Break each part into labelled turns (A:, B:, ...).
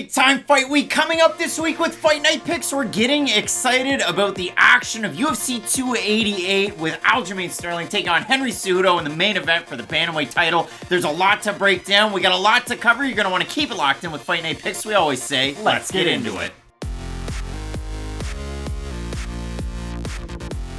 A: Big time fight week coming up this week with Fight Night Picks. We're getting excited about the action of UFC 288 with Aljamain Sterling taking on Henry Cejudo in the main event for the Bantamweight title. There's a lot to break down. We got a lot to cover. You're going to want to keep it locked in with Fight Night Picks. We always say, let's get into it.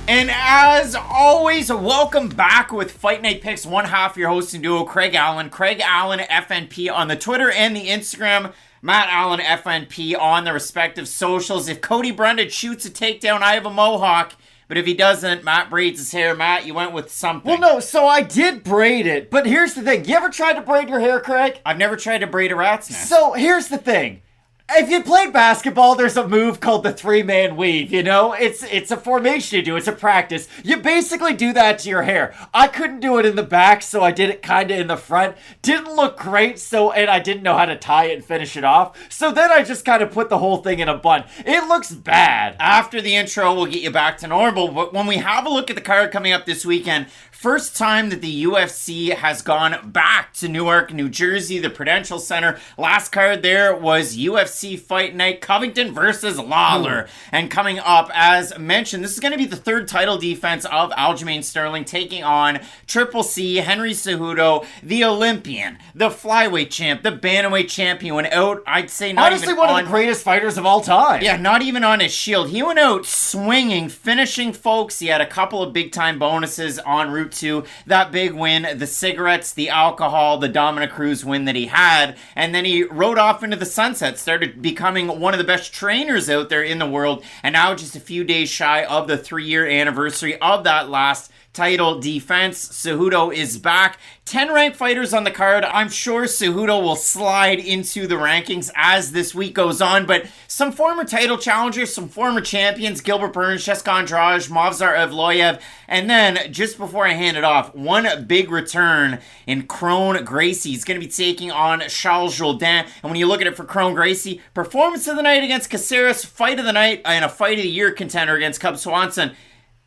A: And as always, welcome back with Fight Night Picks. One half your hosting duo, Craig Allen FNP on the Twitter and the Instagram, Matt Allen FNP on the respective socials. If Cody Brendan shoots a takedown, I have a mohawk. But if he doesn't, Matt braids his hair. Matt, you went with something.
B: Well, no, so I did braid it. But here's the thing. You ever tried to braid your hair, Craig?
A: I've never tried to braid a rat's nest.
B: So here's the thing. If you played basketball, there's a move called the three-man weave, you know? It's a formation you do. It's a practice. You basically do that to your hair. I couldn't do it in the back, so I did it kind of in the front. Didn't look great, and I didn't know how to tie it and finish it off. So then I just kind of put the whole thing in a bun. It looks bad.
A: After the intro, we'll get you back to normal. But when we have a look at the card coming up this weekend, first time that the UFC has gone back to Newark, New Jersey, the Prudential Center. Last card there was UFC Fight Night, Covington versus Lawler. And coming up, as mentioned, this is going to be the third title defense of Aljamain Sterling taking on Triple C, Henry Cejudo, the Olympian, the flyweight champ, the bantamweight champ. He went out, I'd say, not
B: honestly,
A: even
B: one of the greatest fighters of all time.
A: Yeah, not even on his shield. He went out swinging, finishing folks. He had a couple of big-time bonuses en route to that big win, the cigarettes, the alcohol, the Dominic Cruz win that he had, and then he rode off into the sunset, started becoming one of the best trainers out there in the world, and now just a few days shy of the 3-year anniversary of that last title defense. Cejudo is back. 10 ranked fighters on the card. I'm sure Cejudo will slide into the rankings as this week goes on, but some former title challengers, some former champions, Gilbert Burns, Jessica Andrade, Movsar Evloev, and then just before I hand it off, one big return in Kron Gracie. He's going to be taking on Charles Jourdain, and when you look at it for Kron Gracie, performance of the night against Caceres, fight of the night, and a fight of the year contender against Cub Swanson.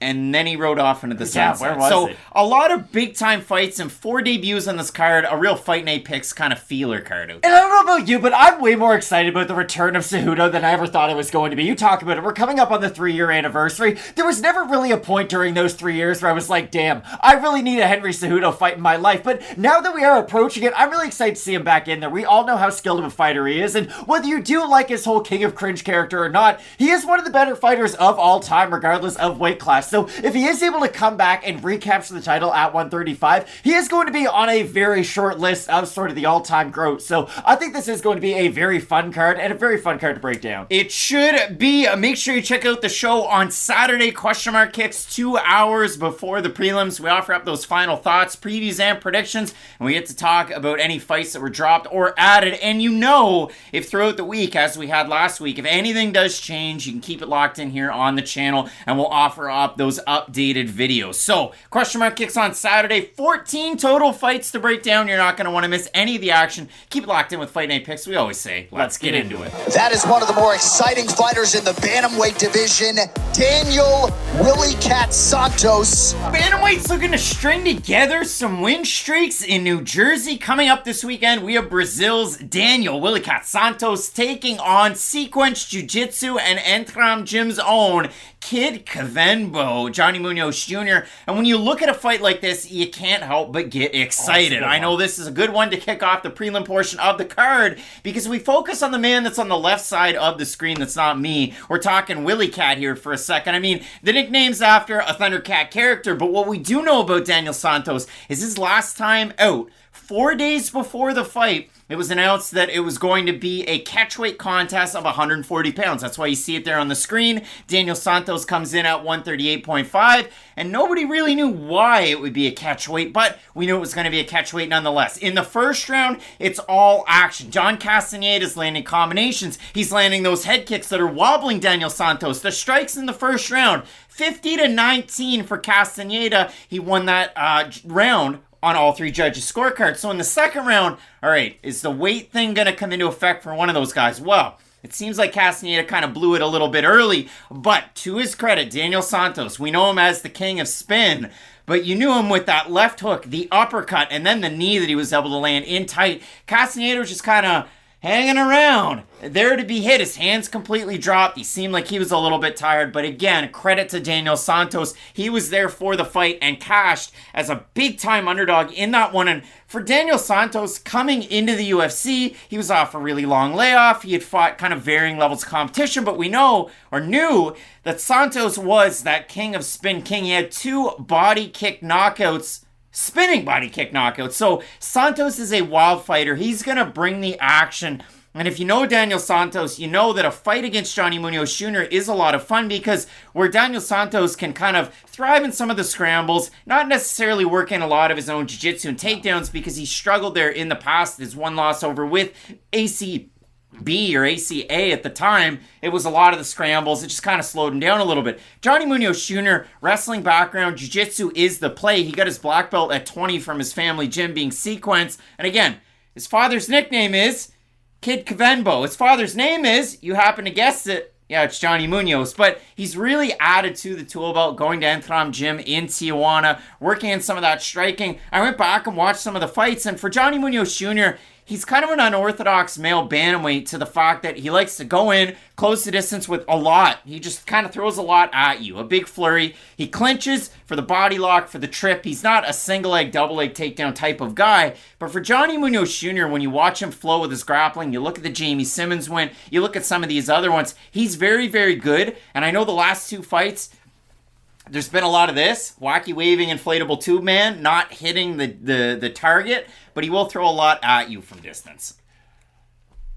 A: And then he rode off into the sunset.
B: Where was it?
A: A lot of big-time fights and 4 debuts on this card. A real Fight Night Picks kind of feeler card out there.
B: And I don't know about you, but I'm way more excited about the return of Cejudo than I ever thought it was going to be. You talk about it. We're coming up on the 3-year anniversary. There was never really a point during those 3 years where I was like, damn, I really need a Henry Cejudo fight in my life. But now that we are approaching it, I'm really excited to see him back in there. We all know how skilled of a fighter he is. And whether you do like his whole King of Cringe character or not, he is one of the better fighters of all time, regardless of weight class. So if he is able to come back and recapture the title at 135, he is going to be on a very short list of sort of the all-time GOAT. So I think this is going to be a very fun card and a very fun card to break down.
A: It should be. Make sure you check out the show on Saturday, Question Mark Kicks, 2 hours before the prelims. We offer up those final thoughts, previews, and predictions, and we get to talk about any fights that were dropped or added. And you know, if throughout the week, as we had last week, if anything does change, you can keep it locked in here on the channel, and we'll offer up those updated videos. So, Question Mark Kicks on Saturday, 14 total fights to break down. You're not going to want to miss any of the action. Keep it locked in with Fight Night Picks. We always say, let's get into it.
C: That is one of the more exciting fighters in the bantamweight division, Daniel Willie Cat Santos.
A: Bantamweight's looking to string together some win streaks in New Jersey. Coming up this weekend, we have Brazil's Daniel Willie Cat Santos taking on Sequence Jiu-Jitsu and Ikram Gym's own Kid Kavenbo, Johnny Munoz Jr. And when you look at a fight like this, you can't help but get excited. I know this is a good one to kick off the prelim portion of the card because we focus on the man that's on the left side of the screen that's not me. We're talking Willie Cat here for a second. I mean, the nickname's after a Thundercat character, but what we do know about Daniel Santos is his last time out, 4 days before the fight, it was announced that it was going to be a catchweight contest of 140 pounds. That's why you see it there on the screen. Daniel Santos comes in at 138.5, and nobody really knew why it would be a catchweight, but we knew it was going to be a catchweight nonetheless. In the first round, it's all action. John Castaneda's landing combinations. He's landing those head kicks that are wobbling Daniel Santos. The strikes in the first round, 50-19 for Castaneda. He won that round on all three judges' scorecards. So in the second round, all right, is the weight thing going to come into effect for one of those guys? Well, it seems like Castaneda kind of blew it a little bit early, but to his credit, Daniel Santos, we know him as the king of spin, but you knew him with that left hook, the uppercut, and then the knee that he was able to land in tight. Castaneda was just kind of hanging around, there to be hit. His hands completely dropped. He seemed like he was a little bit tired. But again, credit to Daniel Santos. He was there for the fight and cashed as a big-time underdog in that one. And for Daniel Santos, coming into the UFC, he was off a really long layoff. He had fought kind of varying levels of competition. But we know, or knew, that Santos was that king of spin king. He had 2 body kick knockouts, spinning body kick knockouts. So Santos is a wild fighter. He's going to bring the action. And if you know Daniel Santos, you know that a fight against Johnny Munoz Jr. is a lot of fun, because where Daniel Santos can kind of thrive in some of the scrambles, not necessarily work in a lot of his own jiu-jitsu and takedowns, because he struggled there in the past. His one loss over with ACB or ACA at the time, it was a lot of the scrambles. It just kind of slowed him down a little bit. Johnny Munoz Jr., wrestling background, jiu-jitsu is the play. He got his black belt at 20 from his family gym being sequenced. And again, his father's nickname is Kid Kavenbo. His father's name is, you happen to guess it, yeah, it's Johnny Munoz. But he's really added to the tool belt, going to Ikram Gym in Tijuana, working on some of that striking. I went back and watched some of the fights, and for Johnny Munoz Jr., he's kind of an unorthodox male bantamweight to the fact that he likes to go in, close the distance with a lot. He just kind of throws a lot at you. A big flurry. He clinches for the body lock, for the trip. He's not a single leg, double leg takedown type of guy. But for Johnny Munoz Jr., when you watch him flow with his grappling, you look at the Jamie Simmons win, you look at some of these other ones, he's very, very good. And I know the last 2 fights, there's been a lot of this. Wacky waving inflatable tube man, not hitting the target, but he will throw a lot at you from distance.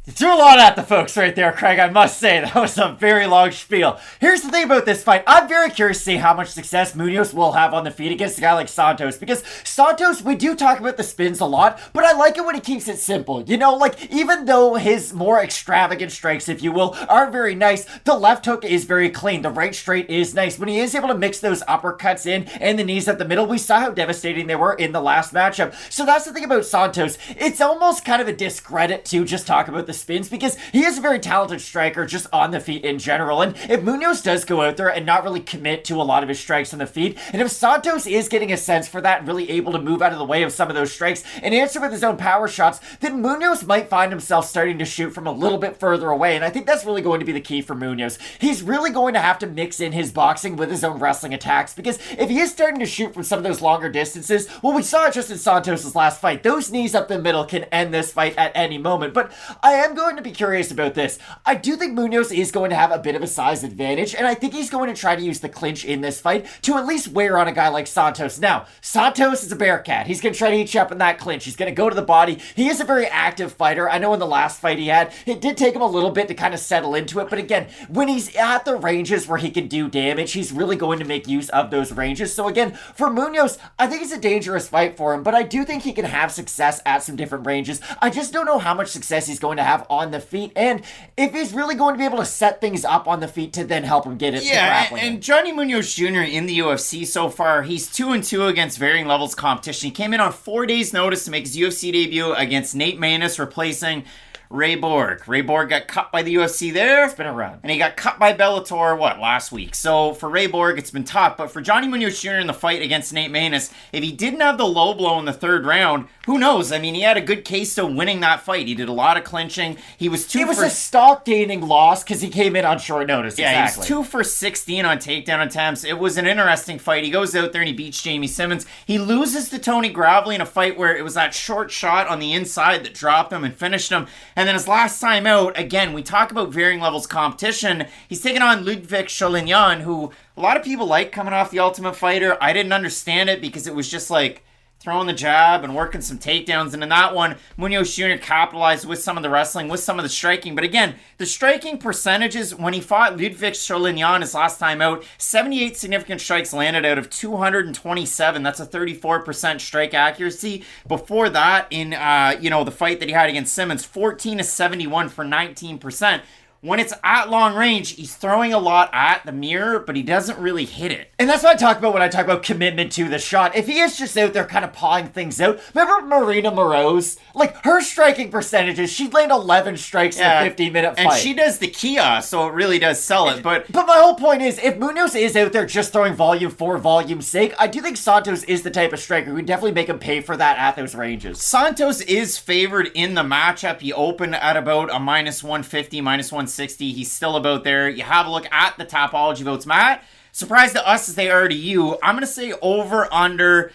B: You threw a lot at the folks right there, Craig, I must say. That was a very long spiel. Here's the thing about this fight. I'm very curious to see how much success Munoz will have on the feet against a guy like Santos. Because Santos, we do talk about the spins a lot, but I like it when he keeps it simple. You know, like, even though his more extravagant strikes, if you will, are very nice, the left hook is very clean. The right straight is nice. When he is able to mix those uppercuts in and the knees at the middle, we saw how devastating they were in the last matchup. So that's the thing about Santos. It's almost kind of a discredit to just talk about the spins, because he is a very talented striker just on the feet in general. And if Munoz does go out there and not really commit to a lot of his strikes on the feet, and if Santos is getting a sense for that and really able to move out of the way of some of those strikes and answer with his own power shots, then Munoz might find himself starting to shoot from a little bit further away. And I think that's really going to be the key for Munoz. He's really going to have to mix in his boxing with his own wrestling attacks, because if he is starting to shoot from some of those longer distances, well, we saw it just in Santos' last fight. Those knees up the middle can end this fight at any moment. But I am going to be curious about this. I do think Munoz is going to have a bit of a size advantage, and I think he's going to try to use the clinch in this fight to at least wear on a guy like Santos. Now, Santos is a bearcat. He's going to try to eat you up in that clinch. He's going to go to the body. He is a very active fighter. I know in the last fight he had, it did take him a little bit to kind of settle into it, but again, when he's at the ranges where he can do damage, he's really going to make use of those ranges. So again, for Munoz, I think it's a dangerous fight for him, but I do think he can have success at some different ranges. I just don't know how much success he's going to have on the feet, and if he's really going to be able to set things up on the feet to then help him get it.
A: Yeah, and Johnny Munoz Jr. in the UFC so far, he's 2-2 against varying levels of competition. He came in on 4 days' notice to make his UFC debut against Nate Maness, replacing Ray Borg. Ray Borg got cut by the UFC there.
B: It's been a run.
A: And he got cut by Bellator, last week. So for Ray Borg, it's been tough. But for Johnny Munoz Jr. in the fight against Nate Maness, if he didn't have the low blow in the 3rd round, who knows? I mean, he had a good case to winning that fight. He did a lot of clinching. He was
B: It was a stock-gaining loss because he came in on short notice.
A: Yeah,
B: exactly.
A: He was 2 for 16 on takedown attempts. It was an interesting fight. He goes out there and he beats Jamie Simmons. He loses to Tony Gravely in a fight where it was that short shot on the inside that dropped him and finished him. And then his last time out, again, we talk about varying levels of competition. He's taking on Ludwig Cholinyan, who a lot of people like coming off the Ultimate Fighter. I didn't understand it because it was just like throwing the jab and working some takedowns. And in that one, Munoz Jr. capitalized with some of the wrestling, with some of the striking. But again, the striking percentages, when he fought Ludwig Cholinyan his last time out, 78 significant strikes landed out of 227. That's a 34% strike accuracy. Before that, in the fight that he had against Simmons, 14 to 71 for 19%. when it's at long range, he's throwing a lot at the mirror, but he doesn't really hit it.
B: And that's what I talk about when I talk about commitment to the shot. If he is just out there kind of pawing things out, remember Marina Moroz? Like, her striking percentages, she'd land 11 strikes in a 15-minute fight.
A: And she does the Kia, so it really does sell it. But
B: my whole point is, if Munoz is out there just throwing volume for volume's sake, I do think Santos is the type of striker who would definitely make him pay for that at those ranges.
A: Santos is favored in the matchup. He opened at about a minus 150, minus 160. He's still about there. You have a look at the Tapology votes. Matt, surprised to us as they are to you. I'm going to say over under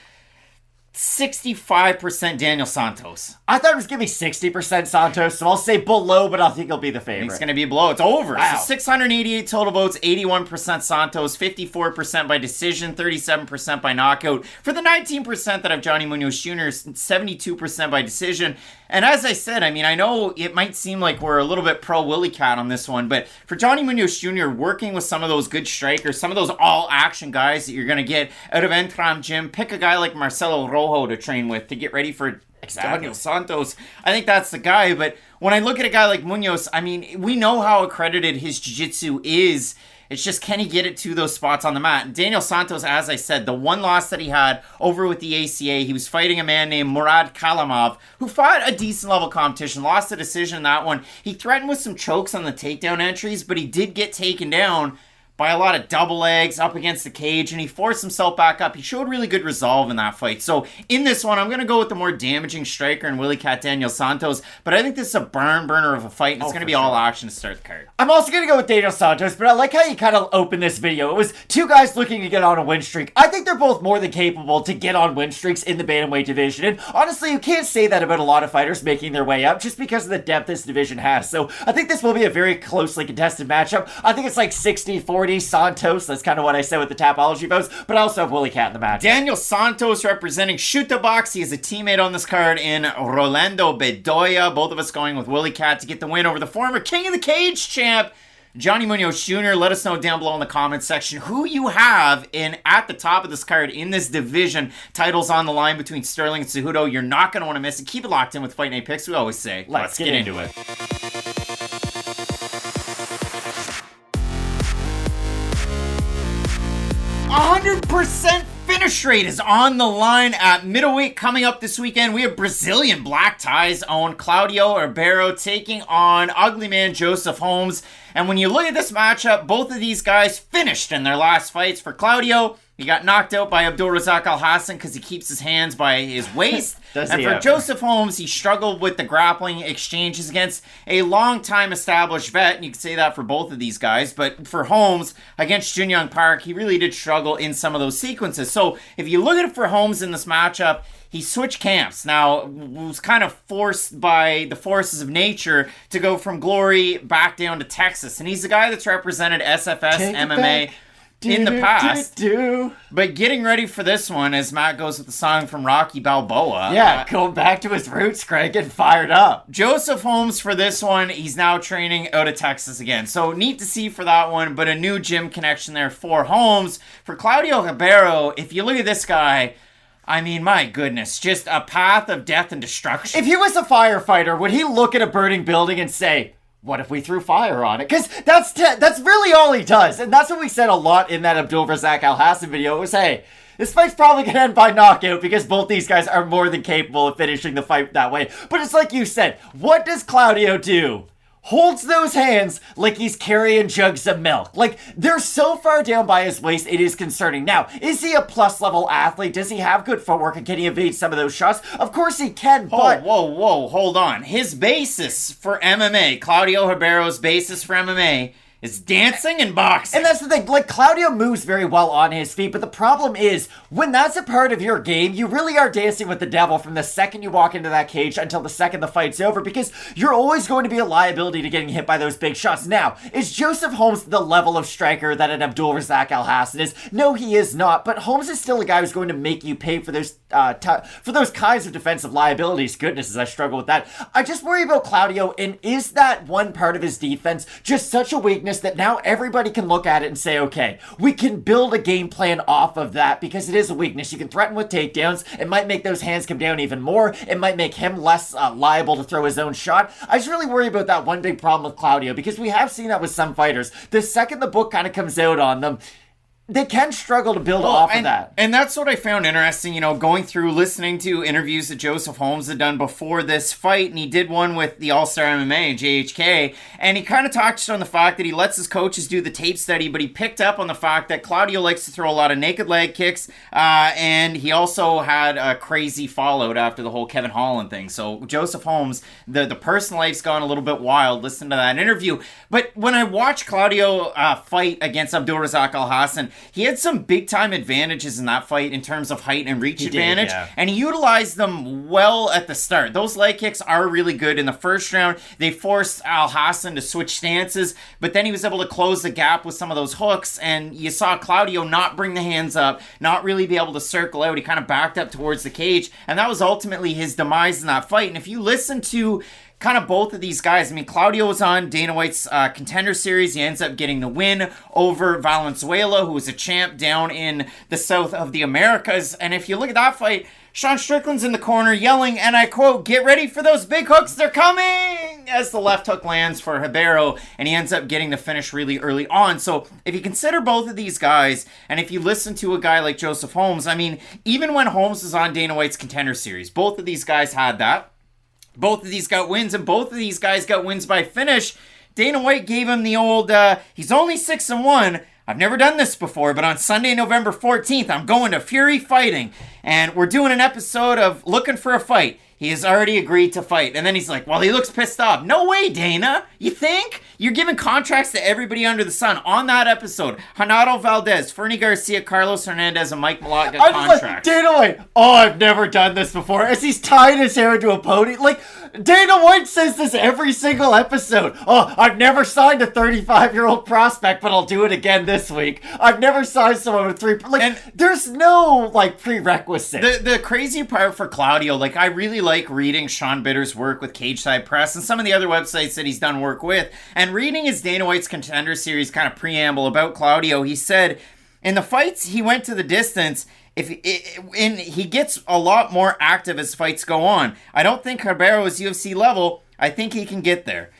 A: 65% Daniel Santos.
B: I thought it was going to be 60% Santos, so I'll say below, but I think he'll be the favorite.
A: It's going to be below. It's over.
B: Wow.
A: So 688 total votes, 81% Santos, 54% by decision, 37% by knockout. For the 19% that have Johnny Munoz Jr., 72% by decision. And as I said, I mean, I know it might seem like we're a little bit pro Willie Cat on this one, but for Johnny Munoz Jr., working with some of those good strikers, some of those all-action guys that you're going to get out of Ikram Gym, pick a guy like Marcelo Rojo to train with to get ready for Daniel Santos. I think that's the guy, but when I look at a guy like Munoz, I mean, we know how accredited his jiu-jitsu is. It's just, can he get it to those spots on the mat? Daniel Santos, as I said, the one loss that he had over with the ACA, he was fighting a man named Murad Kalamov, who fought a decent level competition, lost a decision in that one. He threatened with some chokes on the takedown entries, but he did get taken down by a lot of double legs up against the cage, and he forced himself back up. He showed really good resolve in that fight. So in this one, I'm going to go with the more damaging striker in Willie Cat Daniel Santos, but I think this is a burner of a fight, and it's going to be all action to start the card.
B: I'm also going to go with Daniel Santos, but I like how you kind of opened this video. It was two guys looking to get on a win streak. I think they're both more than capable to get on win streaks in the bantamweight division, and honestly, you can't say that about a lot of fighters making their way up just because of the depth this division has. So I think this will be a very closely contested matchup. I think it's like 60-40 Santos. That's kind of what I said with the Tapology votes, but I also have Willie Cat in the match.
A: Daniel Santos representing Shoot the Box. He is a teammate on this card in Rolando Bedoya. Both of us going with Willie Cat to get the win over the former King of the Cage champ, Johnny Munoz Jr. Let us know down below in the comments section who you have in at the top of this card in this division. Titles on the line between Sterling and Cejudo. You're not going to want to miss it. Keep it locked in with Fight Night Picks. We always say, let's get into it. 100% finish rate is on the line at middleweight. Coming up this weekend, we have Brazilian Black Ties own Claudio Ribeiro taking on Ugly Man Joseph Holmes. And when you look at this matchup, both of these guys finished in their last fights. For Claudio, he got knocked out by Abdulrazak Alhassan because he keeps his hands by his waist. And for Joseph Holmes, he struggled with the grappling exchanges against a long-time established vet. And you can say that for both of these guys. But for Holmes, against Junyoung Park, he really did struggle in some of those sequences. So if you look at it for Holmes in this matchup, he switched camps. Now, was kind of forced by the forces of nature to go from Glory back down to Texas. And he's a guy that's represented SFS MMA in the past. But getting ready for this one, as Matt goes with the song from Rocky Balboa.
B: Yeah, going back to his roots, Craig, getting fired up.
A: Joseph Holmes for this one, he's now training out of Texas again. So neat to see for that one, but a new gym connection there for Holmes. For Claudio Ribeiro, if you look at this guy, I mean, my goodness, just a path of death and destruction.
B: If he was a firefighter, would he look at a burning building and say, what if we threw fire on it? Because that's really all he does. And that's what we said a lot in that Abdulrazak Alhassan video. It was, hey, this fight's probably going to end by knockout because both these guys are more than capable of finishing the fight that way. But it's like you said, what does Claudio do? Holds those hands like he's carrying jugs of milk. Like, they're so far down by his waist, it is concerning. Now, is he a plus-level athlete? Does he have good footwork, and can he evade some of those shots? Of course he can, but...
A: Whoa, hold on. His basis for MMA, Claudio Ribeiro's basis for MMA, is dancing and boxing.
B: And that's the thing, like, Claudio moves very well on his feet, but the problem is, when that's a part of your game, you really are dancing with the devil from the second you walk into that cage until the second the fight's over, because you're always going to be a liability to getting hit by those big shots. Now, is Joseph Holmes the level of striker that an Abdulrazak Alhassan is? No, he is not, but Holmes is still a guy who's going to make you pay for those kinds of defensive liabilities. Goodness, as I struggle with that. I just worry about Claudio, and is that one part of his defense just such a weakness this that now everybody can look at it and say, okay, we can build a game plan off of that because it is a weakness. You can threaten with takedowns. It might make those hands come down even more. It might make him less liable to throw his own shot. I just really worry about that one big problem with Claudio because we have seen that with some fighters. The second the book kind of comes out on them, they can struggle to build off of that.
A: And that's what I found interesting, going through, listening to interviews that Joseph Holmes had done before this fight, and he did one with the All-Star MMA and JHK, and he kind of touched on the fact that he lets his coaches do the tape study, but he picked up on the fact that Claudio likes to throw a lot of naked leg kicks, and he also had a crazy fallout after the whole Kevin Holland thing. So Joseph Holmes, the personal life's gone a little bit wild. Listen to that interview. But when I watched Claudio fight against Abdulrazak Alhassan, he had some big-time advantages in that fight in terms of height and reach advantage, and he utilized them well at the start. Those leg kicks are really good. In the first round, they forced Alhassan to switch stances, but then he was able to close the gap with some of those hooks, and you saw Claudio not bring the hands up, not really be able to circle out. He kind of backed up towards the cage, and that was ultimately his demise in that fight. And if you listen to kind of both of these guys, I mean, Claudio was on Dana White's Contender Series. He ends up getting the win over Valenzuela, who was a champ down in the south of the Americas. And if you look at that fight, Sean Strickland's in the corner yelling, and I quote, "Get ready for those big hooks, they're coming!" as the left hook lands for Ribeiro, and he ends up getting the finish really early on. So if you consider both of these guys, and if you listen to a guy like Joseph Holmes, I mean, even when Holmes was on Dana White's Contender Series, both of these guys had that. Both of these got wins, and both of these guys got wins by finish. Dana White gave him the old, he's only 6-1. I've never done this before, but on Sunday, November 14th, I'm going to Fury Fighting, and we're doing an episode of Looking for a Fight. He has already agreed to fight. And then he's like, well, he looks pissed off. No way, Dana. You think? You're giving contracts to everybody under the sun. On that episode, Renato Valdez, Fernie Garcia, Carlos Hernandez, and Mike Malott got contracts.
B: Like, Dana White, I've never done this before. As he's tying his hair into a pony. Like, Dana White says this every single episode. I've never signed a 35-year-old prospect, but I'll do it again this week. I've never signed someone with three... there's no, prerequisite.
A: The crazy part for Claudio, I really like reading Sean Bitter's work with Cage Side Press and some of the other websites that he's done work with, and reading his Dana White's Contender Series kind of preamble about Claudio. He said, in the fights he went to the distance, he gets a lot more active as fights go on. I don't think Ribeiro is UFC level. I think he can get there.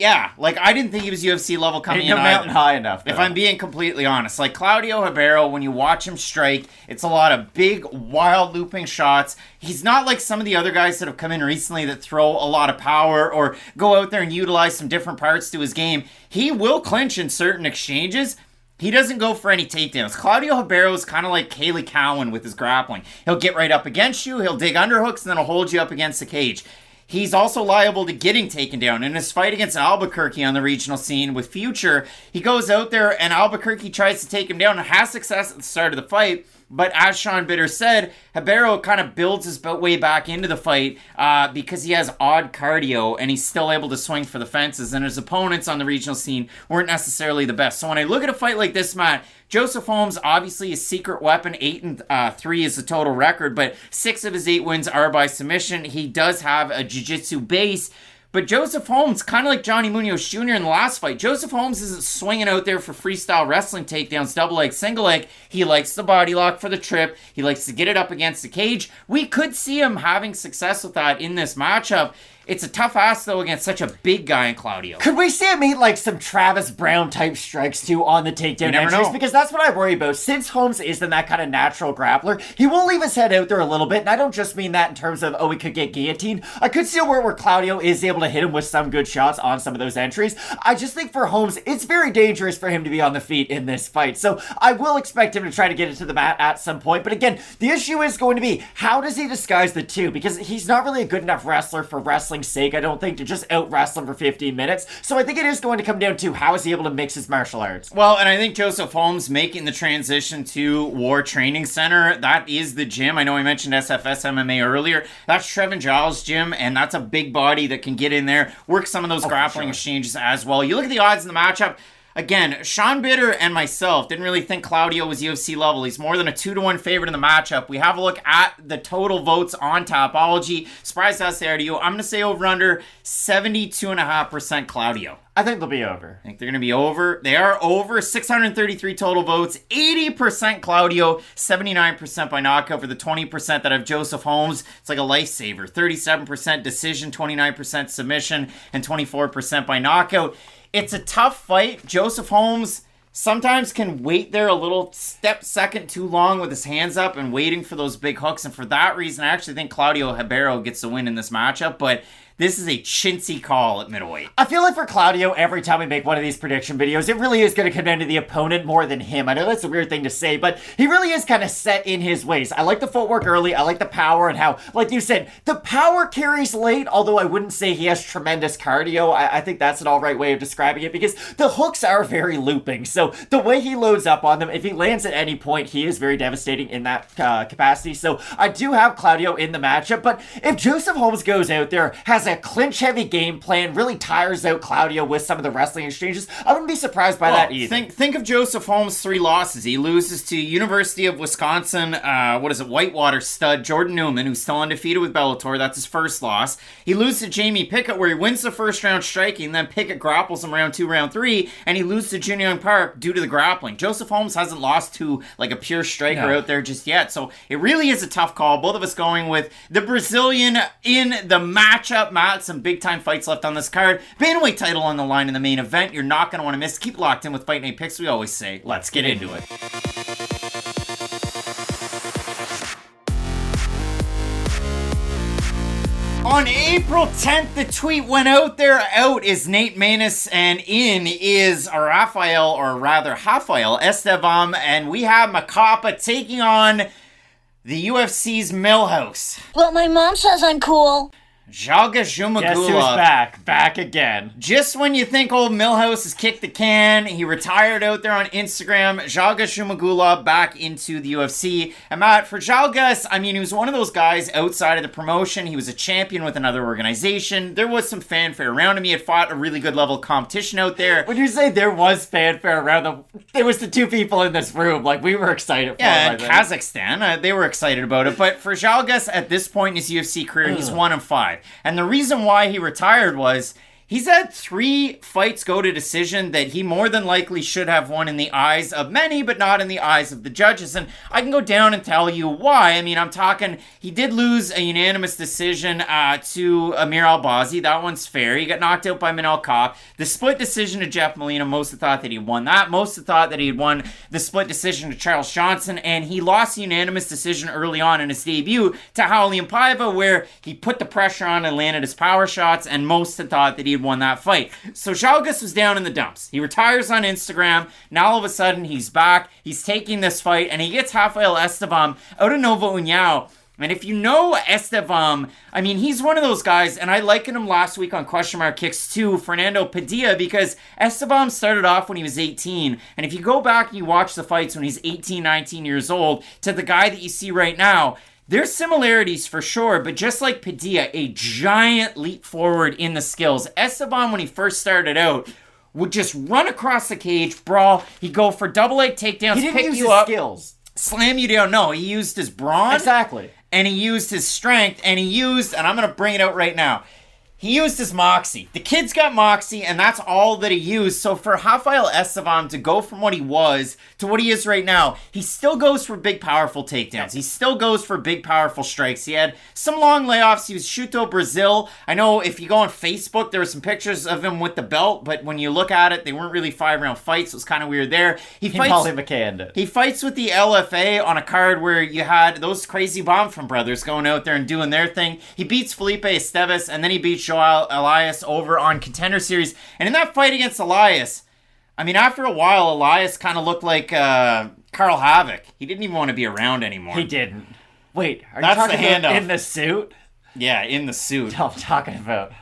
A: Yeah, I didn't think he was UFC level coming in.
B: Mountain high enough, though.
A: If I'm being completely honest. Claudio Ribeiro, when you watch him strike, it's a lot of big, wild looping shots. He's not like some of the other guys that have come in recently that throw a lot of power or go out there and utilize some different parts to his game. He will clinch in certain exchanges. He doesn't go for any takedowns. Claudio Ribeiro is kind of like Kaylee Cowan with his grappling. He'll get right up against you, he'll dig underhooks, and then he'll hold you up against the cage. He's also liable to getting taken down. In his fight against Albuquerque on the regional scene with Future, he goes out there and Albuquerque tries to take him down and has success at the start of the fight. But as Sean Bitter said, Ribeiro kind of builds his way back into the fight because he has odd cardio and he's still able to swing for the fences. And his opponents on the regional scene weren't necessarily the best. So when I look at a fight like this, Matt, Joseph Holmes, obviously his secret weapon, 8-3 is the total record, but 6 of his 8 wins are by submission. He does have a jiu-jitsu base. But Joseph Holmes, kind of like Johnny Munoz Jr. in the last fight, Joseph Holmes isn't swinging out there for freestyle wrestling takedowns, double leg, single leg. He likes the body lock for the trip. He likes to get it up against the cage. We could see him having success with that in this matchup. It's a tough ask, though, against such a big guy in Claudio.
B: Could we see him eat, some Travis Brown-type strikes, too, on the takedown entries? Because that's what I worry about. Since Holmes isn't that kind of natural grappler, he will leave his head out there a little bit, and I don't just mean that in terms of, he could get guillotined. I could see where Claudio is able to hit him with some good shots on some of those entries. I just think for Holmes, it's very dangerous for him to be on the feet in this fight. So I will expect him to try to get it to the mat at some point. But again, the issue is going to be, how does he disguise the two? Because he's not really a good enough wrestler for wrestling's sake, I don't think, to just out-wrestle him for 15 minutes. So I think it is going to come down to how is he able to mix his martial arts.
A: Well, and I think Joseph Holmes making the transition to War Training Center, that is the gym. I know I mentioned SFS MMA earlier. That's Trevin Giles' gym, and that's a big body that can get in there, work some of those grappling exchanges as well. You look at the odds in the matchup, again, Sean Bitter and myself didn't really think Claudio was UFC level. He's more than a 2-1 favorite in the matchup. We have a look at the total votes on Topology. Surprised us there to you. I'm going to say over under 72.5% Claudio.
B: I think they'll be over.
A: I think they're going to be over. They are over. 633 total votes. 80% Claudio. 79% by knockout for the 20% that have Joseph Holmes. It's like a lifesaver. 37% decision, 29% submission, and 24% by knockout. It's a tough fight. Joseph Holmes sometimes can wait there a little second too long with his hands up and waiting for those big hooks. And for that reason, I actually think Claudio Ribeiro gets the win in this matchup. But this is a chintzy call at middleweight.
B: I feel like for Claudio, every time we make one of these prediction videos, it really is going to come down to the opponent more than him. I know that's a weird thing to say, but he really is kind of set in his ways. I like the footwork early. I like the power and how, like you said, the power carries late, although I wouldn't say he has tremendous cardio. I think that's an all right way of describing it because the hooks are very looping. So the way he loads up on them, if he lands at any point, he is very devastating in that capacity. So I do have Claudio in the matchup, but if Joseph Holmes goes out there, has a clinch-heavy game plan, really tires out Claudio with some of the wrestling exchanges, I wouldn't be surprised by that either.
A: Think of Joseph Holmes' 3 losses. He loses to University of Wisconsin, Whitewater stud Jordan Newman, who's still undefeated with Bellator. That's his first loss. He loses to Jamie Pickett, where he wins the first round striking, then Pickett grapples him round 2, round 3, and he loses to Jun Young Park due to the grappling. Joseph Holmes hasn't lost to like a pure striker out there just yet, so it really is a tough call. Both of us going with the Brazilian in the matchup. Matt, some big-time fights left on this card. Bantamweight title on the line in the main event. You're not going to want to miss. Keep locked in with Fight Night Picks. We always say, let's get into it. On April 10th, the tweet went out there. Out is Nate Maness, and in is Rafael Estevam, and we have Macapa taking on the UFC's Millhouse.
D: Well, my mom says I'm cool.
A: Zhalgas Zhumagulov.
B: Guess who's back again.
A: Just when you think old Millhouse has kicked the can, he retired out there on Instagram. Zhalgas Zhumagulov back into the UFC. And Matt, for Zhalgas, I mean, he was one of those guys outside of the promotion. He was a champion with another organization. There was some fanfare around him. He had fought a really good level of competition out there.
B: When you say there was fanfare around him, there was the 2 people in this room. Like, we were excited for him.
A: Yeah, Kazakhstan, they were excited about it. But for Zhalgas, at this point in his UFC career, he's 1-5. And the reason why he retired was he's had 3 fights go to decision that he more than likely should have won in the eyes of many, but not in the eyes of the judges. And I can go down and tell you why. I mean, I'm talking, he did lose a unanimous decision to Amir Albazi. That one's fair. He got knocked out by Manel Kape. The split decision to Jeff Molina, most have thought that he won that. Most have thought that he had won the split decision to Charles Johnson. And he lost the unanimous decision early on in his debut to Raulian Paiva, where he put the pressure on and landed his power shots. And most had thought that he had won that fight. So Zhalgas was down in the dumps. He retires on Instagram. Now all of a sudden he's back. He's taking this fight and he gets Rafael Estevam out of Novo União. And if you know Estevam, I mean, he's one of those guys, and I likened him last week on Question Mark Kicks to Fernando Padilla because Estevam started off when he was 18. And if you go back and you watch the fights when he's 18, 19 years old to the guy that you see right now, there's similarities for sure, but just like Padilla, a giant leap forward in the skills. Estevam, when he first started out, would just run across the cage, brawl. He'd go for double leg takedowns,
B: he didn't
A: pick
B: use
A: you
B: his
A: up,
B: skills.
A: Slam you down. No, he used his brawn.
B: Exactly.
A: And he used his strength, and he used, and I'm going to bring it out right now, he used his moxie. The kid's got moxie, and that's all that he used. So for Rafael Estevam to go from what he was to what he is right now, he still goes for big, powerful takedowns. He still goes for big, powerful strikes. He had some long layoffs. He was Chuto Brazil. I know if you go on Facebook, there were some pictures of him with the belt, but when you look at it, they weren't really 5-round fights. It was kind of weird there. He fights with the LFA on a card where you had those crazy Bonfim brothers going out there and doing their thing. He beats Felipe Esteves, and then he beats Joao Elias over on Contender Series. And in that fight against Elias, I mean, after a while, Elias kind of looked like Carl Havoc. He didn't even want to be around anymore.
B: He didn't. Wait, are
A: That's
B: you talking
A: the handoff.
B: about in the suit?
A: Yeah, in the suit.
B: I'm talking about.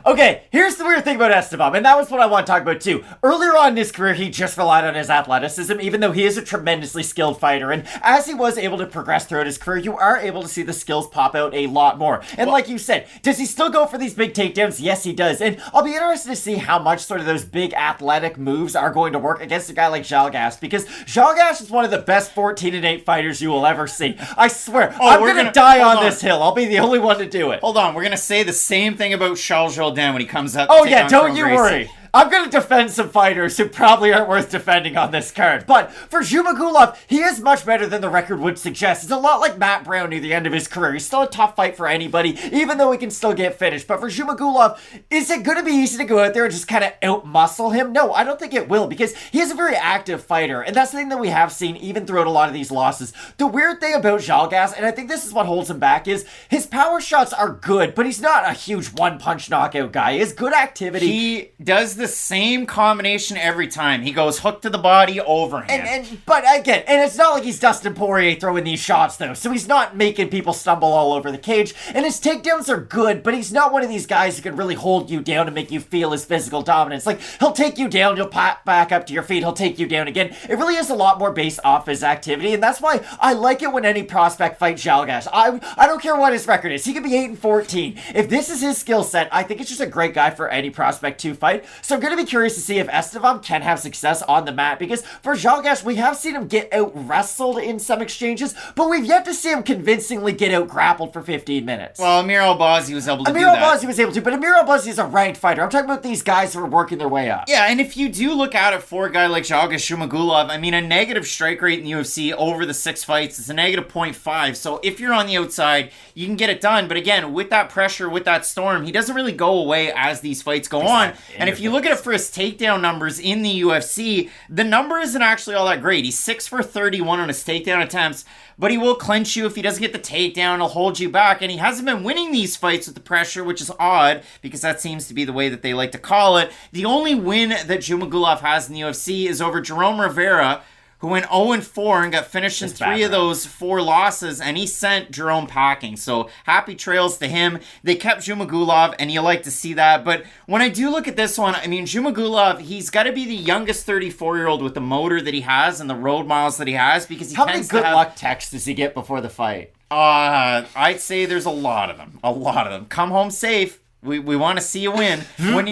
B: Okay, here's the weird thing about Estevam, and that was what I want to talk about too. Earlier on in his career, he just relied on his athleticism, even though he is a tremendously skilled fighter. And as he was able to progress throughout his career, you are able to see the skills pop out a lot more. And like you said, does he still go for these big takedowns? Yes, he does. And I'll be interested to see how much sort of those big athletic moves are going to work against a guy like Zhalgas, because Zhalgas is one of the best 14-8 fighters you will ever see. I swear, I'm going to die on this hill. I'll be the only one to do it.
A: Hold on, we're going to say the same thing about Charles Jourdain when he comes up.
B: Oh yeah, don't you worry. I'm going to defend some fighters who probably aren't worth defending on this card. But for Zhumagulov, he is much better than the record would suggest. It's a lot like Matt Brown near the end of his career. He's still a tough fight for anybody, even though he can still get finished. But for Zhumagulov, is it going to be easy to go out there and just kind of out-muscle him? No, I don't think it will, because he is a very active fighter. And that's the thing that we have seen even throughout a lot of these losses. The weird thing about Zhalgas, and I think this is what holds him back, is his power shots are good, but he's not a huge one-punch knockout guy. He has good activity.
A: He does the same combination every time. He goes hook to the body, overhand.
B: But again, and it's not like he's Dustin Poirier throwing these shots though, so he's not making people stumble all over the cage, and his takedowns are good, but he's not one of these guys who can really hold you down and make you feel his physical dominance. Like, he'll take you down, you'll pop back up to your feet, he'll take you down again. It really is a lot more based off his activity, and that's why I like it when any prospect fights Zhalgas. I don't care what his record is. He could be 8-14. If this is his skill set, I think it's just a great guy for any prospect to fight. So I'm going to be curious to see if Estevam can have success on the mat, because for Zhalgas, we have seen him get out-wrestled in some exchanges, but we've yet to see him convincingly get out-grappled for 15 minutes.
A: Well, Amir Albazi was able to do that.
B: Amir Albazi was able to, but Amir Albazi is a ranked fighter. I'm talking about these guys who are working their way up.
A: Yeah, and if you do look at it for a guy like Zhalgas Zhumagulov, I mean, a negative strike rate in the UFC over the 6 fights is a negative 0.5, so if you're on the outside, you can get it done, but again, with that pressure, with that storm, he doesn't really go away as these fights go on, and if you look at it for his takedown numbers in the UFC, the number isn't actually all that great. He's 6 for 31 on his takedown attempts, but he will clinch you if he doesn't get the takedown. He'll hold you back, and he hasn't been winning these fights with the pressure, which is odd, because that seems to be the way that they like to call it. The only win that Zhumagulov has in the UFC is over Jerome Rivera, who went 0-4 and got finished in 3 of those 4 losses, and he sent Jerome packing. So happy trails to him. They kept Zhumagulov, and you like to see that. But when I do look at this one, I mean, Zhumagulov, he's got to be the youngest 34-year-old with the motor that he has and the road miles that he has, because he
B: How many good luck texts does he get before the fight?
A: I'd say there's a lot of them. A lot of them. Come home safe. We want to see you win. When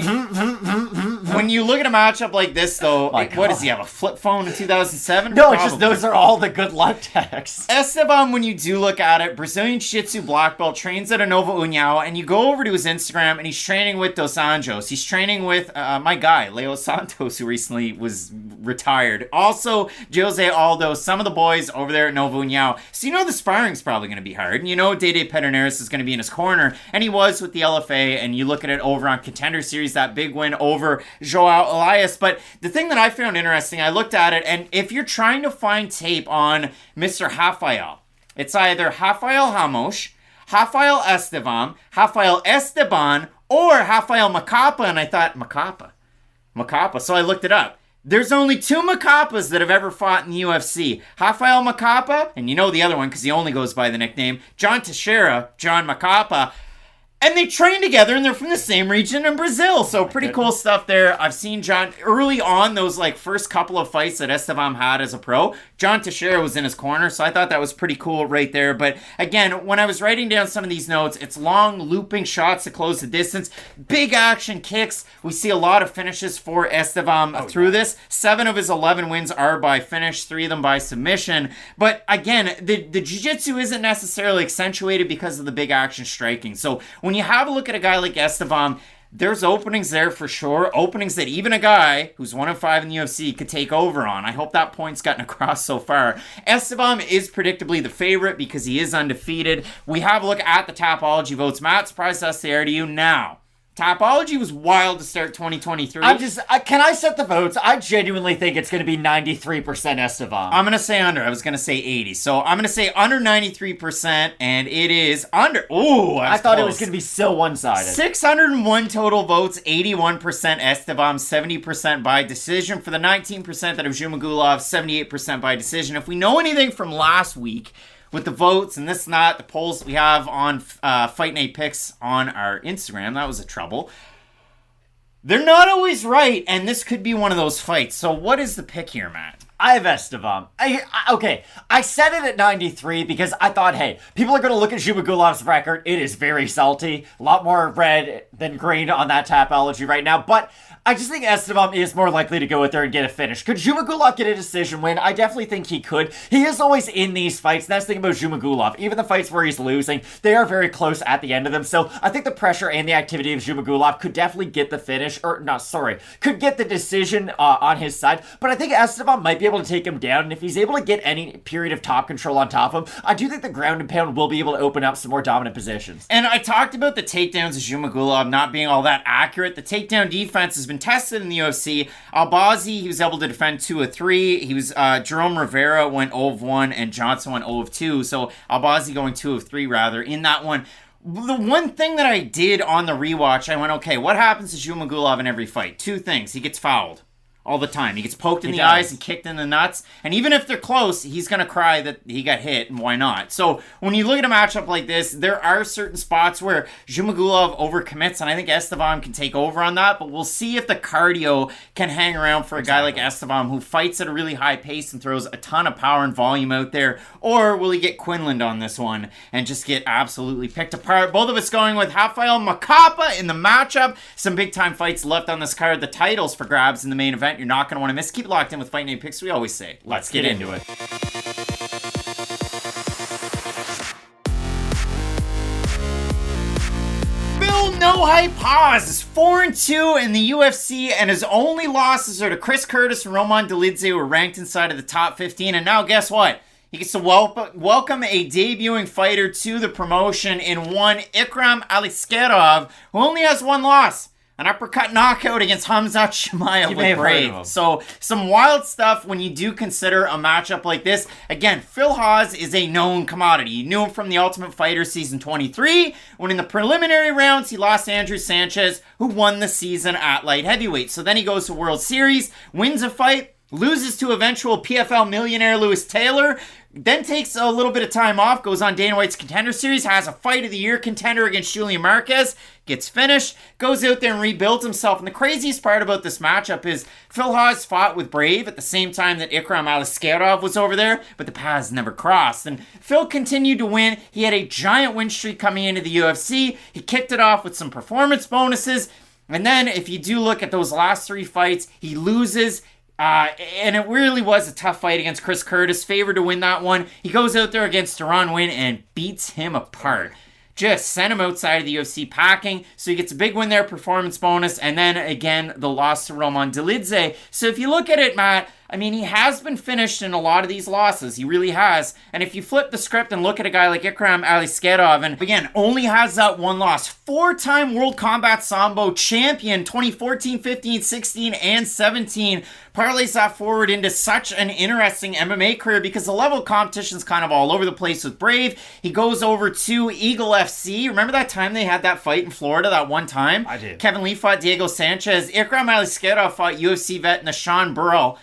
A: you look at a matchup like this, though, what does he have, a flip phone in 2007?
B: No, it's just those are all the good luck texts.
A: Estevam, when you do look at it, Brazilian Jiu-Jitsu black belt, trains at a Nova União, and you go over to his Instagram, and he's training with Dos Anjos. He's training with my guy, Leo Santos, who recently was retired. Also, Jose Aldo, some of the boys over there at Nova União. So you know the sparring's probably going to be hard, and you know Dede Pederneiras is going to be in his corner, and he was with the LFA, and you look at it over on Contender Series, that big win over Joao Elias. But the thing that I found interesting, I looked at it, and if you're trying to find tape on Mr. Rafael, it's either Rafael Ramos, Rafael Estevam, Rafael Esteban, or Rafael Macapa, and I thought, Macapa. So I looked it up. There's only 2 Macapas that have ever fought in the UFC. Rafael Macapa, and you know the other one because he only goes by the nickname, John Teixeira, John Macapa. And they train together, and they're from the same region in Brazil. So pretty cool stuff there. I've seen John early on, those first couple of fights that Estevam had as a pro. John Teixeira was in his corner, so I thought that was pretty cool right there. But again, when I was writing down some of these notes, it's long looping shots to close the distance. Big action kicks. We see a lot of finishes for Estevam through this. 7 of his 11 wins are by finish, 3 of them by submission. But again, the jiu-jitsu isn't necessarily accentuated because of the big action striking. So when you have a look at a guy like Estevam, there's openings there for sure. Openings that even a guy who's 1-5 in the UFC could take over on. I hope that point's gotten across so far. Estevam is predictably the favorite because he is undefeated. We have a look at the Tapology votes. Matt, surprise us there to you now. Tapology was wild to start 2023.
B: Can I set the votes? I genuinely think it's going to be 93% Estevam.
A: I'm going to say under. I was going to say 80. So I'm going to say under 93%, and it is under. Ooh,
B: I thought it was going to be so one-sided.
A: 601 total votes, 81% Estevam, 70% by decision. For the 19% that of Zhumagulov, 78% by decision. If we know anything from last week, with the votes and this and that, the polls that we have on Fight Night Picks on our Instagram, that was a trouble. They're not always right, and this could be one of those fights. So what is the pick here, Matt?
B: I have Estevam. Okay, I said it at 93 because I thought, hey, people are going to look at Zhumagulov's record. It is very salty. A lot more red than green on that Tapology right now. But I just think Estevam is more likely to go out there and get a finish. Could Zhumagulov get a decision win? I definitely think he could. He is always in these fights. That's the thing about Zhumagulov. Even the fights where he's losing, they are very close at the end of them. So I think the pressure and the activity of Zhumagulov could definitely get the finish. Could get the decision on his side. But I think Estevam might be able to take him down. And if he's able to get any period of top control on top of him, I do think the ground and pound will be able to open up some more dominant positions.
A: And I talked about the takedowns of Zhumagulov not being all that accurate. The takedown defense has been tested in the UFC. Albazi, he was able to defend 2 of 3. He was Jerome Rivera went 0 of 1 and Johnson went 0 of 2. So Albazi going 2 of 3 rather in that one. The one thing that I did on the rewatch, I went, okay, what happens to Zhumagulov in every fight? 2 things. He gets fouled all the time. He gets poked in the eyes and kicked in the nuts. And even if they're close, he's going to cry that he got hit, and why not? So when you look at a matchup like this, there are certain spots where Zhumagulov overcommits, and I think Estevam can take over on that, but we'll see if the cardio can hang around for a guy like Estevam who fights at a really high pace and throws a ton of power and volume out there, or will he get Quinlan on this one and just get absolutely picked apart? Both of us going with Rafael Macapa in the matchup. Some big-time fights left on this card. The titles for grabs in the main event. You're not going to want to miss. Keep locked in with Fight Night Picks. We always say, let's get into it. Phil No Hype Hawes is 4-2 in the UFC, and his only losses are to Chris Curtis and Roman Dolidze, who are ranked inside of the top 15. And now guess what? He gets to welcome a debuting fighter to the promotion in one Ikram Aliskerov, who only has 1 loss. An uppercut knockout against Hamzat Chimaev with Brave. So, some wild stuff when you do consider a matchup like this. Again, Phil Hawes is a known commodity. You knew him from the Ultimate Fighter Season 23, when in the preliminary rounds, he lost Andrew Sanchez, who won the season at light heavyweight. So then he goes to World Series, wins a fight, loses to eventual PFL millionaire Lewis Taylor, then takes a little bit of time off, goes on Dana White's Contender Series, has a Fight of the Year contender against Julian Marquez, gets finished, goes out there and rebuilds himself. And the craziest part about this matchup is Phil Hawes fought with Brave at the same time that Ikram Aliskerov was over there, but the paths never crossed. And Phil continued to win. He had a giant win streak coming into the UFC. He kicked it off with some performance bonuses. And then if you do look at those last 3 fights, he loses. And it really was a tough fight against Chris Curtis, favored to win that one. He goes out there against Jourdain Win and beats him apart. Just sent him outside of the UFC packing. So he gets a big win there, performance bonus, and then again, the loss to Roman Dolidze. So if you look at it, Matt, I mean, he has been finished in a lot of these losses. He really has. And if you flip the script and look at a guy like Ikram Aliskerov, and again, only has that 1 loss. 4-time World Combat Sambo champion, 2014, 15, 16, and 17. Parlays that forward into such an interesting MMA career because the level of competition's kind of all over the place with Brave. He goes over to Eagle FC. Remember that time they had that fight in Florida that one time?
B: I did.
A: Kevin Lee fought Diego Sanchez. Ikram Aliskerov fought UFC vet Nashawn Burrell.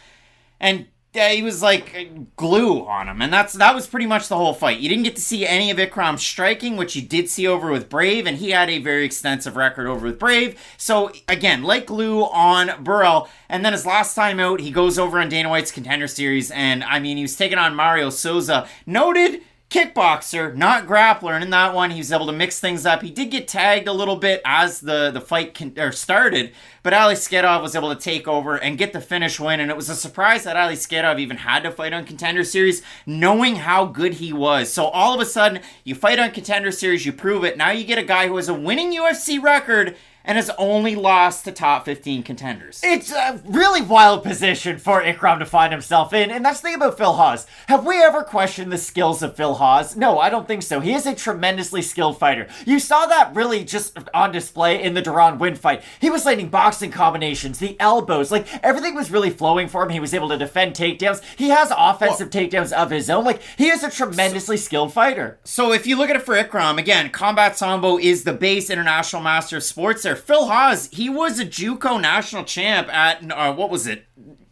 A: And he was like glue on him. And that was pretty much the whole fight. You didn't get to see any of Ikram's striking, which you did see over with Brave. And he had a very extensive record over with Brave. So again, like glue on Burrell. And then his last time out, he goes over on Dana White's Contender Series. And I mean, he was taking on Mario Souza. Noted kickboxer, not grappler, and in that one he was able to mix things up. He did get tagged a little bit as the fight started, but Aliskerov was able to take over and get the finish win, and it was a surprise that Aliskerov even had to fight on Contender Series, knowing how good he was. So all of a sudden, you fight on Contender Series, you prove it, now you get a guy who has a winning UFC record and has only lost to top 15 contenders.
B: It's a really wild position for Ikram to find himself in, and that's the thing about Phil Hawes. Have we ever questioned the skills of Phil Hawes? No, I don't think so. He is a tremendously skilled fighter. You saw that really just on display in the Jourdain Win fight. He was landing boxing combinations, the elbows, like everything was really flowing for him. He was able to defend takedowns. He has offensive takedowns of his own. Like, he is a tremendously skilled fighter.
A: So if you look at it for Ikram, again, Combat Sambo is the base international master of sports there. Phil Hawes, he was a JUCO national champ at,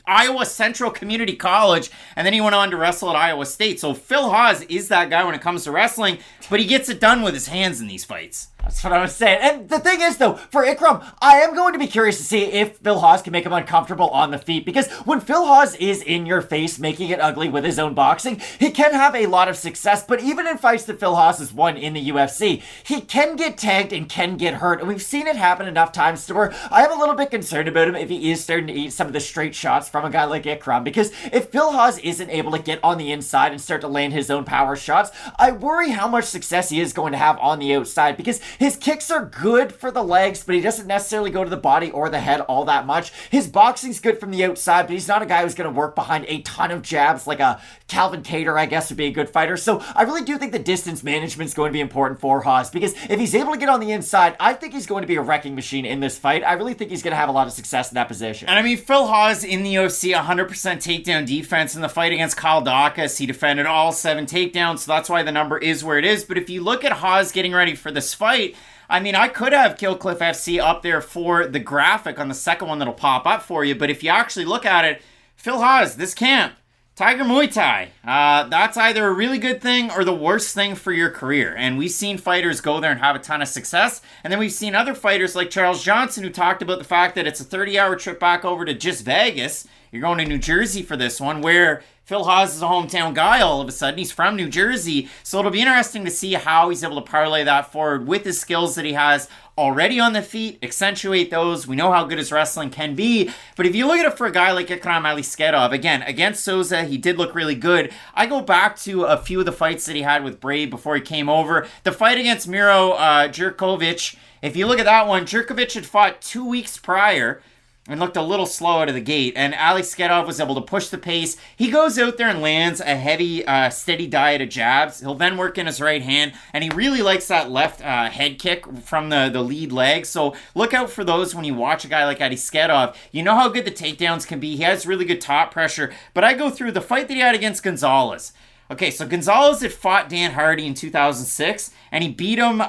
A: Iowa Central Community College, and then he went on to wrestle at Iowa State. So Phil Hawes is that guy when it comes to wrestling, but he gets it done with his hands in these fights.
B: That's what I was saying. And the thing is, though, for Ikram, I am going to be curious to see if Phil Hawes can make him uncomfortable on the feet, because when Phil Hawes is in your face making it ugly with his own boxing, he can have a lot of success, but even in fights that Phil Hawes has won in the UFC, he can get tagged and can get hurt, and we've seen it happen enough times to where I am a little bit concerned about him if he is starting to eat some of the straight shots from a guy like Ikram, because if Phil Hawes isn't able to get on the inside and start to land his own power shots, I worry how much success he is going to have on the outside, because his kicks are good for the legs, but he doesn't necessarily go to the body or the head all that much. His boxing's good from the outside, but he's not a guy who's going to work behind a ton of jabs like a Calvin Kattar, I guess, would be a good fighter. So I really do think the distance management is going to be important for Hawes, because if he's able to get on the inside, I think he's going to be a wrecking machine in this fight. I really think he's going to have a lot of success in that position.
A: And I mean, Phil Hawes in the UFC, 100% takedown defense. In the fight against Kyle Dacus, he defended all 7 takedowns, so that's why the number is where it is. But if you look at Hawes getting ready for this fight, I mean, I could have Killcliff FC up there for the graphic on the second one that'll pop up for you, but if you actually look at it, Phil Hawes, this camp, Tiger Muay Thai, that's either a really good thing or the worst thing for your career. And we've seen fighters go there and have a ton of success. And then we've seen other fighters like Charles Johnson who talked about the fact that it's a 30-hour trip back over to just Vegas. You're going to New Jersey for this one, where Phil Hawes is a hometown guy all of a sudden. He's from New Jersey. So it'll be interesting to see how he's able to parlay that forward with his skills that he has already on the feet, accentuate those. We know how good his wrestling can be. But if you look at it for a guy like Ikram Aliskerov, again, against Souza, he did look really good. I go back to a few of the fights that he had with Brave before he came over. The fight against Miro Djurkovic, if you look at that one, Djurkovic had fought 2 weeks prior and looked a little slow out of the gate, and Aliskerov was able to push the pace. He goes out there and lands a heavy, steady diet of jabs. He'll then work in his right hand, and he really likes that left head kick from the lead leg, so look out for those when you watch a guy like Aliskerov. You know how good the takedowns can be. He has really good top pressure, but I go through the fight that he had against Gonzalez. Okay, so Gonzalez had fought Dan Hardy in 2006, and he beat him,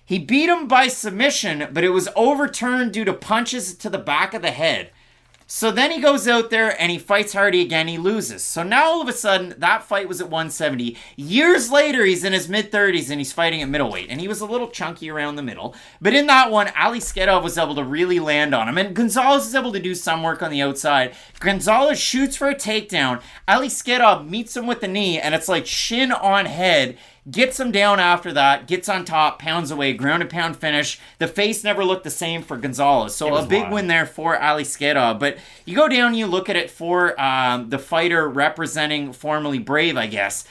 A: He beat him by submission, but it was overturned due to punches to the back of the head. So then he goes out there and he fights Hardy again, he loses. So now all of a sudden, that fight was at 170. Years later, he's in his mid-30s and he's fighting at middleweight. And he was a little chunky around the middle. But in that one, Aliskerov was able to really land on him. And Gonzalez is able to do some work on the outside. Gonzalez shoots for a takedown. Aliskerov meets him with the knee, and it's like shin on head. Gets him down after that, gets on top, pounds away, ground and pound finish. The face never looked the same for Gonzalez. So a big win there for Aliskerov. But you go down and you look at it for the fighter representing formerly Brave, I guess.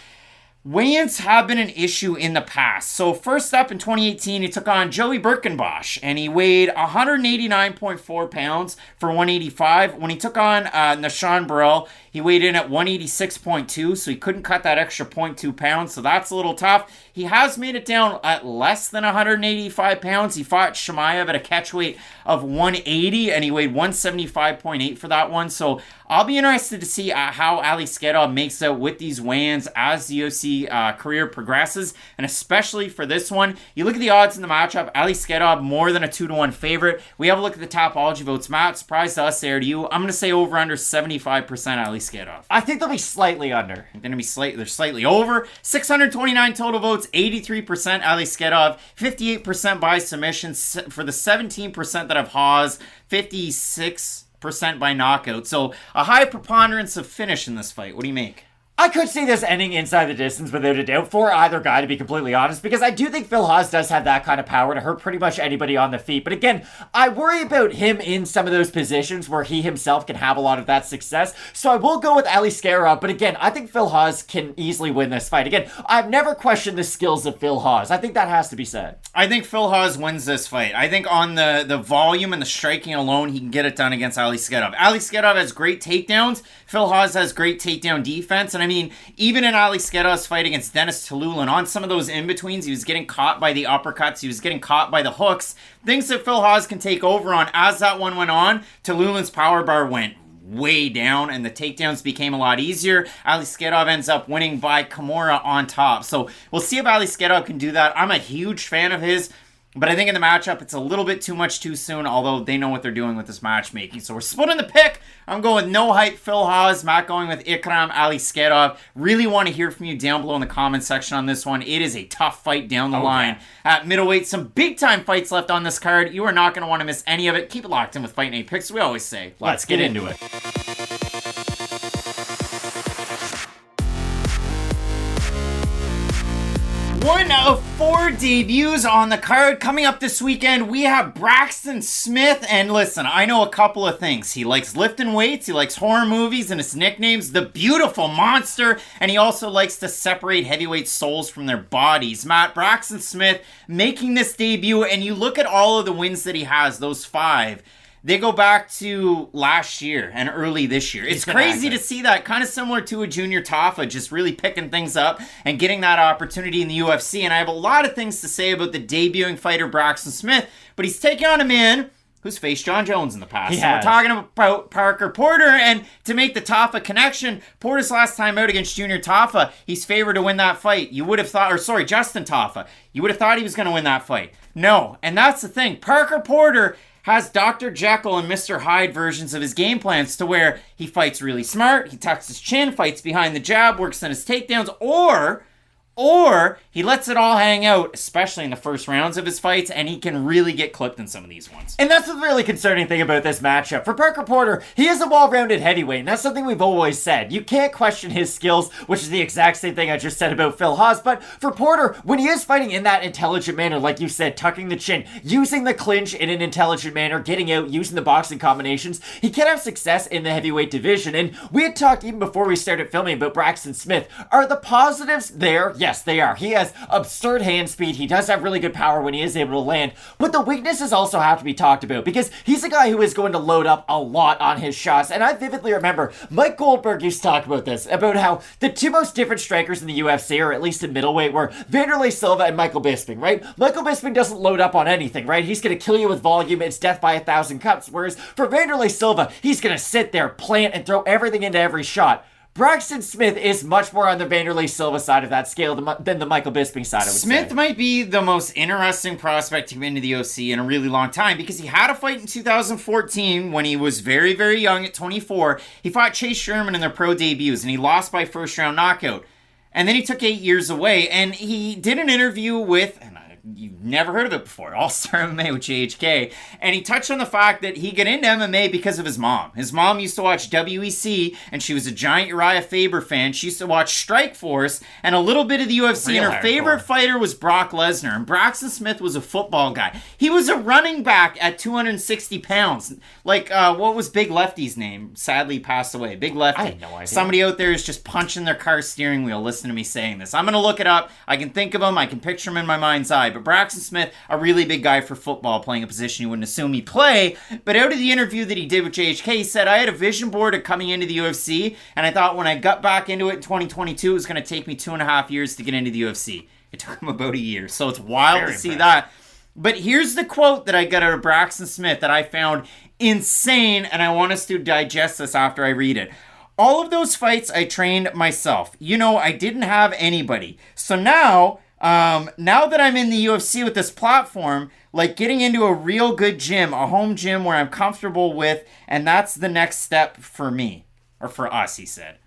A: Weigh-ins have been an issue in the past. So first up in 2018, he took on Joey Birkenbosch, and he weighed 189.4 pounds for 185. When he took on Nashawn Burrell, he weighed in at 186.2, so he couldn't cut that extra 0.2 pounds, so that's a little tough. He has made it down at less than 185 pounds. He fought Chimaev at a catch weight of 180, and he weighed 175.8 for that one. So I'll be interested to see how Aliskerov makes out with these weigh-ins as the UFC career progresses, and especially for this one. You look at the odds in the matchup, Aliskerov more than a 2-1 favorite. We have a look at the Topology votes. Matt, surprise to us there to you. I'm going to say over under 75% Aliskerov.
B: I think they'll be slightly under.
A: They're going to be they're slightly over. 629 total votes, 83% Aliskerov, 58% by submission. For the 17% that have Hawes, 56% by knockout. So a high preponderance of finish in this fight. What do you make?
B: I could see this ending inside the distance without a doubt for either guy, to be completely honest, because I do think Phil Hawes does have that kind of power to hurt pretty much anybody on the feet. But again, I worry about him in some of those positions where he himself can have a lot of that success. So I will go with Aliskerov, but again, I think Phil Hawes can easily win this fight. Again, I've never questioned the skills of Phil Hawes. I think that has to be said.
A: I think Phil Hawes wins this fight. I think on the volume and the striking alone, he can get it done against Aliskerov. Aliskerov has great takedowns. Phil Hawes has great takedown defense. And I mean, even in Aliskerov's fight against Dennis Tululin, on some of those in-betweens, he was getting caught by the uppercuts, he was getting caught by the hooks, things that Phil Hawes can take over on. As that one went on, Tululin's power bar went way down and the takedowns became a lot easier. Aliskerov ends up winning by Kimura on top. So we'll see if Aliskerov can do that. I'm a huge fan of his. But I think in the matchup, it's a little bit too much too soon, although they know what they're doing with this matchmaking. So we're splitting the pick. I'm going with no hype, Phil Hawes. Matt going with Ikram, Aliskerov. Really want to hear from you down below in the comment section on this one. It is a tough fight down the line. At middleweight, some big-time fights left on this card. You are not going to want to miss any of it. Keep it locked in with Fight Night Picks. We always say, let's get into it. One of 4 debuts on the card. Coming up this weekend, we have Braxton Smith. And listen, I know a couple of things. He likes lifting weights, he likes horror movies, and his nickname's the Beautiful Monster. And he also likes to separate heavyweight souls from their bodies. Matt, Braxton Smith making this debut, and you look at all of the wins that he has, those 5. They go back to last year and early this year. It's crazy to see that, kind of similar to a Junior Tafa, just really picking things up and getting that opportunity in the UFC. And I have a lot of things to say about the debuting fighter Braxton Smith, but he's taking on a man who's faced John Jones in the past. So we're talking about Parker Porter, and to make the Tafa connection, Porter's last time out against Junior Tafa, he's favored to win that fight. You would have thought, Justin Tafa, you would have thought he was going to win that fight. No, and that's the thing. Parker Porter has Dr. Jekyll and Mr. Hyde versions of his game plans, to where he fights really smart, he tucks his chin, fights behind the jab, works on his takedowns, or he lets it all hang out, especially in the first rounds of his fights, and he can really get clipped in some of these ones.
B: And that's the really concerning thing about this matchup. For Parker Porter, he is a well-rounded heavyweight, and that's something we've always said. You can't question his skills, which is the exact same thing I just said about Phil Hawes, but for Porter, when he is fighting in that intelligent manner, like you said, tucking the chin, using the clinch in an intelligent manner, getting out, using the boxing combinations, he can have success in the heavyweight division. And we had talked even before we started filming about Braxton Smith. Are the positives there? Yes, they are. He has absurd hand speed. He does have really good power when he is able to land. But the weaknesses also have to be talked about, because he's a guy who is going to load up a lot on his shots. And I vividly remember Mike Goldberg used to talk about this, about how the 2 most different strikers in the UFC, or at least in middleweight, were Wanderlei Silva and Michael Bisping, right? Michael Bisping doesn't load up on anything, right? He's going to kill you with volume. It's death by 1,000 cuts. Whereas for Wanderlei Silva, he's going to sit there, plant, and throw everything into every shot. Braxton Smith is much more on the Wanderlei Silva side of that scale than the Michael Bisping side, I would say.
A: Smith might be the most interesting prospect to come into the UFC in a really long time, because he had a fight in 2014 when he was very, very young at 24. He fought Chase Sherman in their pro debuts, and he lost by first round knockout. And then he took 8 years away, and he did an interview with, and you've never heard of it before, All-Star MMA with JHK, and he touched on the fact that he got into MMA because of his mom. His mom used to watch WEC, and she was a giant Uriah Faber fan. She used to watch Strikeforce and a little bit of the UFC, and her favorite fighter was Brock Lesnar, and Braxton Smith was a football guy. He was a running back at 260 pounds. Like, what was Big Lefty's name? Sadly passed away. Big Lefty.
B: I had no idea.
A: Somebody out there is just punching their car steering wheel. Listen to me saying this. I'm going to look it up. I can think of him. I can picture him in my mind's eye. But Braxton Smith, a really big guy for football, playing a position you wouldn't assume he'd play. But out of the interview that he did with JHK, he said, I had a vision board of coming into the UFC, and I thought when I got back into it in 2022, it was going to take me 2.5 years to get into the UFC. It took him about a year. So it's wild to see that. But here's the quote that I got out of Braxton Smith that I found insane, and I want us to digest this after I read it. All of those fights I trained myself. You know, I didn't have anybody. So now that I'm in the UFC with this platform, like getting into a real good gym, a home gym where I'm comfortable with, and that's the next step for me, or for us, he said.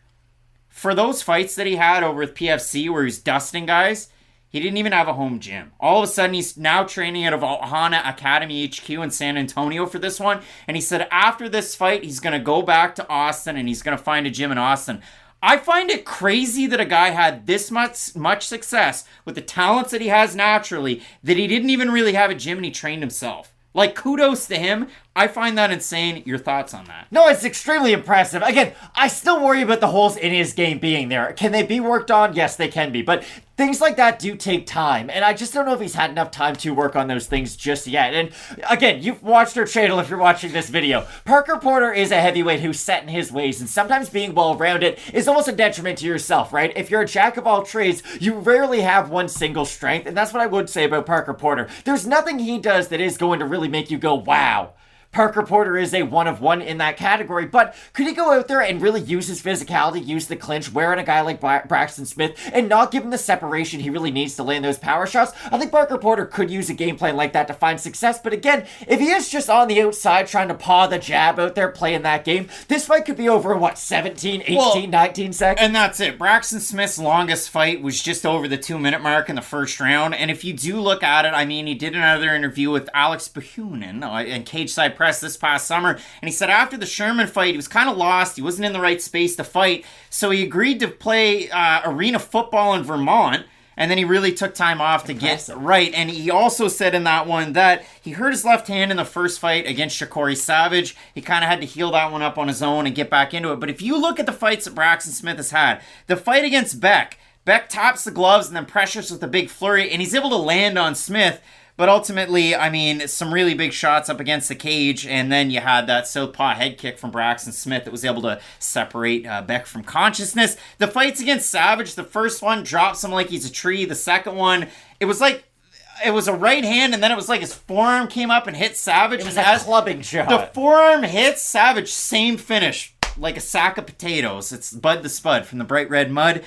A: For those fights that he had over with PFC where he's dusting guys, he didn't even have a home gym. All of a sudden, he's now training at Ohana Academy HQ in San Antonio for this one. And he said after this fight, he's going to go back to Austin and he's going to find a gym in Austin. I find it crazy that a guy had this much success with the talents that he has naturally, that he didn't even really have a gym and he trained himself. Like, kudos to him. I find that insane. Your thoughts on that?
B: No, it's extremely impressive. Again, I still worry about the holes in his game being there. Can they be worked on? Yes, they can be. But things like that do take time. And I just don't know if he's had enough time to work on those things just yet. And again, you've watched our channel if you're watching this video. Parker Porter is a heavyweight who's set in his ways. And sometimes being well-rounded is almost a detriment to yourself, right? If you're a jack of all trades, you rarely have one single strength. And that's what I would say about Parker Porter. There's nothing he does that is going to really make you go, wow. Parker Porter is a one of one in that category, but could he go out there and really use his physicality, use the clinch, wearing a guy like Braxton Smith, and not give him the separation he really needs to land those power shots? I think Parker Porter could use a game plan like that to find success, but again, if he is just on the outside trying to paw the jab out there playing that game, this fight could be over in 17, 18, 19 seconds?
A: And that's it. Braxton Smith's longest fight was just over the 2-minute mark in the first round, and if you do look at it, I mean, he did another interview with Alex Behunin in Cage Side Press this past summer, and he said after the Sherman fight, he was kind of lost, he wasn't in the right space to fight, so he agreed to play arena football in Vermont, and then he really took time off to get right. And he also said in that one that he hurt his left hand in the first fight against Shakori Savage. He kind of had to heal that one up on his own and get back into it. But if you look at the fights that Braxton Smith has had, the fight against Beck taps the gloves and then pressures with a big flurry, and he's able to land on Smith. But ultimately, I mean, some really big shots up against the cage, and then you had that southpaw head kick from Braxton Smith that was able to separate Beck from consciousness. The fights against Savage, the first one drops him like he's a tree. The second one, it was a right hand, and then it was like his forearm came up and hit Savage.
B: It was a clubbing shot.
A: The forearm hits Savage, same finish. Like a sack of potatoes. It's Bud the Spud from the Bright Red Mud.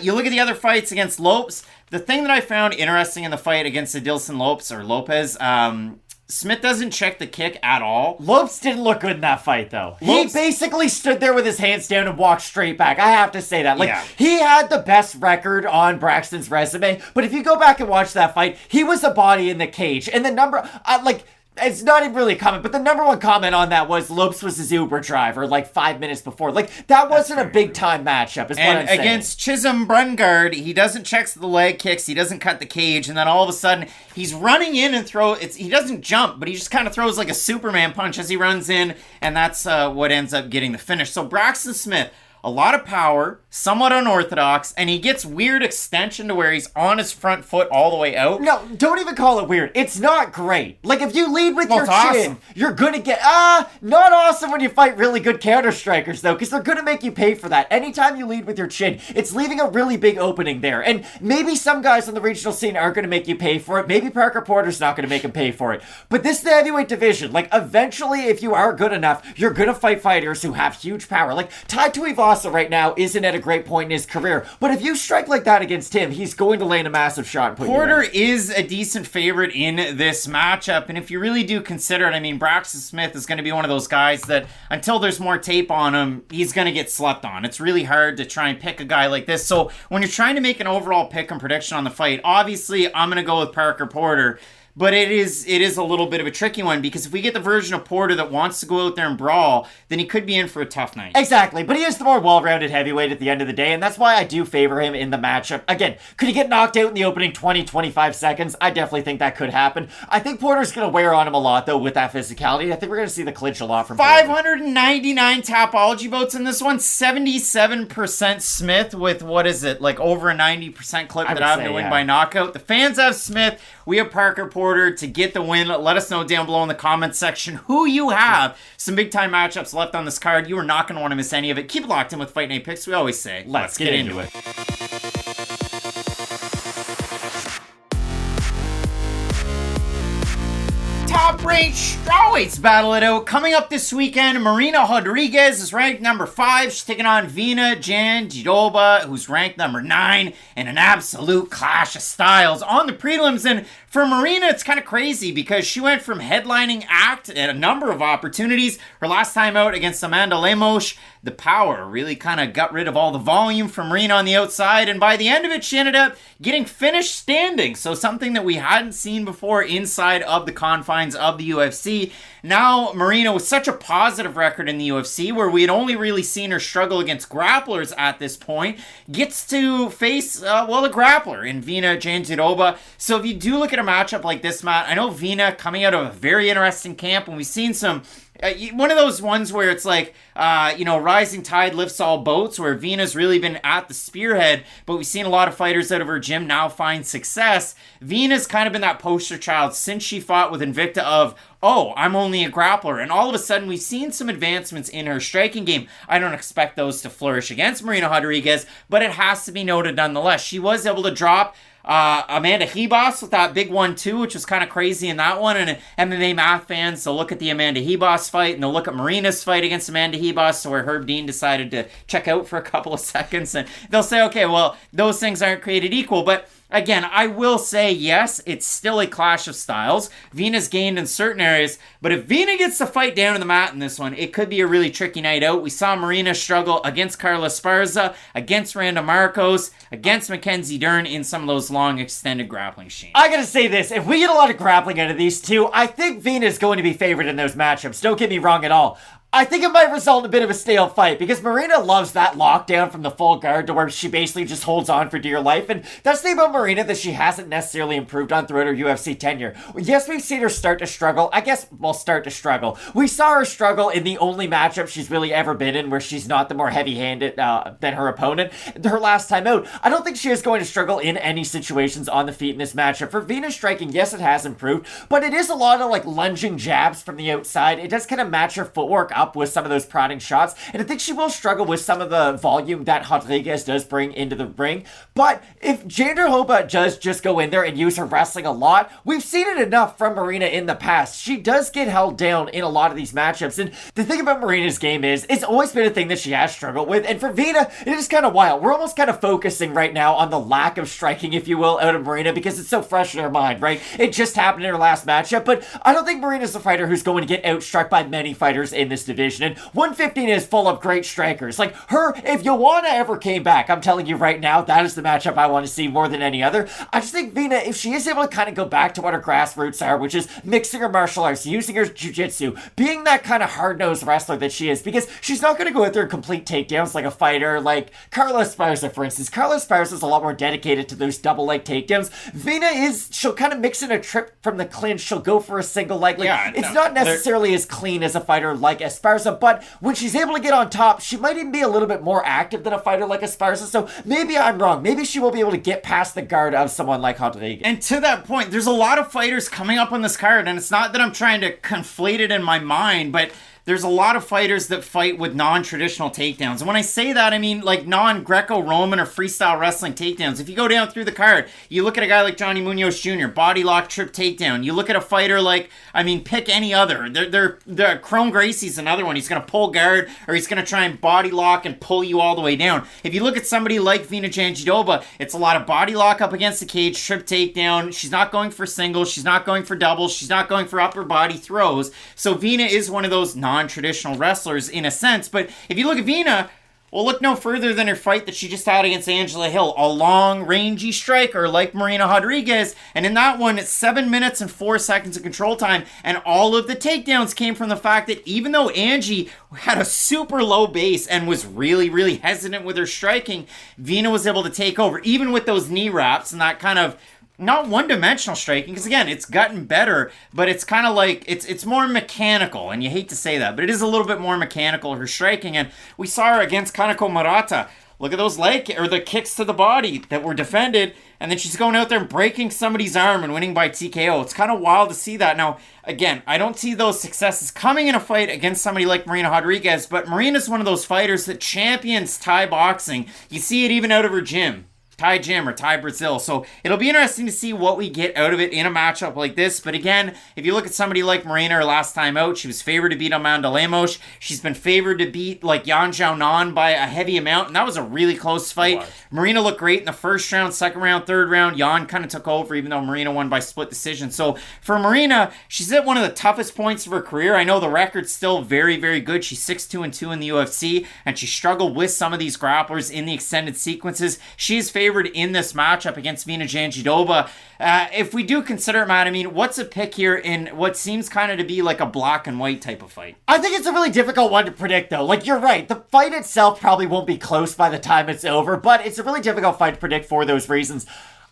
A: You look at the other fights against Lopes. The thing that I found interesting in the fight against Adilson Lopez, Smith doesn't check the kick at all.
B: Lopes didn't look good in that fight, though. He basically stood there with his hands down and walked straight back. I have to say that. He had the best record on Braxton's resume, but if you go back and watch that fight, he was a body in the cage. And the number, it's not even really a comment, but the number one comment on that was Lopes was his Uber driver 5 minutes before. That wasn't a big time matchup, is what I'm saying.
A: Against Chisholm Brungard, he doesn't check the leg kicks, he doesn't cut the cage, and then all of a sudden, he's running in and he doesn't jump, but he just kind of throws like a Superman punch as he runs in, and that's what ends up getting the finish. So Braxton Smith, a lot of power, somewhat unorthodox, and he gets weird extension to where he's on his front foot all the way out.
B: No, don't even call it weird. It's not great. If you lead with your chin, awesome. You're gonna get, not awesome when you fight really good counter-strikers, though, because they're gonna make you pay for that. Anytime you lead with your chin, it's leaving a really big opening there. And maybe some guys on the regional scene aren't gonna make you pay for it. Maybe Parker Porter's not gonna make him pay for it. But this is the heavyweight division. Eventually, if you are good enough, you're gonna fight fighters who have huge power. Tai Tuivasa right now isn't at a great point in his career, but if you strike like that against him, he's going to land a massive shot and put
A: Porter is a decent favorite in this matchup, and if you really do consider it, I mean, Braxton Smith is going to be one of those guys that until there's more tape on him, he's going to get slept on. It's really hard to try and pick a guy like this, so when you're trying to make an overall pick and prediction on the fight, obviously I'm going to go with Parker Porter. But it is a little bit of a tricky one, because if we get the version of Porter that wants to go out there and brawl, then he could be in for a tough night.
B: Exactly, but he is the more well-rounded heavyweight at the end of the day, and that's why I do favor him in the matchup. Again, could he get knocked out in the opening 20-25 seconds? I definitely think that could happen. I think Porter's going to wear on him a lot, though, with that physicality. I think we're going to see the clinch a lot from
A: 599 Tapology votes in this one, 77% Smith with, over a 90% clip that I have to win by knockout. The fans have Smith. We have Parker Porter to get the win. Let us know down below in the comments section who you have. Some big time matchups left on this card. You are not going to want to miss any of it. Keep it locked in with Fight Night Picks. We always say, let's get into it. Top-ranked strawweights battle it out. Coming up this weekend, Marina Rodriguez is ranked number 5. She's taking on Virna Jandiroba, who's ranked number 9, in an absolute clash of styles on the prelims. And for Marina, it's kind of crazy because she went from headlining act at a number of opportunities. Her last time out against Amanda Lemos, the power really kind of got rid of all the volume from Marina on the outside, and by the end of it, she ended up getting finished standing. So something that we hadn't seen before inside of the confines of the UFC. Now, Marina, with such a positive record in the UFC, where we had only really seen her struggle against grapplers at this point, gets to face, a grappler in Virna Jandiroba. So if you do look at a matchup like this, Matt, I know Virna coming out of a very interesting camp, and we've seen some one of those ones where it's rising tide lifts all boats, where Virna's really been at the spearhead, but we've seen a lot of fighters out of her gym now find success. Virna's kind of been that poster child since she fought with Invicta of oh, I'm only a grappler. And all of a sudden, we've seen some advancements in her striking game. I don't expect those to flourish against Marina Rodriguez, but it has to be noted nonetheless. She was able to drop Amanda Ribas with that big 1-2, which was kind of crazy in that one. And MMA math fans, they'll look at the Amanda Ribas fight and they'll look at Marina's fight against Amanda Ribas, so where Herb Dean decided to check out for a couple of seconds, and they'll say, okay, well, those things aren't created equal. But again, I will say, yes, it's still a clash of styles. Virna's gained in certain areas, but if Virna gets the fight down to the mat in this one, it could be a really tricky night out. We saw Marina struggle against Carla Esparza, against Randa Marcos, against Mackenzie Dern in some of those long extended grappling scenes.
B: I gotta say this, if we get a lot of grappling out of these two, I think Virna is going to be favored in those matchups. Don't get me wrong at all. I think it might result in a bit of a stale fight because Marina loves that lockdown from the full guard to where she basically just holds on for dear life. And that's the thing about Marina that she hasn't necessarily improved on throughout her UFC tenure. Yes, we've seen her start to struggle. I guess we'll start to struggle. We saw her struggle in the only matchup she's really ever been in where she's not the more heavy-handed than her opponent. Her last time out, I don't think she is going to struggle in any situations on the feet in this matchup. For Virna striking, yes, it has improved, but it is a lot of like lunging jabs from the outside. It does kind of match her footwork up with some of those prodding shots, and I think she will struggle with some of the volume that Rodriguez does bring into the ring. But if Jandiroba does just go in there and use her wrestling a lot, we've seen it enough from Marina in the past. She does get held down in a lot of these matchups, and the thing about Marina's game is it's always been a thing that she has struggled with, and for Virna, it is kind of wild. We're almost kind of focusing right now on the lack of striking, if you will, out of Marina because it's so fresh in her mind, right? It just happened in her last matchup, but I don't think Marina's a fighter who's going to get outstruck by many fighters in this division. And 115 is full of great strikers. Like her, if Joanna ever came back, I'm telling you right now, that is the matchup I want to see more than any other. I just think Virna, if she is able to kind of go back to what her grassroots are, which is mixing her martial arts, using her jiu-jitsu, being that kind of hard-nosed wrestler that she is, because she's not going to go out there and complete takedowns like a fighter like Carla Esparza, for instance. Carla Esparza is a lot more dedicated to those double leg takedowns. Virna is, she'll kind of mix in a trip from the clinch. She'll go for a single leg. It's not necessarily as clean as a fighter like Esparza, but when she's able to get on top, she might even be a little bit more active than a fighter like Esparza. So maybe I'm wrong. Maybe she will be able to get past the guard of someone like Rodriguez.
A: And to that point, there's a lot of fighters coming up on this card, and it's not that I'm trying to conflate it in my mind, but there's a lot of fighters that fight with non-traditional takedowns. And when I say that, I mean like non-Greco-Roman or freestyle wrestling takedowns. If you go down through the card, you look at a guy like Johnny Munoz Jr., body lock, trip takedown. You look at a fighter like, I mean, pick any other. Kron Gracie's another one. He's going to pull guard, or he's going to try and body lock and pull you all the way down. If you look at somebody like Virna Jandiroba, it's a lot of body lock up against the cage, trip takedown. She's not going for singles. She's not going for doubles. She's not going for upper body throws. So Virna is one of those non-traditional wrestlers in a sense. But if you look at Virna, well, look no further than her fight that she just had against Angela Hill, a long, rangy striker like Marina Rodriguez, and in that one, it's 7 minutes and 4 seconds of control time, and all of the takedowns came from the fact that even though Angie had a super low base and was really, really hesitant with her striking, Virna was able to take over, even with those knee wraps and that kind of not one-dimensional striking, because again, it's gotten better, but it's kind of like, it's more mechanical, and you hate to say that, but it is a little bit more mechanical, her striking, and we saw her against Kaneko Murata. Look at those the kicks to the body that were defended, and then she's going out there and breaking somebody's arm and winning by TKO. It's kind of wild to see that. Now, again, I don't see those successes coming in a fight against somebody like Marina Rodriguez, but Marina's one of those fighters that champions Thai boxing. You see it even out of her gym. Thai Gym or Thai Brazil. So it'll be interesting to see what we get out of it in a matchup like this. But again, if you look at somebody like Marina, her last time out, she was favored to beat Amanda Lemos. She's been favored to beat like Yan Xiaonan by a heavy amount, and that was a really close fight. Marina looked great in the first round, second round, third round. Yan kind of took over, even though Marina won by split decision. So for Marina, she's at one of the toughest points of her career. I know the record's still very, very good. She's 6-2-2 in the UFC, and she struggled with some of these grapplers in the extended sequences. She's favored in this matchup against Virna Jandiroba. If we do consider it, Matt, I mean, what's a pick here in what seems kind of to be like a black and white type of fight?
B: I think it's a really difficult one to predict, though. Like, you're right. The fight itself probably won't be close by the time it's over, but it's a really difficult fight to predict for those reasons.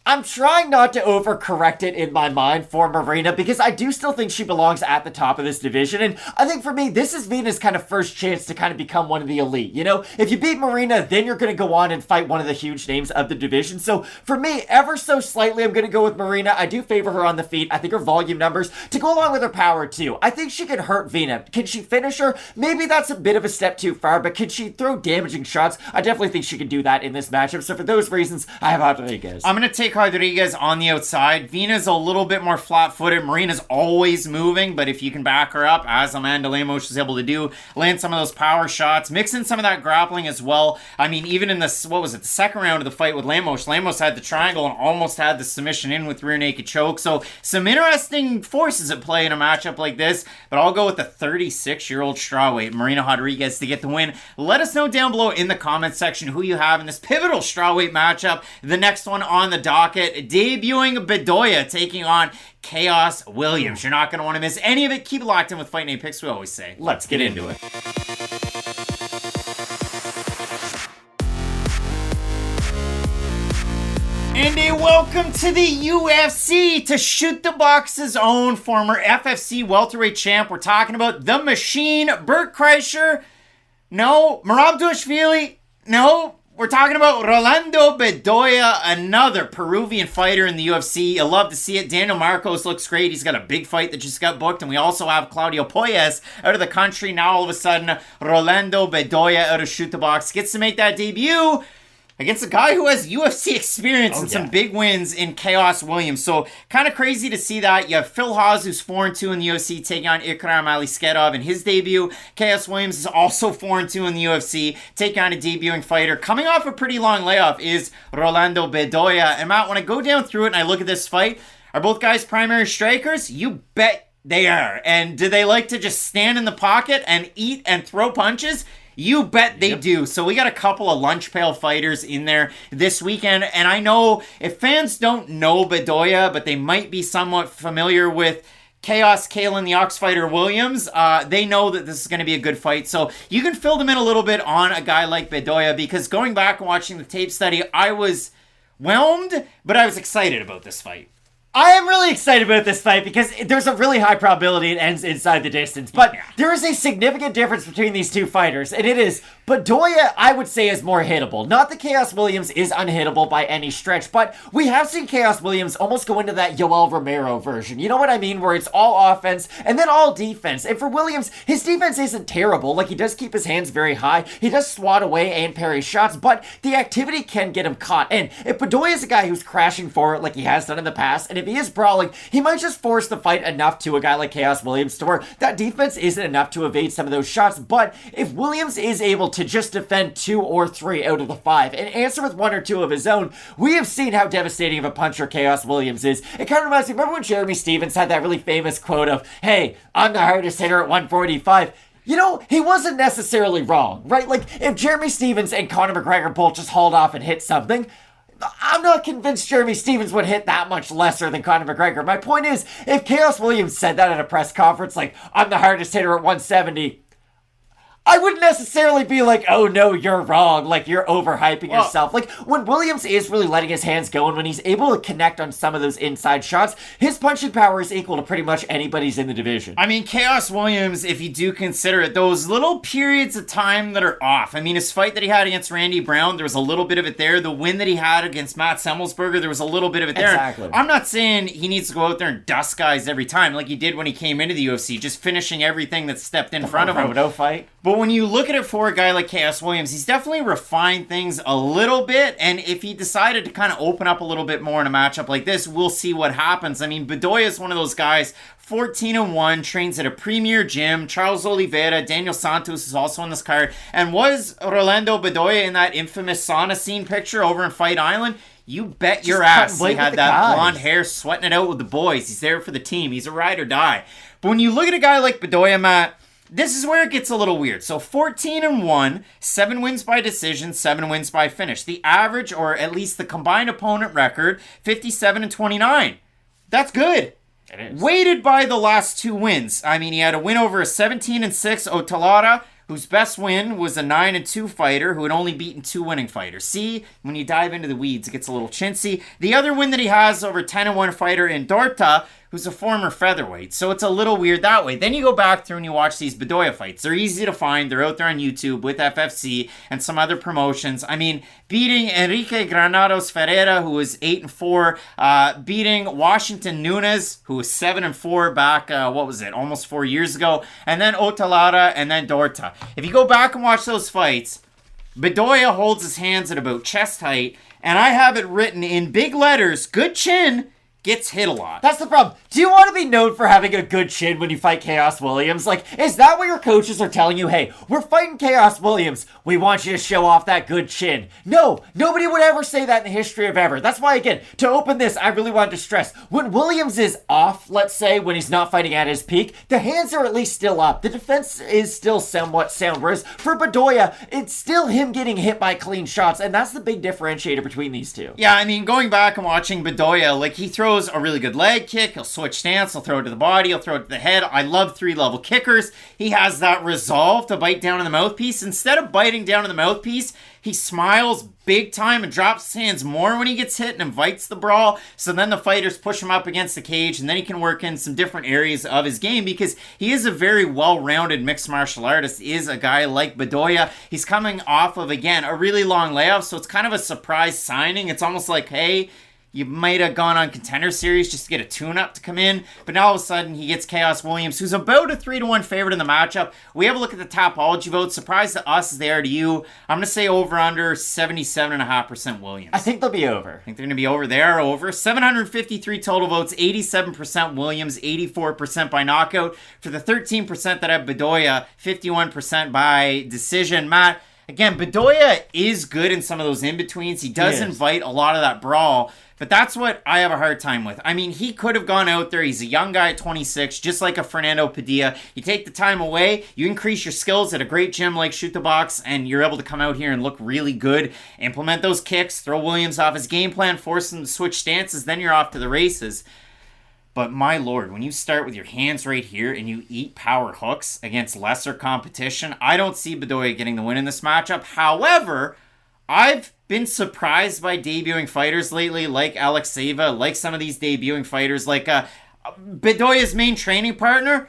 B: I'm trying not to overcorrect it in my mind for Marina because I do still think she belongs at the top of this division. And I think for me, this is Virna's kind of first chance to kind of become one of the elite. You know, if you beat Marina, then you're going to go on and fight one of the huge names of the division. So for me, ever so slightly, I'm going to go with Marina. I do favor her on the feet. I think her volume numbers to go along with her power too. I think she can hurt Virna. Can she finish her? Maybe that's a bit of a step too far, but can she throw damaging shots? I definitely think she can do that in this matchup. So for those reasons, I have Rodriguez.
A: I'm going to take Rodriguez on the outside. Virna's a little bit more flat-footed. Marina's always moving, but if you can back her up, as Amanda Lemos was able to do, land some of those power shots, mix in some of that grappling as well. I mean, even in this, the second round of the fight with Lemos had the triangle and almost had the submission in with rear naked choke. So some interesting forces at play in a matchup like this, but I'll go with the 36-year-old strawweight, Marina Rodriguez, to get the win. Let us know down below in the comments section who you have in this pivotal strawweight matchup. The next one on the docket, debuting Bedoya taking on Khaos Williams. You're not going to want to miss any of it. Keep it locked in with Fight Night Picks, we always say. Let's get into it. And a welcome to the UFC, to Shoot the Box's own former FFC welterweight champ. We're talking about the Machine, Bert Kreischer. No. Merab. No. We're talking about Rolando Bedoya, another Peruvian fighter in the UFC. You love to see it. Daniel Marcos looks great. He's got a big fight that just got booked. And we also have Claudio Poyes out of the country. Now all of a sudden, Rolando Bedoya out of Shoot the Box gets to make that debut against a guy who has UFC experience and some big wins in Khaos Williams. So kind of crazy to see that. You have Phil Hawes, who's 4-2 in the UFC, taking on Ikram Aliskerov in his debut. Khaos Williams is also 4-2 in the UFC, taking on a debuting fighter. Coming off a pretty long layoff is Rolando Bedoya. And Matt, when I go down through it and I look at this fight, are both guys primary strikers? You bet they are. And do they like to just stand in the pocket and eat and throw punches? You bet they do. So we got a couple of lunch pail fighters in there this weekend. And I know if fans don't know Bedoya, but they might be somewhat familiar with Khaos Kalen, the Ox Fighter Williams, they know that this is going to be a good fight. So you can fill them in a little bit on a guy like Bedoya, because going back and watching the tape study, I was whelmed, but I was excited about this fight.
B: I am really excited about this fight because there's a really high probability it ends inside the distance. But there is a significant difference between these two fighters, and it is Bedoya, I would say, is more hittable. Not that Khaos Williams is unhittable by any stretch, but we have seen Khaos Williams almost go into that Yoel Romero version. You know what I mean? Where it's all offense and then all defense. And for Williams, his defense isn't terrible. Like, he does keep his hands very high. He does swat away and parry shots, but the activity can get him caught. And if Bedoya is a guy who's crashing for it like he has done in the past, and if he is brawling, he might just force the fight enough to a guy like Khaos Williams to where that defense isn't enough to evade some of those shots. But if Williams is able to just defend 2 or 3 out of the 5 and answer with 1 or 2 of his own, we have seen how devastating of a puncher Khaos Williams is. It kind of reminds me, remember when Jeremy Stevens had that really famous quote of, "Hey, I'm the hardest hitter at 145. You know, he wasn't necessarily wrong, right? Like, if Jeremy Stevens and Conor McGregor both just hauled off and hit something, I'm not convinced Jeremy Stevens would hit that much lesser than Conor McGregor. My point is, if Khaos Williams said that at a press conference, like, I'm the hardest hitter at 170, I wouldn't necessarily be like, oh no, you're wrong, like you're overhyping yourself. Like, when Williams is really letting his hands go and when he's able to connect on some of those inside shots, his punching power is equal to pretty much anybody's in the division.
A: I mean, Khaos Williams, if you do consider it, those little periods of time that are off. I mean, his fight that he had against Randy Brown, there was a little bit of it there. The win that he had against Matt Semmelsberger, there was a little bit of it there.
B: Exactly.
A: I'm not saying he needs to go out there and dust guys every time like he did when he came into the UFC, just finishing everything that stepped in front of him.
B: No fight.
A: But when you look at it for a guy like Khaos Williams, he's definitely refined things a little bit, and if he decided to kind of open up a little bit more in a matchup like this, we'll see what happens. I mean, Bedoya is one of those guys, 14-1, trains at a premier gym. Charles Oliveira, Daniel Santos is also on this card. And was Rolando Bedoya in that infamous sauna scene picture over in Fight Island? You bet your ass he had that blonde hair, sweating it out with the boys. He's there for the team. He's a ride or die. But when you look at a guy like Bedoya, Matt, this is where it gets a little weird. So 14-1, 7 wins by decision, 7 wins by finish. The average, or at least the combined opponent record, 57-29. That's good.
B: It is.
A: Weighted by the last 2 wins. I mean, he had a win over a 17-6 Otalara, whose best win was a 9-2 fighter who had only beaten 2 winning fighters. See, when you dive into the weeds, it gets a little chintzy. The other win that he has over 10-1 fighter in Dorta, who's a former featherweight. So it's a little weird that way. Then you go back through and you watch these Bedoya fights. They're easy to find. They're out there on YouTube with FFC and some other promotions. I mean, beating Enrique Granados Ferreira, who was 8-4, beating Washington Nunes, who was 7-4 back, almost 4 years ago, and then Otalara, and then Dorta. If you go back and watch those fights, Bedoya holds his hands at about chest height, and I have it written in big letters, good chin, gets hit a lot.
B: That's the problem. Do you want to be known for having a good chin when you fight Khaos Williams? Like, is that what your coaches are telling you? Hey, we're fighting Khaos Williams. We want you to show off that good chin. No, nobody would ever say that in the history of ever. That's why, again, to open this, I really wanted to stress, when Williams is off, let's say, when he's not fighting at his peak, the hands are at least still up. The defense is still somewhat sound. Whereas for Bedoya, it's still him getting hit by clean shots, and that's the big differentiator between these two.
A: Yeah, I mean, going back and watching Bedoya, like, he throws a really good leg kick, he'll switch stance, he'll throw it to the body, he'll throw it to the head. I love 3-level kickers. He has that resolve to bite down in the mouthpiece. Instead of biting down in the mouthpiece, he smiles big time and drops his hands more when he gets hit and invites the brawl. So then the fighters push him up against the cage, and then he can work in some different areas of his game because he is a very well-rounded mixed martial artist, is a guy like Bedoya. He's coming off of, again, a really long layoff, so it's kind of a surprise signing. It's almost like, hey, you might have gone on Contender Series just to get a tune-up to come in, but now all of a sudden he gets Khaos Williams, who's about a 3-1 favorite in the matchup. We have a look at the Topology votes. Surprise to us as they are to you. I'm going to say over-under 77.5% Williams.
B: I think they'll be over.
A: I think they're going to be over. They are over. 753 total votes, 87% Williams, 84% by knockout. For the 13% that have Bedoya, 51% by decision. Matt, again, Bedoya is good in some of those in-betweens. He does invite a lot of that brawl. But that's what I have a hard time with. I mean, he could have gone out there. He's a young guy at 26, just like a Fernando Padilla. You take the time away, you increase your skills at a great gym like Shoot the Box, and you're able to come out here and look really good. Implement those kicks, throw Williams off his game plan, force him to switch stances, then you're off to the races. But my lord, when you start with your hands right here and you eat power hooks against lesser competition, I don't see Bedoya getting the win in this matchup. However, I've been surprised by debuting fighters lately, like Alexeva, like some of these debuting fighters, like Bedoya's main training partner,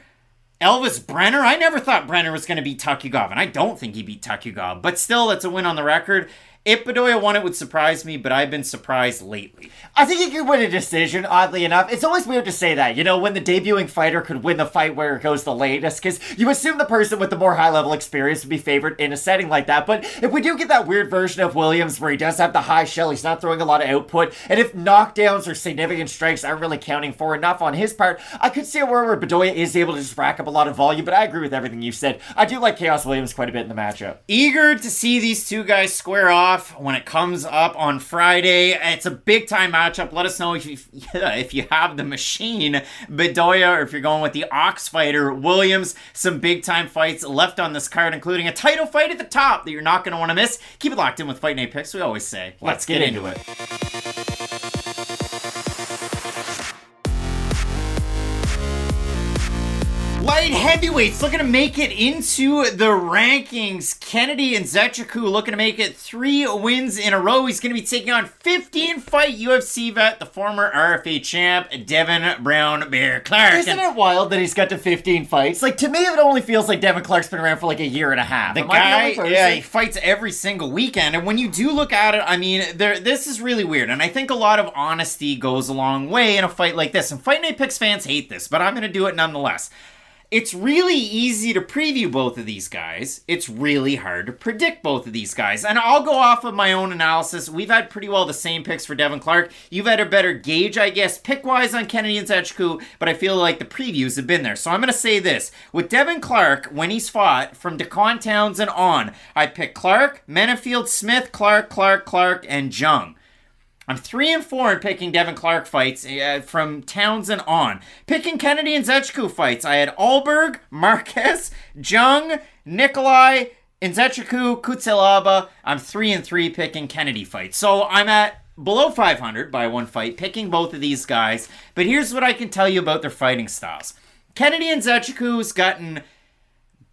A: Elvis Brenner. I never thought Brenner was going to beat Takugov, and I don't think he beat Takugov, but still, that's a win on the record. If Bedoya won, it would surprise me, but I've been surprised lately.
B: I think he could win a decision, oddly enough. It's always weird to say that, you know, when the debuting fighter could win the fight where it goes the latest, because you assume the person with the more high-level experience would be favored in a setting like that. But if we do get that weird version of Williams where he does have the high shell, he's not throwing a lot of output, and if knockdowns or significant strikes aren't really counting for enough on his part, I could see a world where Bedoya is able to just rack up a lot of volume, but I agree with everything you said. I do like Khaos Williams quite a bit in the matchup.
A: Eager to see these two guys square off when it comes up on Friday. It's a big-time matchup. Let us know if you have the machine, Bedoya, or if you're going with the Ox fighter, Williams. Some big-time fights left on this card, including a title fight at the top that you're not going to want to miss. Keep it locked in with Fight Night Picks, we always say. Let's get into it. Light heavyweights looking to make it into the rankings. Kennedy Nzechukwu looking to make it 3 wins in a row. He's going to be taking on 15-fight UFC vet, the former RFA champ, Devin Brown Bear Clark.
B: Isn't it wild that he's got to 15 fights? Like, to me, it only feels like Devin Clark's been around for like a year and a half.
A: The guy, yeah, he fights every single weekend. And when you do look at it, I mean, this is really weird. And I think a lot of honesty goes a long way in a fight like this. And Fight Night Picks fans hate this, but I'm going to do it nonetheless. It's really easy to preview both of these guys. It's really hard to predict both of these guys. And I'll go off of my own analysis. We've had pretty well the same picks for Devin Clark. You've had a better gauge, I guess, pick-wise on Kennedy Nzechukwu, but I feel like the previews have been there. So I'm going to say this. With Devin Clark, when he's fought, from Daquan Townsend on, I pick Clark, Menefield, Smith, Clark, and Jung. I'm 3-4 in picking Devin Clark fights from Townsend on. Picking Kennedy and Nzechukwu fights, I had Alberg, Marquez, Jung, Nikolai, Nzechukwu, Kutselaba. I'm 3-3 picking Kennedy fights. So I'm at below 500 by one fight, picking both of these guys. But here's what I can tell you about their fighting styles. Kennedy and Nzechukwu's gotten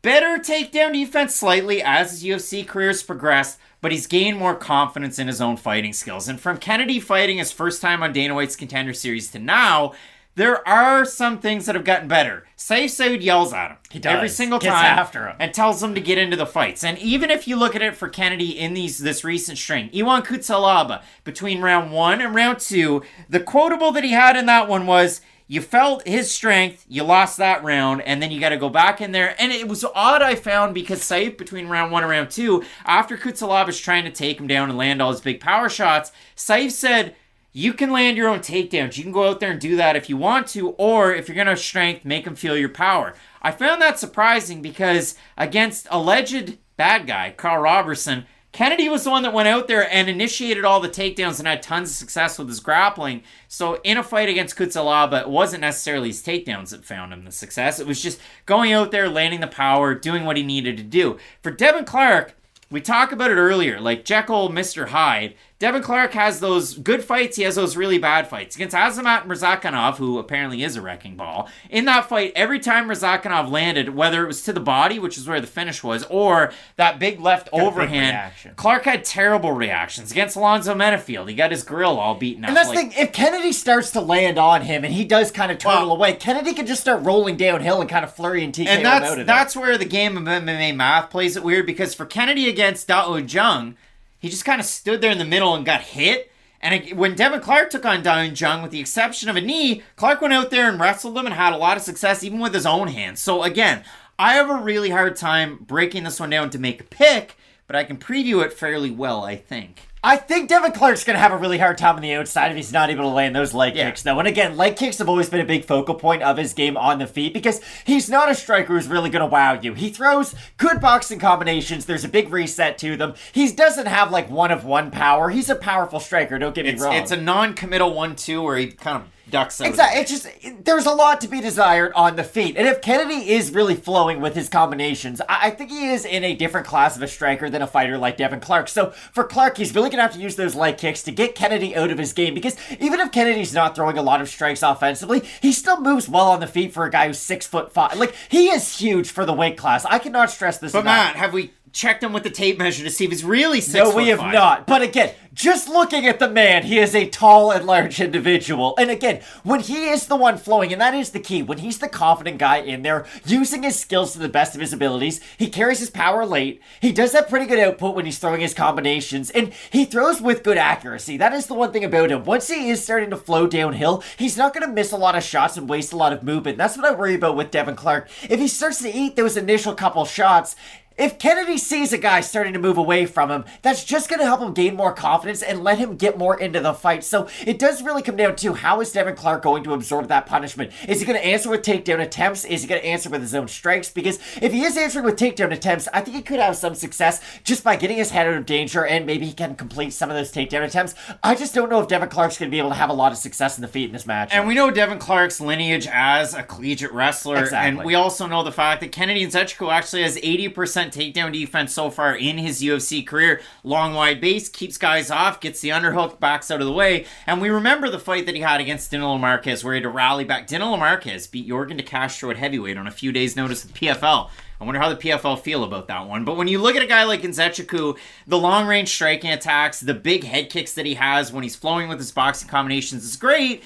A: Better takedown defense slightly as his UFC career has progressed, but he's gained more confidence in his own fighting skills. And from Kennedy fighting his first time on Dana White's Contender Series to now, there are some things that have gotten better. Saud yells at him.
B: He does.
A: Every single
B: Gets
A: time.
B: after him.
A: And tells him to get into the fights. And even if you look at it for Kennedy in this recent string, Iwan Kutsalaba, between round 1 and round 2, the quotable that he had in that one was, you felt his strength, you lost that round, and then you got to go back in there. And it was odd, I found, because Saif, between round 1 and round 2, after Kutsalaba was trying to take him down and land all his big power shots, Saif said, you can land your own takedowns. You can go out there and do that if you want to, or if you're going to have strength, make him feel your power. I found that surprising because against alleged bad guy, Carl Robertson, Kennedy was the one that went out there and initiated all the takedowns and had tons of success with his grappling. So in a fight against Kutsalaba, it wasn't necessarily his takedowns that found him the success. It was just going out there, landing the power, doing what he needed to do. For Devin Clark, we talked about it earlier, like Jekyll, Mr. Hyde. Devin Clark has those good fights. He has those really bad fights. Against Azamat Murzakanov, who apparently is a wrecking ball. In that fight, every time Murzakanov landed, whether it was to the body, which is where the finish was, or that big left overhand, Clark had terrible reactions. Against Alonzo Menafield, he got his grill all beaten up.
B: And that's the thing, if Kennedy starts to land on him and he does kind of turtle away, Kennedy can just start rolling downhill and kind of flurry and TKO him out of it.
A: That's where the game of MMA math plays it weird, because for Kennedy against Dao Jung, he just kind of stood there in the middle and got hit. And when Devin Clark took on Dao Jung, with the exception of a knee, Clark went out there and wrestled him and had a lot of success, even with his own hands. So again, I have a really hard time breaking this one down to make a pick, but I can preview it fairly well, I think.
B: I think Devin Clark's going to have a really hard time on the outside if he's not able to land those leg kicks, though. And again, leg kicks have always been a big focal point of his game on the feet because he's not a striker who's really going to wow you. He throws good boxing combinations. There's a big reset to them. He doesn't have like one-of-one power. He's a powerful striker, don't get me wrong.
A: It's a non-committal 1-2 where he kind of ducks out.
B: Exactly. It's just, there's a lot to be desired on the feet. And if Kennedy is really flowing with his combinations, I think he is in a different class of a striker than a fighter like Devin Clark. So for Clark, he's really going to have to use those leg kicks to get Kennedy out of his game, because even if Kennedy's not throwing a lot of strikes offensively, he still moves well on the feet for a guy who's 6'5". Like, he is huge for the weight class. I cannot stress this enough.
A: But Matt, have we checked him with the tape measure to see if he's really 6'5"?
B: No, we have not. But again, just looking at the man, he is a tall and large individual. And again, when he is the one flowing, and that is the key, when he's the confident guy in there, using his skills to the best of his abilities, he carries his power late, he does have pretty good output when he's throwing his combinations, and he throws with good accuracy. That is the one thing about him. Once he is starting to flow downhill, he's not going to miss a lot of shots and waste a lot of movement. That's what I worry about with Devin Clark. If he starts to eat those initial couple shots, if Kennedy sees a guy starting to move away from him, that's just going to help him gain more confidence and let him get more into the fight. So it does really come down to, how is Devin Clark going to absorb that punishment? Is he going to answer with takedown attempts? Is he going to answer with his own strikes? Because if he is answering with takedown attempts, I think he could have some success just by getting his head out of danger, and maybe he can complete some of those takedown attempts. I just don't know if Devin Clark's going to be able to have a lot of success in the feet in this match.
A: And we know Devin Clark's lineage as a collegiate wrestler.
B: Exactly.
A: And we also know the fact that Kennedy Nzechukwu actually has 80% takedown defense so far in his UFC career. Long, wide base, keeps guys off, gets the underhook, backs out of the way. And we remember the fight that he had against Danilo Marques, where he had to rally back. Danilo Marques beat Yorgan de Castro at heavyweight on a few days' notice with PFL. I wonder how the PFL feel about that one. But when you look at a guy like Nzechukwu, the long-range striking attacks, the big head kicks that he has when he's flowing with his boxing combinations is great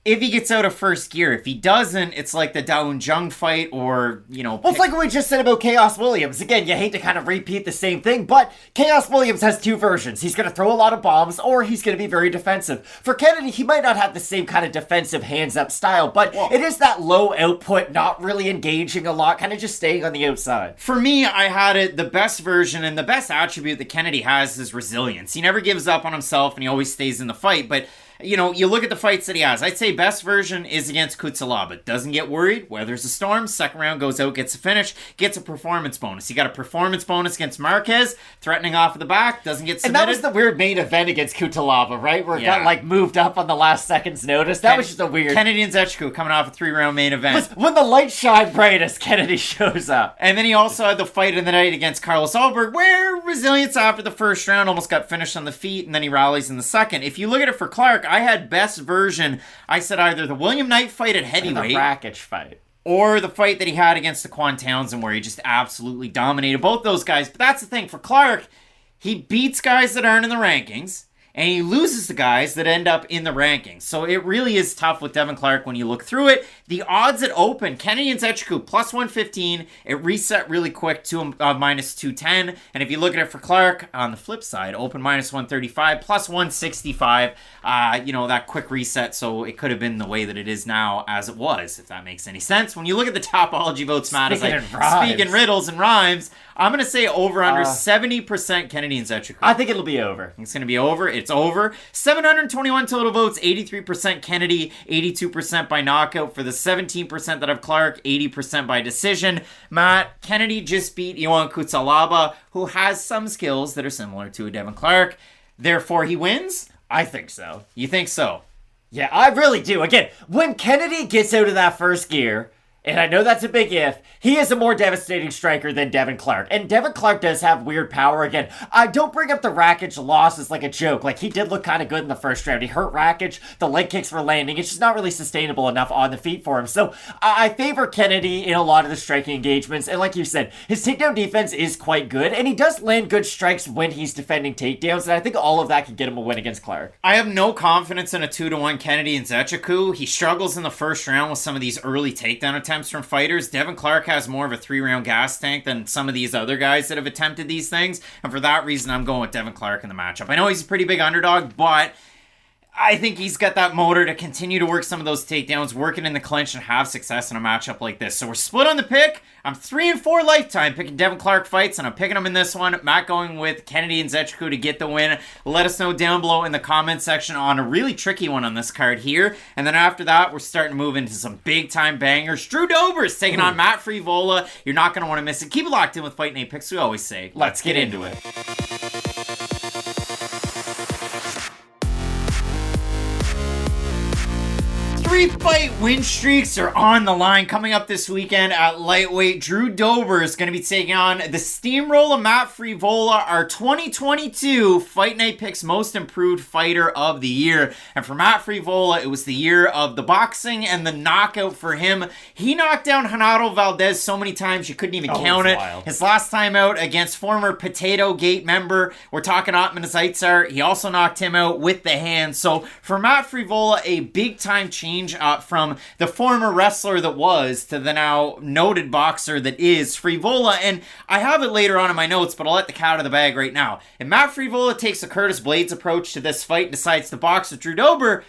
A: if he gets out of first gear. If he doesn't, it's like the Dao Jung fight, or, you know...
B: Well, it's like what we just said about Khaos Williams. Again, you hate to kind of repeat the same thing, but Khaos Williams has two versions. He's going to throw a lot of bombs, or he's going to be very defensive. For Kennedy, he might not have the same kind of defensive hands-up style, but it is that low output, not really engaging a lot, kind of just staying on the outside.
A: For me, I had it, the best version and the best attribute that Kennedy has is resilience. He never gives up on himself, and he always stays in the fight, but... You know, you look at the fights that he has. I'd say best version is against Kutsalaba. Doesn't get worried, weathers a storm, second round goes out, gets a finish, gets a performance bonus. He got a performance bonus against Marquez, threatening off of the back, doesn't get submitted.
B: And that was the weird main event against Kutsalaba, right? Where it got, like, moved up on the last second's notice. That was just a weird...
A: Kennedy and Nzechukwu coming off a 3-round main event.
B: When the lights shine brightest, Kennedy shows up.
A: And then he also had the fight of the night against Carlos Alberg, where resilience after the first round almost got finished on the feet, and then he rallies in the second. If you look at it for Clark, I had best version. I said either the William Knight fight at heavyweight.
B: The Rakic fight.
A: or the fight that he had against the Quan Townsend where he just absolutely dominated both those guys. But that's the thing. For Clark, he beats guys that aren't in the rankings, and he loses the guys that end up in the rankings. So it really is tough with Devin Clark when you look through it. The odds at open, Kennedy and Nzechukwu, plus 115. It reset really quick to minus 210. And if you look at it for Clark, on the flip side, open minus 135, plus 165. That quick reset, so it could have been the way that it is now as it was, if that makes any sense. When you look at the Topology votes, Matt, as I speak in riddles and rhymes, I'm going to say over under 70% Kennedy and Nzechukwu.
B: I think it'll be over.
A: It's going to be over. It's over. 721 total votes, 83% Kennedy, 82% by knockout. For the 17% that have Clark, 80% by decision. Matt, Kennedy just beat Ion Kutsalaba, who has some skills that are similar to a Devin Clark. Therefore, he wins?
B: I think so.
A: You think so?
B: Yeah, I really do. Again, when Kennedy gets out of that first gear, and I know that's a big if, he is a more devastating striker than Devin Clark. And Devin Clark does have weird power. Again, I don't bring up the Rakic loss as like a joke. Like, he did look kind of good in the first round. He hurt Rakic. The leg kicks were landing. It's just not really sustainable enough on the feet for him. So I favor Kennedy in a lot of the striking engagements. And like you said, his takedown defense is quite good. And he does land good strikes when he's defending takedowns. And I think all of that can get him a win against Clark.
A: I have no confidence in a 2-1 Kennedy and Nzechukwu. He struggles in the first round with some of these early takedown attempts from fighters. Devin Clark has more of a 3-round gas tank than some of these other guys that have attempted these things, and for that reason I'm going with Devin Clark in the matchup. I know he's a pretty big underdog, but I think he's got that motor to continue to work some of those takedowns, working in the clinch, and have success in a matchup like this. So we're split on the pick. I'm 3-4 lifetime picking Devin Clark fights, and I'm picking him in this one. Matt going with Kennedy and Nzechukwu to get the win. Let us know down below in the comment section on a really tricky one on this card here. And then after that, we're starting to move into some big-time bangers. Drew Dober is taking on Matt Frevola. You're not going to want to miss it. Keep it locked in with Fight Night Picks. We always say, let's get into it. 3-fight win streaks are on the line coming up this weekend at lightweight. Drew Dober is going to be taking on the steamroller Matt Frevola, our 2022 Fight Night Picks Most Improved Fighter of the Year. And for Matt Frevola, it was the year of the boxing and the knockout for him. He knocked down Renato Valdez so many times you couldn't even count it. Wild. His last time out against former Potato Gate member, we're talking Otman Zaitsar. He also knocked him out with the hand. So for Matt Frevola, a big time change from the former wrestler that was to the now noted boxer that is Frevola. And I have it later on in my notes, but I'll let the cat out of the bag right now. If Matt Frevola takes a Curtis Blades approach to this fight and decides to box with Drew Dober,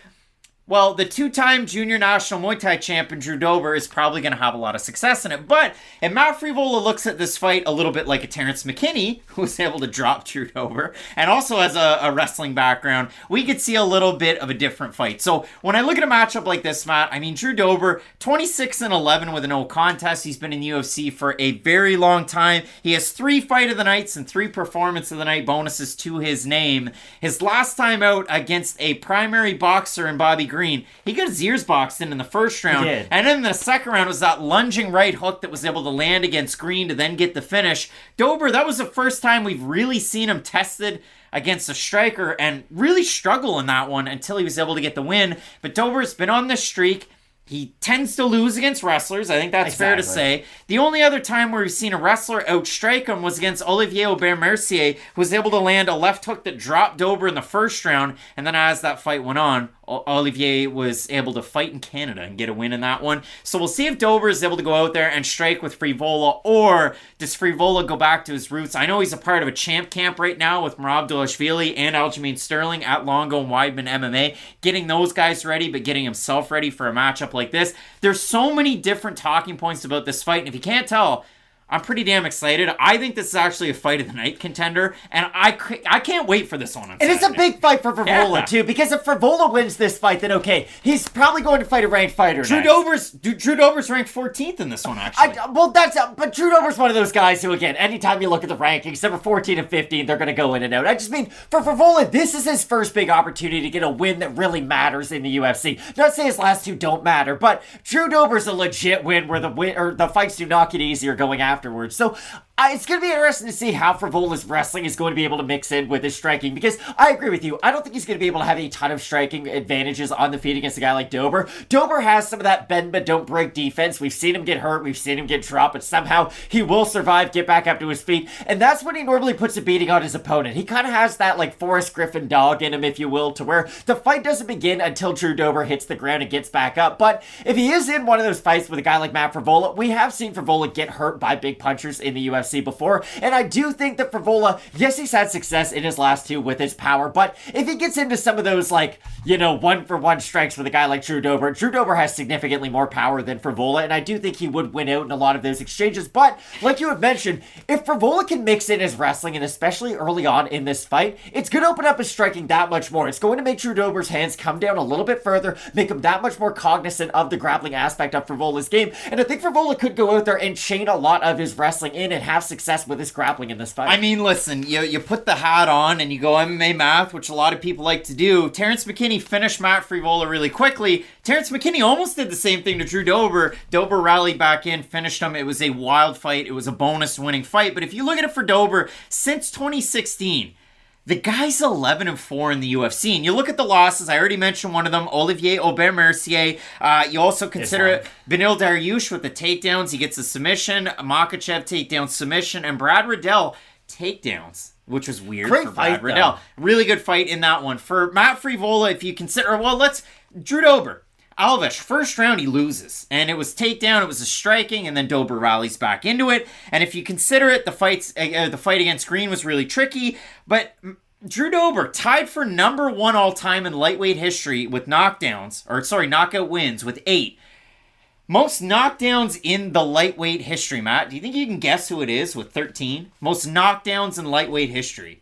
A: well, the two-time junior national Muay Thai champion Drew Dober is probably going to have a lot of success in it. But if Matt Frevola looks at this fight a little bit like a Terrence McKinney, who was able to drop Drew Dober, and also has a wrestling background, we could see a little bit of a different fight. So when I look at a matchup like this, Matt, I mean, Drew Dober, 26-11 with a no contest. He's been in the UFC for a very long time. He has 3 Fight of the Nights and 3 Performance of the Night bonuses to his name. His last time out against a primary boxer in Bobby Green, he got his ears boxed in the first round, and then in the second round was that lunging right hook that was able to land against Green to then get the finish. Dober, that was the first time we've really seen him tested against a striker and really struggle in that one until he was able to get the win. But Dober's been on this streak. He tends to lose against wrestlers. I think that's fair to say. The only other time where we've seen a wrestler outstrike him was against Olivier Aubert-Mercier, who was able to land a left hook that dropped Dober in the first round. And then as that fight went on, Olivier was able to fight in Canada and get a win in that one. So we'll see if Dober is able to go out there and strike with Frevola, or does Frevola go back to his roots? I know he's a part of a champ camp right now with Merab Dvalishvili and Aljamain Sterling at Longo and Weidman MMA, getting those guys ready, but getting himself ready for a matchup like this. There's so many different talking points about this fight, and if you can't tell, I'm pretty damn excited. I think this is actually a Fight of the Night contender, and I can't wait for this one on Saturday.
B: It's a big fight for Frevola, too, because if Frevola wins this fight, then okay, he's probably going to fight a ranked fighter
A: Drew Dober's ranked 14th in this one, actually.
B: But Drew Dober's one of those guys who, again, anytime you look at the rankings, number 14 and 15, they're going to go in and out. I just mean, for Frevola, this is his first big opportunity to get a win that really matters in the UFC. Not saying his last 2 don't matter, but Drew Dober's a legit win where the fights do not get easier going afterwards. So It's going to be interesting to see how Frevola's wrestling is going to be able to mix in with his striking, because I agree with you. I don't think he's going to be able to have a ton of striking advantages on the feet against a guy like Dober. Dober has some of that bend but don't break defense. We've seen him get hurt. We've seen him get dropped, but somehow he will survive, get back up to his feet, and that's when he normally puts a beating on his opponent. He kind of has that like Forrest Griffin dog in him, if you will, to where the fight doesn't begin until Drew Dober hits the ground and gets back up. But if he is in one of those fights with a guy like Matt Frevola, we have seen Frevola get hurt by big punchers in the UFC before, and I do think that Frevola, yes, he's had success in his last two with his power, but if he gets into some of those, like, you know, one-for-one strikes with a guy like Drew Dober has significantly more power than Frevola, and I do think he would win out in a lot of those exchanges. But like you had mentioned, if Frevola can mix in his wrestling, and especially early on in this fight, it's going to open up his striking that much more. It's going to make Drew Dober's hands come down a little bit further, make him that much more cognizant of the grappling aspect of Frevola's game, and I think Frevola could go out there and chain a lot of his wrestling in and have success with his grappling in this fight.
A: I mean, listen, you put the hat on and you go MMA math, which a lot of people like to do. Terrence McKinney finished Matt Frevola really quickly. Terrence McKinney almost did the same thing to Drew Dober. Dober rallied back in, finished him. It was a wild fight. It was a bonus winning fight. But if you look at it for Dober, since 2016, the guy's 11-4 in the UFC. And you look at the losses, I already mentioned one of them, Olivier Aubert-Mercier. You also consider it Beneil Dariush with the takedowns. He gets a submission, Makachev takedown submission, and Brad Riddell takedowns, which was weird for Brad Riddell. Really good fight in that one. For Matt Frevola, if you consider, Drew Dober. Alves, first round he loses, and it was takedown, it was a striking, and then Dober rallies back into it. And if you consider it, the fight against Green was really tricky, but Drew Dober tied for number one all time in lightweight history with knockout wins with 8. Most knockdowns in the lightweight history, Matt. Do you think you can guess who it is with 13? Most knockdowns in lightweight history.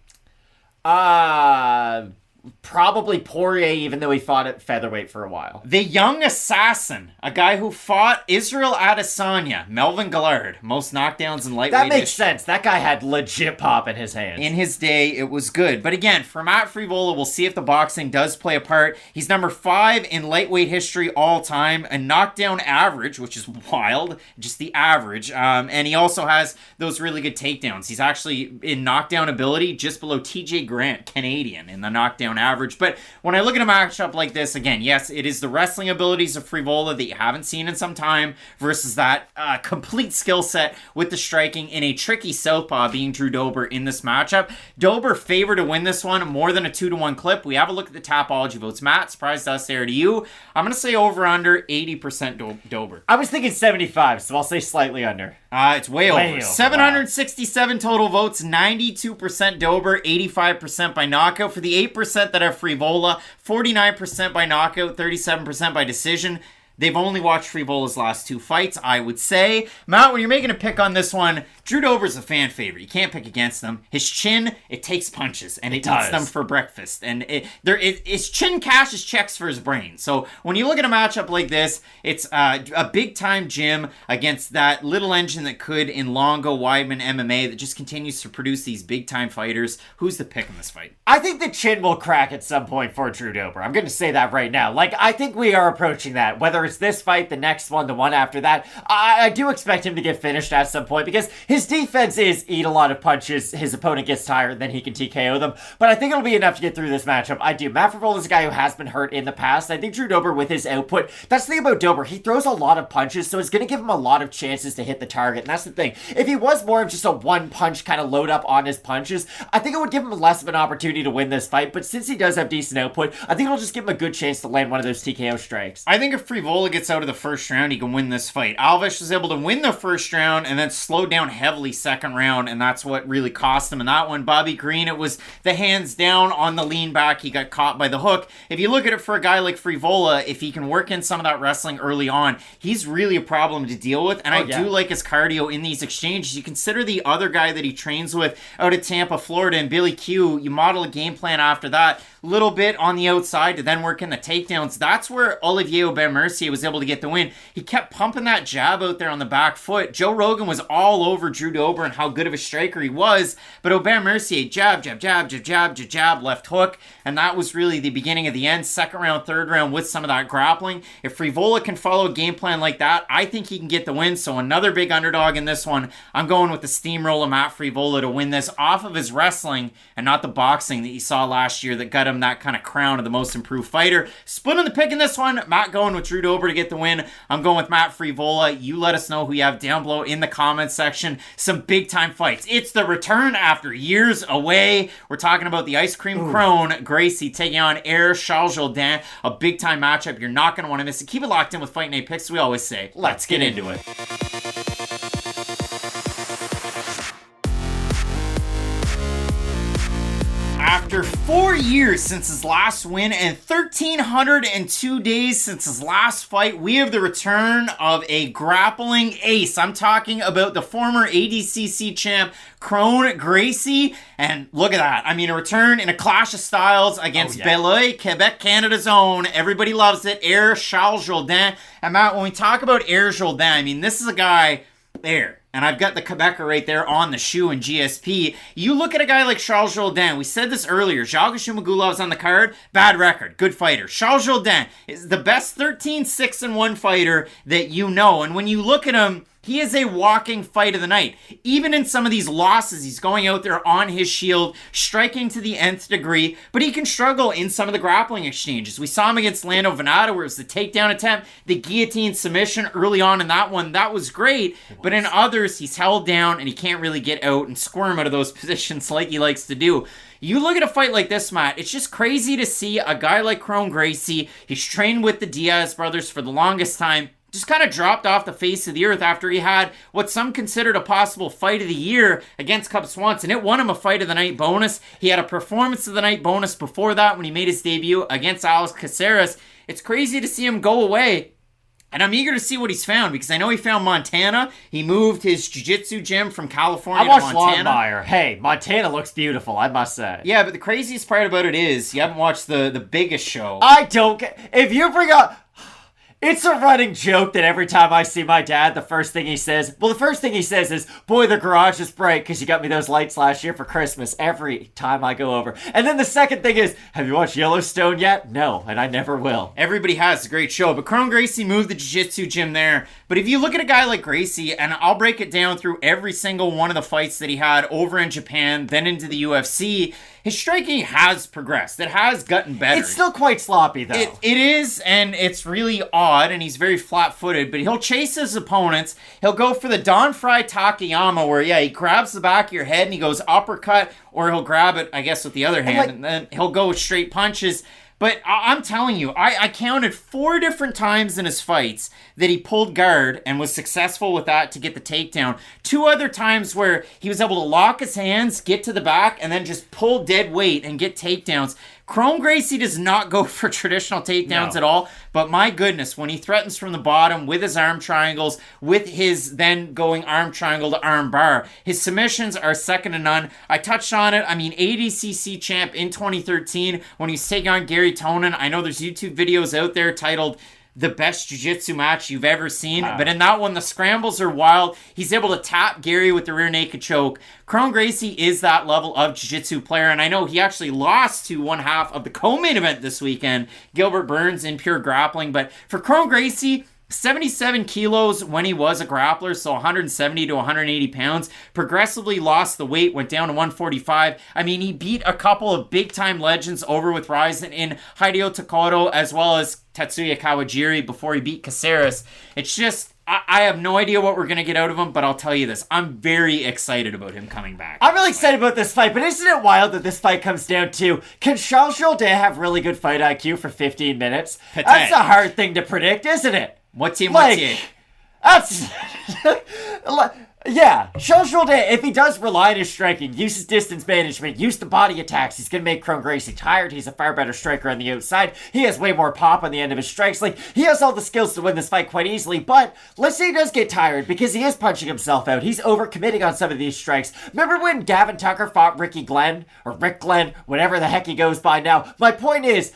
B: Probably Poirier, even though he fought at featherweight for a while.
A: The young assassin, a guy who fought Israel Adesanya, Melvin Gillard, most knockdowns in lightweight.
B: That makes sense. That guy had legit pop in his hands.
A: In his day, it was good. But again, for Matt Frevola, we'll see if the boxing does play a part. He's number 5 in lightweight history all time, a knockdown average, which is wild, just the average. And he also has those really good takedowns. He's actually in knockdown ability just below TJ Grant, Canadian, in the knockdown average. But when I look at a matchup like this, again, yes, it is the wrestling abilities of Frevola that you haven't seen in some time versus that complete skill set with the striking in a tricky southpaw being Drew Dober in this matchup. Dober favored to win this one, more than a 2-1 clip. We have a look at the Tapology votes. Matt, surprised us there to you. I'm going to say over under 80% Dober.
B: I was thinking 75, so I'll say slightly under.
A: It's way over. 767 total votes, 92% Dober, 85% by knockout. For the 8% that have Frevola, 49% by knockout, 37% by decision. They've only watched Frevola's last 2 fights, I would say. Matt, when you're making a pick on this one, Drew Dober's a fan favorite. You can't pick against him. His chin, it takes punches, and it eats them for breakfast. And his chin cashes checks for his brain. So when you look at a matchup like this, it's a big-time gym against that little engine that could in Longo Weidman MMA that just continues to produce these big-time fighters. Who's the pick in this fight?
B: I think the chin will crack at some point for Drew Dober. I'm going to say that right now. I think we are approaching that. Whether it's this fight, the next one, the one after that, I do expect him to get finished at some point because his defense is eat a lot of punches. His opponent gets tired, then he can TKO them. But I think it'll be enough to get through this matchup. I do. Matt Frevola is a guy who has been hurt in the past. I think Drew Dober, with his output, that's the thing about Dober. He throws a lot of punches, so it's going to give him a lot of chances to hit the target. And that's the thing. If he was more of just a one-punch kind of load up on his punches, I think it would give him less of an opportunity to win this fight. But since he does have decent output, I think it'll just give him a good chance to land one of those TKO strikes.
A: I think if Frevola gets out of the first round, he can win this fight. Alves was able to win the first round and then slow down heavily second round, and that's what really cost him in that one. Bobby Green, it was the hands down on the lean back. He got caught by the hook. If you look at it for a guy like Frevola, if he can work in some of that wrestling early on, he's really a problem to deal with, and I do like his cardio in these exchanges. You consider the other guy that he trains with out of Tampa, Florida, and Billy Q, you model a game plan after that. little bit on the outside to then work in the takedowns. That's where Olivier Aubin-Mercier was able to get the win. He kept pumping that jab out there on the back foot. Joe Rogan was all over Drew Dober and how good of a striker he was, but Aubin-Mercier, jab, left hook, and that was really the beginning of the end. Second round, third round with some of that grappling. If Frevola can follow a game plan like that, I think he can get the win. So another big underdog in this one. I'm going with the steamroller Matt Frevola to win this off of his wrestling and not the boxing that you saw last year that got him that kind of crown of the most improved fighter. Splitting the pick in this one. Matt going with Drew Dober to get the win. I'm going with Matt Frevola. You let us know who you have down below in the comments section. Some big time fights. It's the return after years away. We're talking about the Ice Cream Kron, Gracie taking on Charles Jourdain. A big time matchup. You're not going to want to miss it. Keep it locked in with Fight Night Picks. We always say, let's get into it. After 4 years since his last win and 1,302 days since his last fight, we have the return of a grappling ace. I'm talking about the former ADCC champ, Kron Gracie. And look at that. I mean, a return in a clash of styles against Bedoya, Quebec, Canada's own. Everybody loves it. Charles Jourdain. And Matt, when we talk about Jourdain, I mean, this is a guy there. And I've got the Quebecer right there on the shoe in GSP. You look at a guy like Charles Jourdain. We said this earlier. Zhalgas Zhumagulov's on the card. Bad record. Good fighter. Charles Jourdain is the best 13-6-1 fighter that you know. And when you look at him, he is a walking fight of the night. Even in some of these losses, he's going out there on his shield, striking to the nth degree, but he can struggle in some of the grappling exchanges. We saw him against Lando Venata, where it was the takedown attempt, the guillotine submission early on in that one. That was great, but in others, he's held down and he can't really get out and squirm out of those positions like he likes to do. You look at a fight like this, Matt, it's just crazy to see a guy like Kron Gracie. He's trained with the Diaz brothers for the longest time. Just kind of dropped off the face of the earth after he had what some considered a possible fight of the year against Cub Swanson. It won him a fight of the night bonus. He had a performance of the night bonus before that when he made his debut against Alex Caceres. It's crazy to see him go away. And I'm eager to see what he's found because I know he found Montana. He moved his jiu-jitsu gym from California to Montana.
B: I watched Longmire. Hey, Montana looks beautiful, I must say.
A: Yeah, but the craziest part about it is you haven't watched the biggest show.
B: I don't get... If you bring up... It's a running joke that every time I see my dad, the first thing he says is, boy, the garage is bright because you got me those lights last year for Christmas every time I go over. And then the second thing is, have you watched Yellowstone yet? No, and I never will.
A: Everybody has a great show, but Kron Gracie moved the jiu-jitsu gym there. But if you look at a guy like Gracie, and I'll break it down through every single one of the fights that he had over in Japan, then into the UFC, his striking has progressed. It has gotten better.
B: It's still quite sloppy, though.
A: It is, and it's really odd, and he's very flat-footed, but he'll chase his opponents. He'll go for the Don Fry Takayama, where, he grabs the back of your head and he goes uppercut, or he'll grab it, I guess, with the other hand, and then he'll go with straight punches. But I'm telling you, I counted 4 different times in his fights that he pulled guard and was successful with that to get the takedown. 2 other times where he was able to lock his hands, get to the back, and then just pull dead weight and get takedowns. Kron Gracie does not go for traditional takedowns at all, but my goodness, when he threatens from the bottom with his arm triangles, with his then going arm triangle to arm bar, his submissions are second to none. I touched on it. I mean, ADCC champ in 2013 when he's taking on Gary Tonin. I know there's YouTube videos out there titled the best jiu-jitsu match you've ever seen. Wow. But in that one, the scrambles are wild. He's able to tap Gary with the rear naked choke. Kron Gracie is that level of jiu-jitsu player, and I know he actually lost to one half of the co-main event this weekend, Gilbert Burns in pure grappling. But for Kron Gracie, 77 kilos when he was a grappler, so 170 to 180 pounds. Progressively lost the weight, went down to 145. I mean, he beat a couple of big-time legends over with Ryzen in Hideo Takoro as well as Tatsuya Kawajiri before he beat Caceres. It's just, I have no idea what we're going to get out of him, but I'll tell you this. I'm very excited about him coming back.
B: I'm really excited about this fight, but isn't it wild that this fight comes down to, can Charles Jourdain have really good fight IQ for 15 minutes? That's a hard thing to predict, isn't it?
A: What's he?
B: That's... Yeah, Charles Jourdain, if he does rely on his striking, use his distance management, use the body attacks, he's going to make Kron Gracie tired. He's a far better striker on the outside. He has way more pop on the end of his strikes. Like, he has all the skills to win this fight quite easily, but let's say he does get tired because he is punching himself out. He's overcommitting on some of these strikes. Remember when Gavin Tucker fought Rick Glenn, whatever the heck he goes by now? My point is,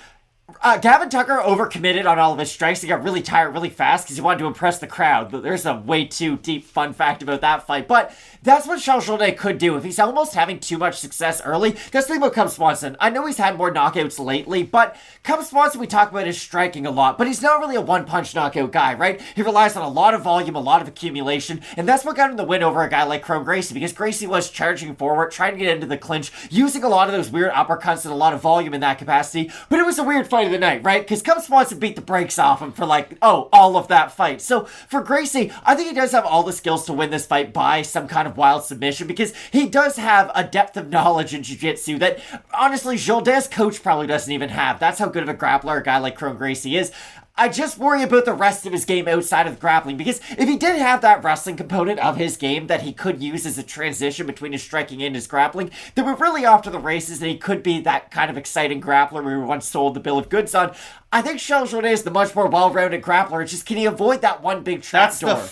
B: Gavin Tucker overcommitted on all of his strikes. He got really tired really fast because he wanted to impress the crowd. There's a way too deep fun fact about that fight. But that's what Charles Jourdain could do if he's almost having too much success early. That's the thing about Cub Swanson. I know he's had more knockouts lately, but Cub Swanson, we talk about his striking a lot, but he's not really a one-punch knockout guy, right? He relies on a lot of volume, a lot of accumulation, and that's what got him the win over a guy like Kron Gracie, because Gracie was charging forward, trying to get into the clinch, using a lot of those weird uppercuts and a lot of volume in that capacity, but it was a weird fight of the night, right? Because Cub Swanson beat the brakes off him for all of that fight. So for Gracie, I think he does have all the skills to win this fight by some kind of wild submission, because he does have a depth of knowledge in jiu-jitsu that, honestly, Jourdain's coach probably doesn't even have. That's how good of a grappler a guy like Kron Gracie is. I just worry about the rest of his game outside of grappling, because if he did have that wrestling component of his game that he could use as a transition between his striking and his grappling, then we're really off to the races and he could be that kind of exciting grappler we once sold the bill of goods on. I think Charles Jourdain is the much more well-rounded grappler. It's just, can he avoid that one big trapdoor?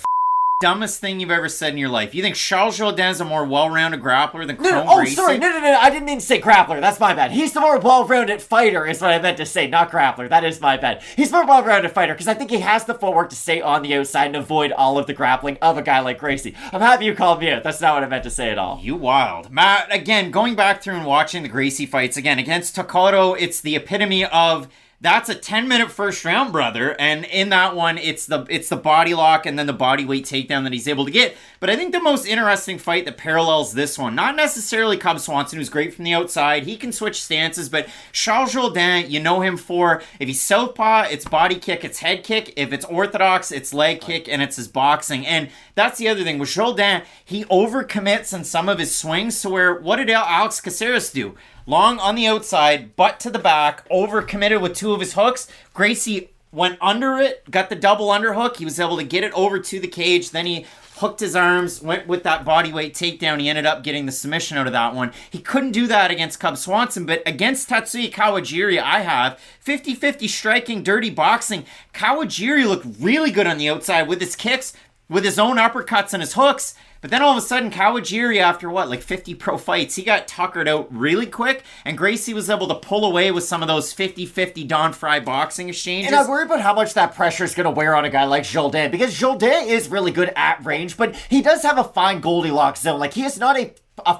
A: Dumbest thing you've ever said in your life. You think Charles Jourdain is a more well-rounded grappler than Kron Gracie?
B: Sorry, no, I didn't mean to say grappler, that's my bad. He's the more well-rounded fighter is what I meant to say, not grappler, that is my bad. He's the more well-rounded fighter, because I think he has the footwork to stay on the outside and avoid all of the grappling of a guy like Gracie. I'm happy you called me out, that's not what I meant to say at all.
A: You wild. Matt, again, going back through and watching the Gracie fights, again, against Takaro, it's the epitome of... That's a 10-minute first round, brother. And in that one, it's the body lock and then the body weight takedown that he's able to get. But I think the most interesting fight that parallels this one, not necessarily Cub Swanson, who's great from the outside. He can switch stances, but Charles Jourdain, you know him for, if he's southpaw, it's body kick, it's head kick. If it's orthodox, it's leg kick, and it's his boxing. And that's the other thing. With Jourdain, he overcommits in some of his swings to where, what did Alex Caceres do? Long on the outside, butt to the back, overcommitted with two of his hooks. Gracie went under it, got the double underhook. He was able to get it over to the cage. Then he hooked his arms, went with that bodyweight takedown. He ended up getting the submission out of that one. He couldn't do that against Cub Swanson, but against Tatsuya Kawajiri, I have 50-50 striking, dirty boxing. Kawajiri looked really good on the outside with his kicks, with his own uppercuts and his hooks. But then all of a sudden, Kawajiri, after 50 pro fights, he got tuckered out really quick, and Gracie was able to pull away with some of those 50-50 Don Fry boxing exchanges.
B: And I worry about how much that pressure is going to wear on a guy like Jourdain, because Jourdain is really good at range, but he does have a fine Goldilocks zone. Like, he is not a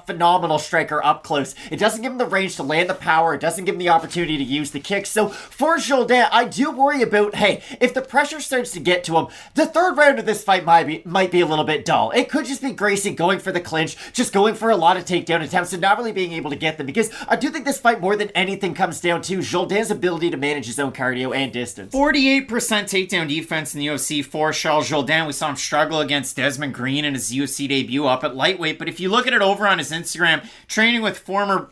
B: phenomenal striker up close. It doesn't give him the range to land the power. It doesn't give him the opportunity to use the kicks. So for Jourdain, I do worry about, hey, if the pressure starts to get to him, the third round of this fight might be a little bit dull. It could just be Gracie going for the clinch, just going for a lot of takedown attempts and not really being able to get them, because I do think this fight more than anything comes down to Jourdain's ability to manage his own cardio and distance.
A: 48% takedown defense in the UFC for Charles Jourdain. We saw him struggle against Desmond Green in his UFC debut up at lightweight, but if you look at it over on his Instagram, training with former,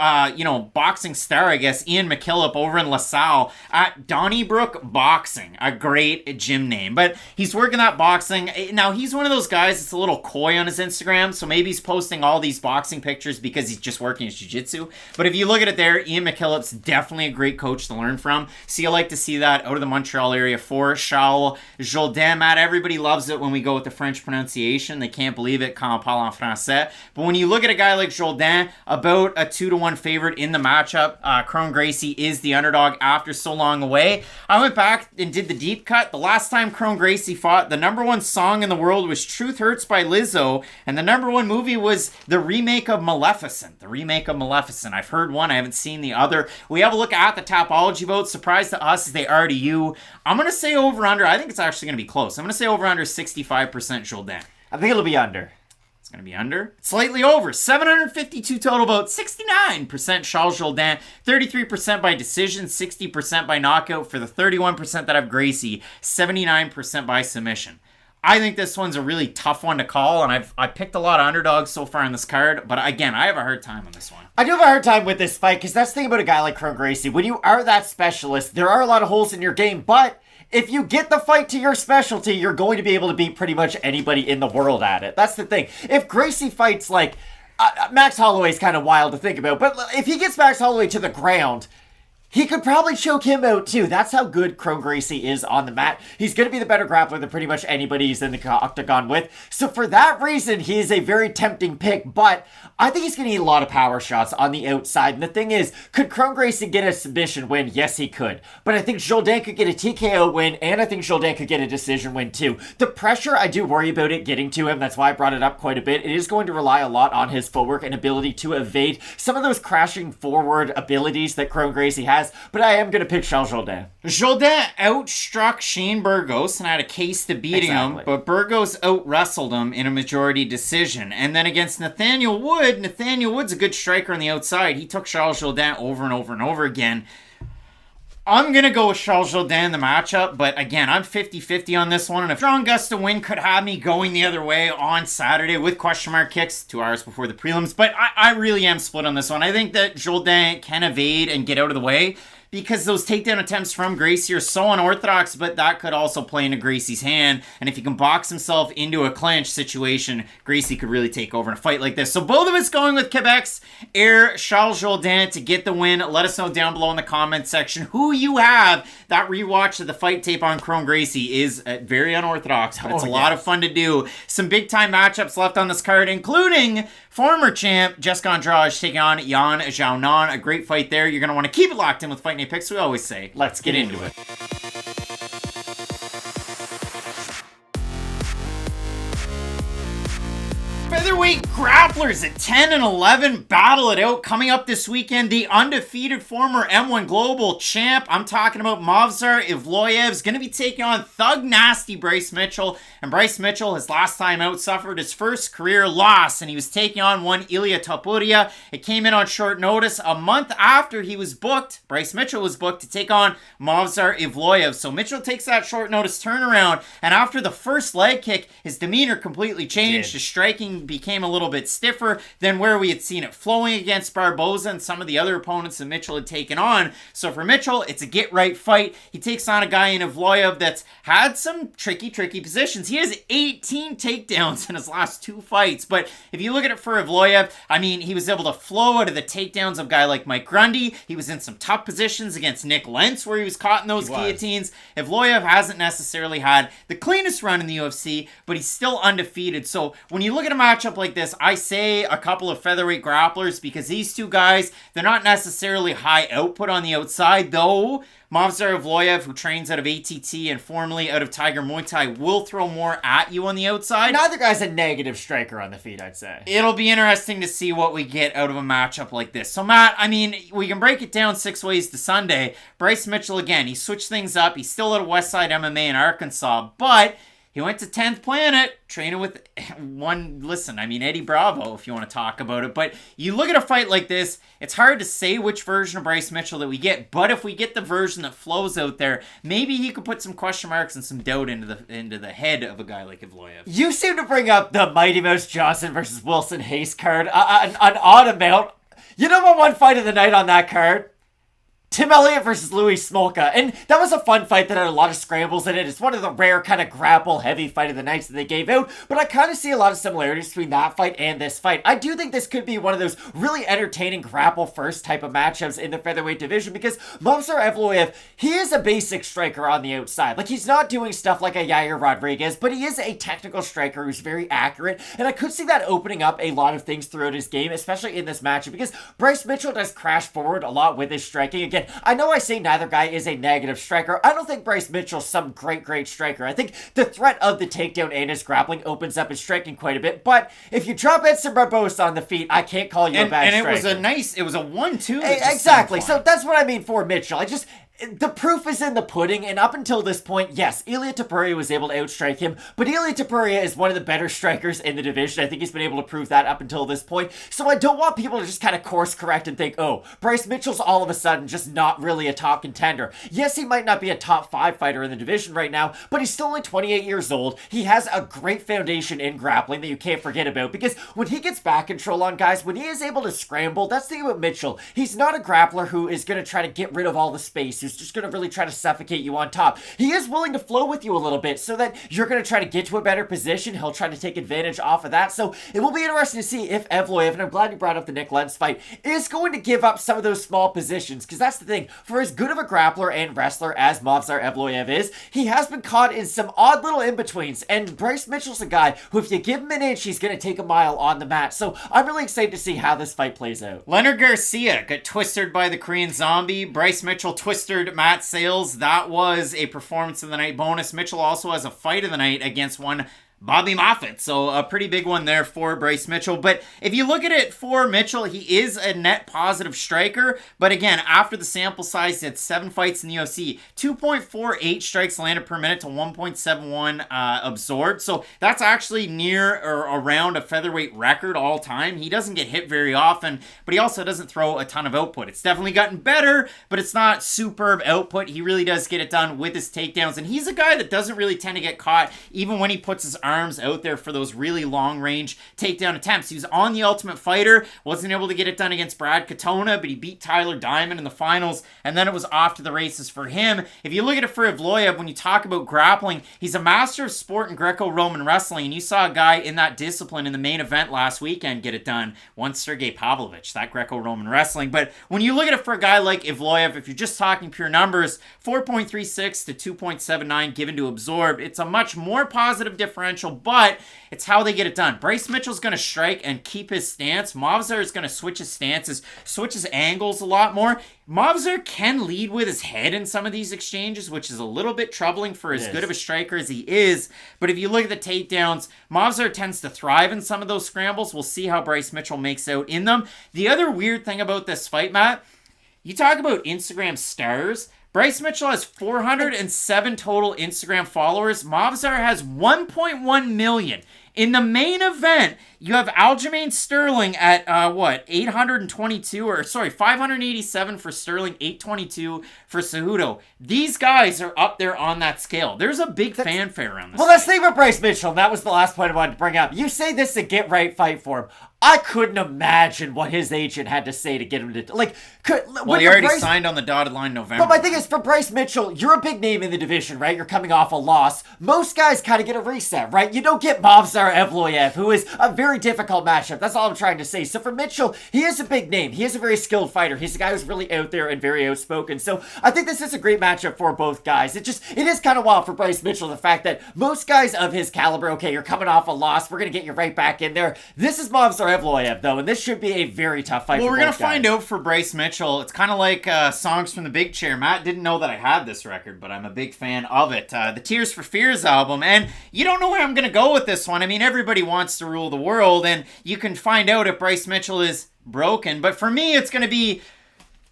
A: boxing star, I guess, Ian McKillop over in LaSalle at Donnybrook Boxing, a great gym name. But he's working that boxing. Now, he's one of those guys that's a little coy on his Instagram, so maybe he's posting all these boxing pictures because he's just working his jiu-jitsu. But if you look at it there, Ian McKillop's definitely a great coach to learn from. So you like to see that out of the Montreal area for Charles Jourdain. Matt, everybody loves it when we go with the French pronunciation. They can't believe it, quand on parle en français. But when you look at a guy like Jourdain, about a 2-1 favorite in the matchup. Kron Gracie is the underdog after so long away. I went back and did the deep cut. The last time Kron Gracie fought, the number one song in the world was Truth Hurts by Lizzo, and the number one movie was the remake of Maleficent. I've heard one, I haven't seen the other. We have a look at the Tapology vote. Surprise to us as they are to you. I'm going to say over-under. I think it's actually going to be close. I'm going to say over-under 65% Jourdain.
B: I think it'll be under.
A: It's going to be under. Slightly over. 752 total votes. 69% Charles Jourdain. 33% by decision. 60% by knockout. For the 31% that have Gracie. 79% by submission. I think this one's a really tough one to call, and I picked a lot of underdogs so far in this card, but again, I have a hard time on this one.
B: I do have a hard time with this fight, because that's the thing about a guy like Kron Gracie. When you are that specialist, there are a lot of holes in your game, but if you get the fight to your specialty, you're going to be able to beat pretty much anybody in the world at it. That's the thing. If Gracie fights like Max Holloway's kind of wild to think about, but if he gets Max Holloway to the ground, he could probably choke him out too. That's how good Kron Gracie is on the mat. He's going to be the better grappler than pretty much anybody he's in the octagon with. So for that reason, he is a very tempting pick, but I think he's going to eat a lot of power shots on the outside. And the thing is, could Kron Gracie get a submission win? Yes, he could. But I think Jourdain could get a TKO win, and I think Jourdain could get a decision win too. The pressure, I do worry about it getting to him. That's why I brought it up quite a bit. It is going to rely a lot on his footwork and ability to evade some of those crashing forward abilities that Kron Gracie has. But I am going to pick Charles Jourdain.
A: Jourdain outstruck Shane Burgos and had a case to beating him, but Burgos out-wrestled him in a majority decision. And then against Nathaniel Wood's a good striker on the outside. He took Charles Jourdain over and over and over again. I'm going to go with Charles Jourdain in the matchup, but again, I'm 50-50 on this one, and if strong gust to win could have me going the other way on Saturday with question mark kicks 2 hours before the prelims, but I really am split on this one. I think that Jourdain can evade and get out of the way, because those takedown attempts from Gracie are so unorthodox, but that could also play into Gracie's hand. And if he can box himself into a clinch situation, Gracie could really take over in a fight like this. So both of us going with Quebec's heir, Charles Jourdain, to get the win. Let us know down below in the comments section who you have. That rewatch of the fight tape on Kron Gracie is very unorthodox, but it's a lot of fun to do. Some big time matchups left on this card, including former champ Jessica Andrade taking on Yan Xiaonan. A great fight there. You're going to want to keep it locked in with Fight Night Picks. We always say, let's get into it. Featherweight grapplers at 10 and 11 battle it out. Coming up this weekend, the undefeated former M1 Global champ, I'm talking about Movsar Evloev, is going to be taking on Thug Nasty Bryce Mitchell. And Bryce Mitchell, his last time out, suffered his first career loss, and he was taking on one Ilia Topuria. It came in on short notice a month after he was booked. Bryce Mitchell was booked to take on Movsar Evloev. So Mitchell takes that short notice turnaround, and after the first leg kick, his demeanor completely changed. His striking became a little bit stiffer than where we had seen it flowing against Barboza and some of the other opponents that Mitchell had taken on. So for Mitchell, it's a get-right fight. He takes on a guy in Evloev that's had some tricky positions. He has 18 takedowns in his last 2 fights, but if you look at it for Evloev, I mean, he was able to flow out of the takedowns of a guy like Mike Grundy. He was in some tough positions against Nick Lentz where he was caught in those guillotines. Evloev hasn't necessarily had the cleanest run in the UFC, but he's still undefeated. So when you look at a matchup like this, I say a couple of featherweight grapplers because these two guys, they're not necessarily high output on the outside, though Movsar Evloev, who trains out of ATT and formerly out of Tiger Muay Thai, will throw more at you on the outside.
B: Neither guy's a negative striker on the feet, I'd say.
A: It'll be interesting to see what we get out of a matchup like this. So Matt, I mean, we can break it down 6 ways to Sunday. Bryce Mitchell, again, he switched things up. He's still at Westside MMA in Arkansas, but he went to 10th Planet, training with Eddie Bravo, if you want to talk about it. But you look at a fight like this, it's hard to say which version of Bryce Mitchell that we get. But if we get the version that flows out there, maybe he could put some question marks and some doubt into the head of a guy like Evloev.
B: You seem to bring up the Mighty Mouse Johnson versus Wilson Hayes card an odd amount. You know what one fight of the night on that card? Tim Elliott versus Louis Smolka. And that was a fun fight that had a lot of scrambles in it. It's one of the rare kind of grapple-heavy fight of the nights that they gave out. But I kind of see a lot of similarities between that fight and this fight. I do think this could be one of those really entertaining grapple-first type of matchups in the featherweight division because Movsar Evloev, he is a basic striker on the outside. Like, he's not doing stuff like a Yair Rodriguez, but he is a technical striker who's very accurate. And I could see that opening up a lot of things throughout his game, especially in this matchup, because Bryce Mitchell does crash forward a lot with his striking. Again, I know I say neither guy is a negative striker. I don't think Bryce Mitchell's some great striker. I think the threat of the takedown and his grappling opens up his striking quite a bit. But if you drop Edson Barbosa on the feet, I can't call you a bad striker.
A: And it was a 1-2.
B: Exactly. So that's what I mean for Mitchell. The proof is in the pudding, and up until this point, yes, Ilia Topuria was able to outstrike him, but Ilia Topuria is one of the better strikers in the division. I think he's been able to prove that up until this point, so I don't want people to just kind of course correct and think, oh, Bryce Mitchell's all of a sudden just not really a top contender. Yes, he might not be a top 5 fighter in the division right now, but he's still only 28 years old. He has a great foundation in grappling that you can't forget about, because when he gets back control on guys, when he is able to scramble, that's the thing about Mitchell. He's not a grappler who is going to try to get rid of all the space, who's just going to really try to suffocate you on top. He is willing to flow with you a little bit so that you're going to try to get to a better position. He'll try to take advantage off of that. So it will be interesting to see if Evloev, and I'm glad you brought up the Nick Lentz fight, is going to give up some of those small positions, because that's the thing. For as good of a grappler and wrestler as Movsar Evloev is, he has been caught in some odd little in-betweens, and Bryce Mitchell's a guy who, if you give him an inch, he's going to take a mile on the mat. So I'm really excited to see how this fight plays out.
A: Leonard Garcia got twisted by the Korean Zombie. Bryce Mitchell twisted Matt Sales. That was a performance of the night bonus. Mitchell also has a fight of the night against one Bobby Moffitt. So a pretty big one there for Bryce Mitchell. But if you look at it for Mitchell, he is a net positive striker. But again, after the sample size, he had 7 fights in the UFC, 2.48 strikes landed per minute to 1.71 absorbed. So that's actually near or around a featherweight record all time. He doesn't get hit very often, but he also doesn't throw a ton of output. It's definitely gotten better, but it's not superb output. He really does get it done with his takedowns. And he's a guy that doesn't really tend to get caught, even when he puts his arms out there for those really long range takedown attempts. He was on The Ultimate Fighter, wasn't able to get it done against Brad Katona, but he beat Tyler Diamond in the finals, and then it was off to the races for him. If you look at it for Evloev, when you talk about grappling, he's a master of sport in Greco-Roman wrestling, and you saw a guy in that discipline in the main event last weekend get it done, once Sergey Pavlovich, that Greco-Roman wrestling. But when you look at it for a guy like Evloev, if you're just talking pure numbers, 4.36 to 2.79 given to absorbed, it's a much more positive differential, but it's how they get it done. Bryce Mitchell's going to strike and keep his stance. Movsar is going to switch his stances, switch his angles a lot more. Movsar can lead with his head in some of these exchanges, which is a little bit troubling for as good of a striker as he is. But if you look at the takedowns, Movsar tends to thrive in some of those scrambles. We'll see how Bryce Mitchell makes out in them. The other weird thing about this fight, Matt, you talk about Instagram stars. Bryce Mitchell has 407 total Instagram followers. Movsar has 1.1 million. In the main event, you have Aljamain Sterling at, 587 for Sterling, 822 for Cejudo. These guys are up there on that scale. There's a big fanfare around this.
B: Well, let's think about Bryce Mitchell, and that was the last point I wanted to bring up. You say this is a get-right fight for him. I couldn't imagine what his agent had to say to get him to...
A: He already signed on the dotted line in November.
B: But my thing is, for Bryce Mitchell, you're a big name in the division, right? You're coming off a loss. Most guys kind of get a reset, right? You don't get Movsar Evloev, who is a very difficult matchup. That's all I'm trying to say. So for Mitchell, he is a big name. He is a very skilled fighter. He's a guy who's really out there and very outspoken. So I think this is a great matchup for both guys. It is kind of wild for Bryce Mitchell, the fact that most guys of his caliber, okay, you're coming off a loss. We're going to get you right back in there. This is Movsar Evloev, though, and this should be a very tough fight.
A: Well, we're going to find out for Bryce Mitchell. It's kind of like Songs from the Big Chair. Matt didn't know that I had this record, but I'm a big fan of it. The Tears for Fears album, and you don't know where I'm going to go with this one. I mean, everybody wants to rule the world, and you can find out if Bryce Mitchell is broken, but for me, it's going to be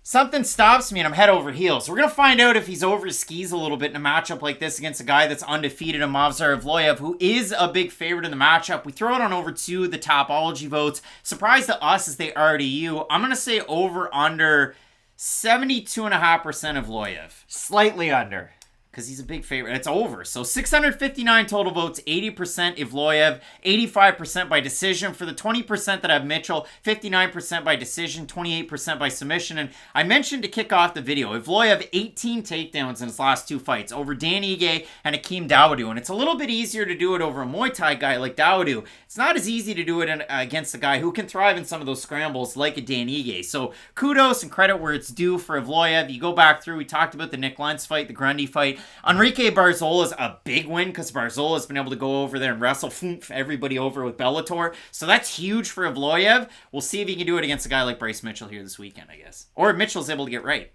A: something stops me and I'm head over heels. We're going to find out if he's over his skis a little bit in a matchup like this against a guy that's undefeated in Movsar Evloev, who is a big favorite in the matchup. We throw it on over to the Topology votes. Surprise to us as they are to you. I'm going to say over under 72.5% Evloev.
B: Slightly under.
A: Because he's a big favorite. It's over. So 659 total votes, 80% Evloev, 85% by decision. For the 20% that have Mitchell, 59% by decision, 28% by submission. And I mentioned to kick off the video, Evloev 18 takedowns in his last 2 fights over Dan Ige and Akeem Dawodu. And it's a little bit easier to do it over a Muay Thai guy like Dawodu. It's not as easy to do it against a guy who can thrive in some of those scrambles like a Dan Ige. So kudos and credit where it's due for Evloev. You go back through, we talked about the Nick Lentz fight, the Grundy fight. Enrique Barzola's a big win because Barzola's been able to go over there and wrestle everybody over with Bellator. So that's huge for Evloev. We'll see if he can do it against a guy like Bryce Mitchell here this weekend, I guess. Or if Mitchell's able to get right.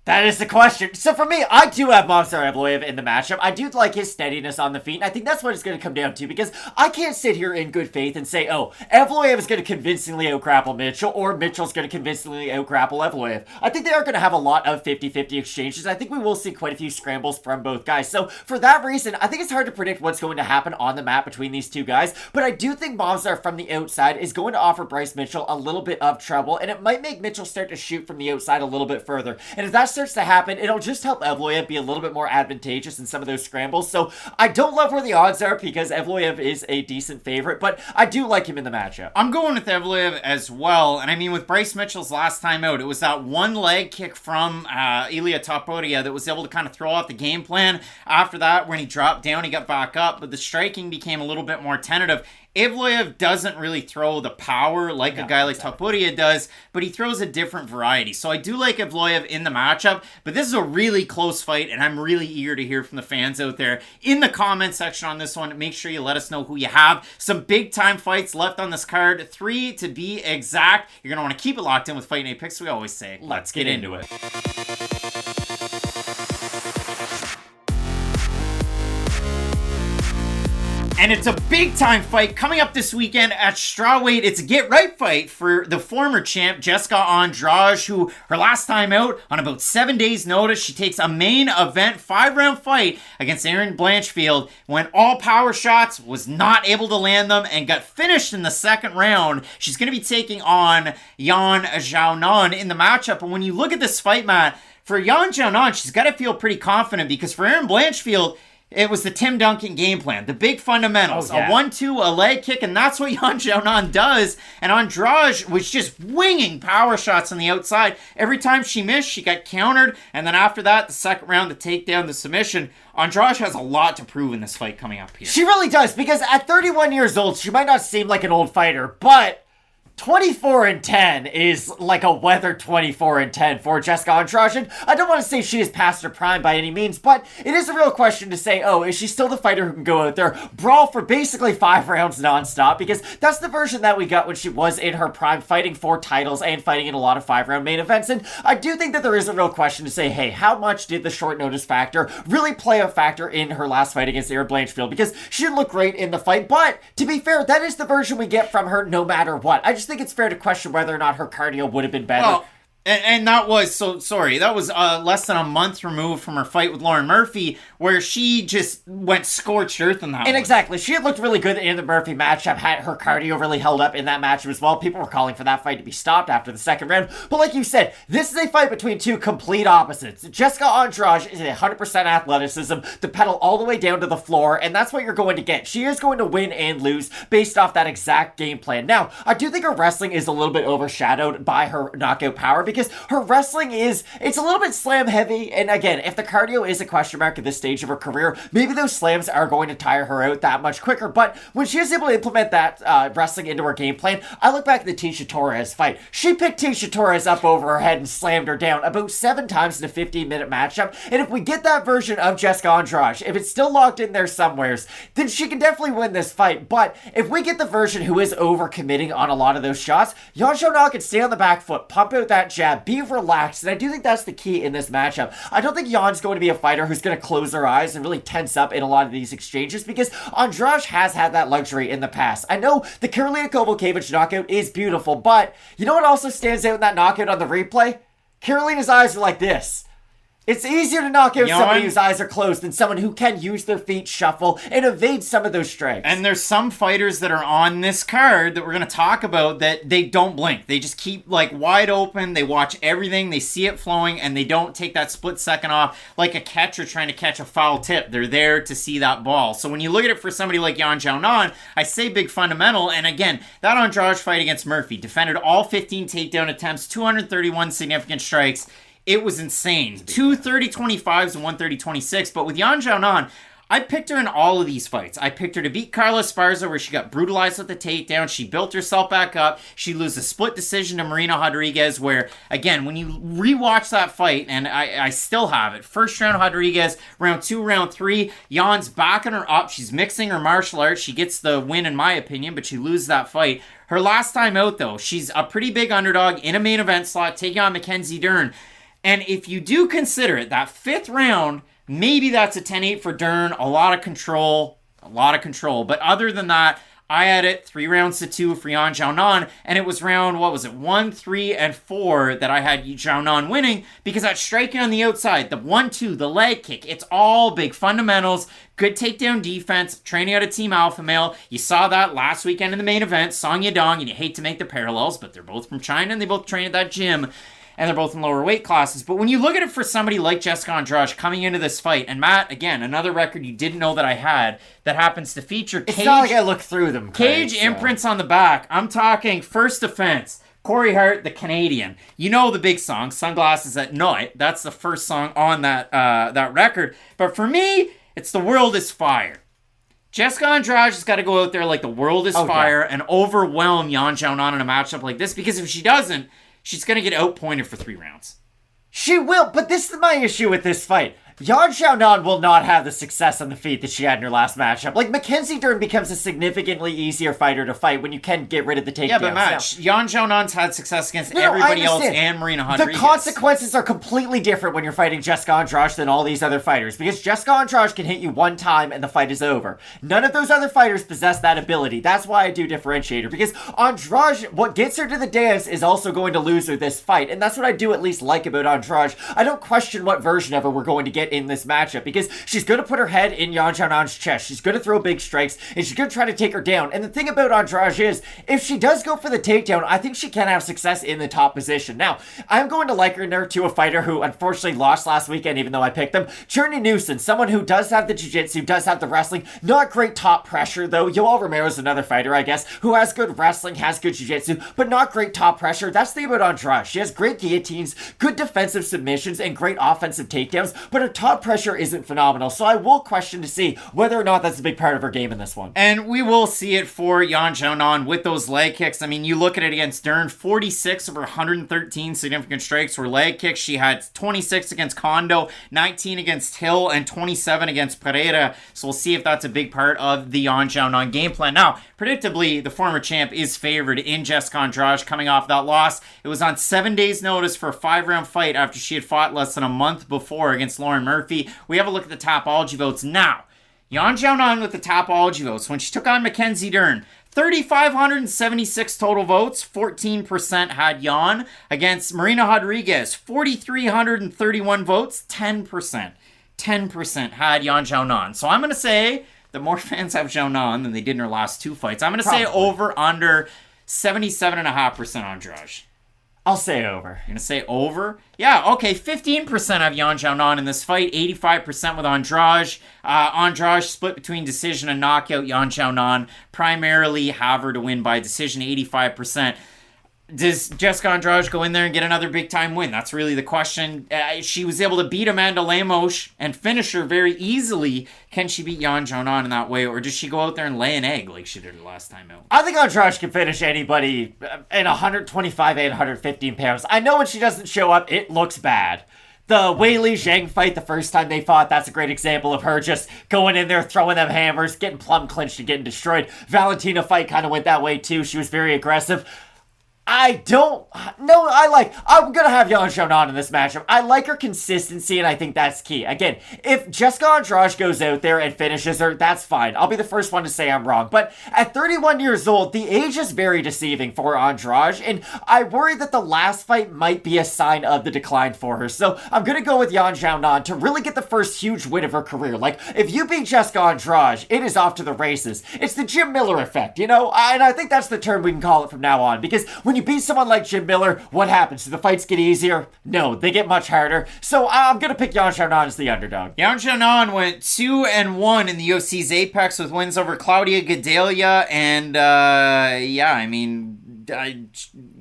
B: That is the question. So for me, I do have Movsar Evloev in the matchup. I do like his steadiness on the feet, and I think that's what it's going to come down to, because I can't sit here in good faith and say, oh, Evloev is going to convincingly out-grapple Mitchell, or Mitchell's going to convincingly out-grapple Evloev. I think they are going to have a lot of 50-50 exchanges. I think we will see quite a few scrambles from both guys. So for that reason, I think it's hard to predict what's going to happen on the mat between these two guys, but I do think Movsar from the outside is going to offer Bryce Mitchell a little bit of trouble, and it might make Mitchell start to shoot from the outside a little bit further. And if that's starts to happen, it'll just help Evloev be a little bit more advantageous in some of those scrambles. So I don't love where the odds are because Evloev is a decent favorite, but I do like him in the matchup.
A: I'm going with Evloev as well. And I mean, with Bryce Mitchell's last time out, it was that one leg kick from Ilia Topuria that was able to kind of throw off the game plan. After that, when he dropped down, he got back up, but the striking became a little bit more tentative. Evloev doesn't really throw the power like a guy like Topuria does, but he throws a different variety. So I do like Evloev in the matchup, but this is a really close fight, and I'm really eager to hear from the fans out there in the comment section on this one. Make sure you let us know who you have. Some big-time fights left on this card, 3 to be exact. You're going to want to keep it locked in with Fight Night Picks. We always say, let's get into it. And it's a big-time fight coming up this weekend at strawweight. It's a get-right fight for the former champ, Jessica Andrade, who her last time out, on about 7 days' notice, she takes a main event 5-round fight against Erin Blanchfield. Went all power shots, was not able to land them, and got finished in the second round. She's going to be taking on Yan Xiaonan in the matchup. And when you look at this fight, Matt, for Yan Xiaonan, she's got to feel pretty confident because for Erin Blanchfield, it was the Tim Duncan game plan, the big fundamentals, a 1-2, a leg kick, and that's what Yan Xiaonan does. And Andrade was just winging power shots on the outside. Every time she missed, she got countered, and then after that, the second round, the takedown, the submission. Andrade has a lot to prove in this fight coming up here.
B: She really does, because at 31 years old, she might not seem like an old fighter, but 24-10 is like a weathered 24-10 for Jessica Andrade. I don't want to say she is past her prime by any means, but it is a real question to say, oh, is she still the fighter who can go out there, brawl for basically 5 rounds nonstop? Because that's the version that we got when she was in her prime, fighting for titles and fighting in a lot of 5-round main events. And I do think that there is a real question to say, hey, how much did the short notice factor really play a factor in her last fight against Erin Blanchfield? Because she didn't look great in the fight, but to be fair, that is the version we get from her no matter what. I just think it's fair to question whether or not her cardio would have been better.
A: Well, and that was, that was less than a month removed from her fight with Lauren Murphy, where she just went scorched earth in that one.
B: And exactly, she had looked really good in the Murphy matchup, had her cardio really held up in that matchup as well. People were calling for that fight to be stopped after the second round. But like you said, this is a fight between two complete opposites. Jessica Andrade is 100% athleticism, the pedal all the way down to the floor, and that's what you're going to get. She is going to win and lose based off that exact game plan. Now, I do think her wrestling is a little bit overshadowed by her knockout power, because her wrestling it's a little bit slam heavy, and again, if the cardio is a question mark at this stage of her career, maybe those slams are going to tire her out that much quicker. But when she is able to implement that wrestling into her game plan, I look back at the Tisha Torres fight. She picked Tisha Torres up over her head and slammed her down about 7 times in a 15-minute matchup, and if we get that version of Jessica Andrade, if it's still locked in there somewheres, then she can definitely win this fight. But if we get the version who is overcommitting on a lot of those shots, Yan Xiaonan can stay on the back foot, pump out that jab, be relaxed, and I do think that's the key in this matchup. I don't think Jan's going to be a fighter who's going to close her eyes and really tense up in a lot of these exchanges, because Andrade has had that luxury in the past. I know the Karolina Kowalkiewicz knockout is beautiful, but you know what also stands out in that knockout on the replay? Karolina's eyes are like this. It's easier to knock out somebody whose eyes are closed than someone who can use their feet, shuffle, and evade some of those strikes.
A: And there's some fighters that are on this card that we're going to talk about that they don't blink. They just keep wide open. They watch everything. They see it flowing, and they don't take that split second off like a catcher trying to catch a foul tip. They're there to see that ball. So when you look at it for somebody like Yan Xiaonan, I say big fundamental. And again, that Andrade fight against Murphy, defended all 15 takedown attempts, 231 significant strikes. It was insane. 2 30-25s and 1 30-26. But with Yan Xiaonan, I picked her in all of these fights. I picked her to beat Carla Esparza, where she got brutalized with the takedown. She built herself back up. She loses a split decision to Marina Rodriguez, where, again, when you rewatch that fight, and I still have it, first round Rodriguez, round 2, round 3, Jan's backing her up. She's mixing her martial arts. She gets the win, in my opinion, but she loses that fight. Her last time out, though, she's a pretty big underdog in a main event slot, taking on Mackenzie Dern. And if you do consider it, that 5th round, maybe that's a 10-8 for Dern. A lot of control. But other than that, I had it 3 rounds to 2 for Yan Xiaonan, and it was round, 1, 3, and 4 that I had Xiaonan winning, because that striking on the outside, the 1-2, the leg kick, it's all big fundamentals, good takedown defense, training out of Team Alpha Male. You saw that last weekend in the main event, Song Yadong, and you hate to make the parallels, but they're both from China, and they both train at that gym. and they're both in lower weight classes. But when you look at it for somebody like Jessica Andrade coming into this fight, and Matt, again, another record you didn't know that I had that happens to feature Cage.
B: It's not like I looked through them.
A: Cage imprints on the back. I'm talking first defense. Corey Hart, the Canadian. You know the big song, Sunglasses at Night. That's the first song on that record. But for me, it's The World is Fire. Jessica Andrade has got to go out there like the world is fire and overwhelm Yan Xiaonan in a matchup like this, because if she doesn't, she's going to get outpointed for 3 rounds.
B: She will, but this is my issue with this fight. Yan Xiaonan will not have the success on the feet that she had in her last matchup. Like, Mackenzie Dern becomes a significantly easier fighter to fight when you can get rid of the takedowns.
A: Yeah, but Matt, Yan Xiaonan's had success against everybody else and Marina Rodriguez.
B: The consequences are completely different when you're fighting Jessica Andrade than all these other fighters, because Jessica Andrade can hit you one time and the fight is over. None of those other fighters possess that ability. That's why I do differentiate her, because Andrade, what gets her to the dance is also going to lose her this fight, and that's what I do at least like about Andrade. I don't question what version of her we're going to get in this matchup, because she's going to put her head in Yan Xiaonan's chest. She's going to throw big strikes, and she's going to try to take her down. And the thing about Andrade is, if she does go for the takedown, I think she can have success in the top position. Now, I'm going to liken her to a fighter who unfortunately lost last weekend, even though I picked them. Journey Newson, someone who does have the jiu-jitsu, does have the wrestling, not great top pressure, though. Yoel Romero's another fighter, I guess, who has good wrestling, has good jiu-jitsu, but not great top pressure. That's the thing about Andrade. She has great guillotines, good defensive submissions, and great offensive takedowns, but her top pressure isn't phenomenal, so I will question to see whether or not that's a big part of her game in this one.
A: And we will see it for Yan Xiaonan with those leg kicks. I mean, you look at it against Dern, 46 of her 113 significant strikes were leg kicks. She had 26 against Kondo, 19 against Hill, and 27 against Pereira. So we'll see if that's a big part of the Yan Xiaonan game plan. Now, predictably, the former champ is favored in Jessica Andrade coming off that loss. It was on 7 days' notice for a 5-round fight after she had fought less than a month before against Lauren Murphy. We have a look at the Tapology votes now. Yan Xiaonan with the Tapology votes. When she took on Mackenzie Dern, 3,576 total votes, 14% had Yan. Against Marina Rodriguez, 4,331 votes, 10%. 10% had Yan Xiaonan. So I'm going to say the more fans have Xiaonan than they did in her last 2 fights. I'm going to say over under 77.5% Andrade.
B: I'll say over.
A: You're going to say over? Yeah, okay, 15% of Yan Xiaonan in this fight, 85% with Andrade. Andrade split between decision and knockout. Yan Xiaonan primarily have her to win by decision, 85%. Does Jessica Andrade go in there and get another big-time win? That's really the question. She was able to beat Amanda Lemos and finish her very easily. Can she beat Yan Xiaonan in that way, or does she go out there and lay an egg like she did her last time out?
B: I think Andrade can finish anybody in 125 and 115 pounds. I know when she doesn't show up, it looks bad. The Wei Li Zhang fight the first time they fought, that's a great example of her just going in there, throwing them hammers, getting plumb clinched and getting destroyed. Valentina fight kind of went that way too. She was very aggressive. I'm going to have Yan Xiaonan in this matchup. I like her consistency, and I think that's key. Again, if Jessica Andrade goes out there and finishes her, that's fine. I'll be the first one to say I'm wrong. But at 31 years old, the age is very deceiving for Andrade, and I worry that the last fight might be a sign of the decline for her. So I'm going to go with Yan Xiaonan to really get the first huge win of her career. Like, if you beat Jessica Andrade, it is off to the races. It's the Jim Miller effect, and I think that's the term we can call it from now on, because when you beat someone like Jim Miller, what happens? Do the fights get easier? No, they get much harder. So I'm going to pick Yan Xiaonan as the underdog.
A: Yan Xiaonan went 2-1 in the UFC's Apex with wins over Claudia Gadelha and,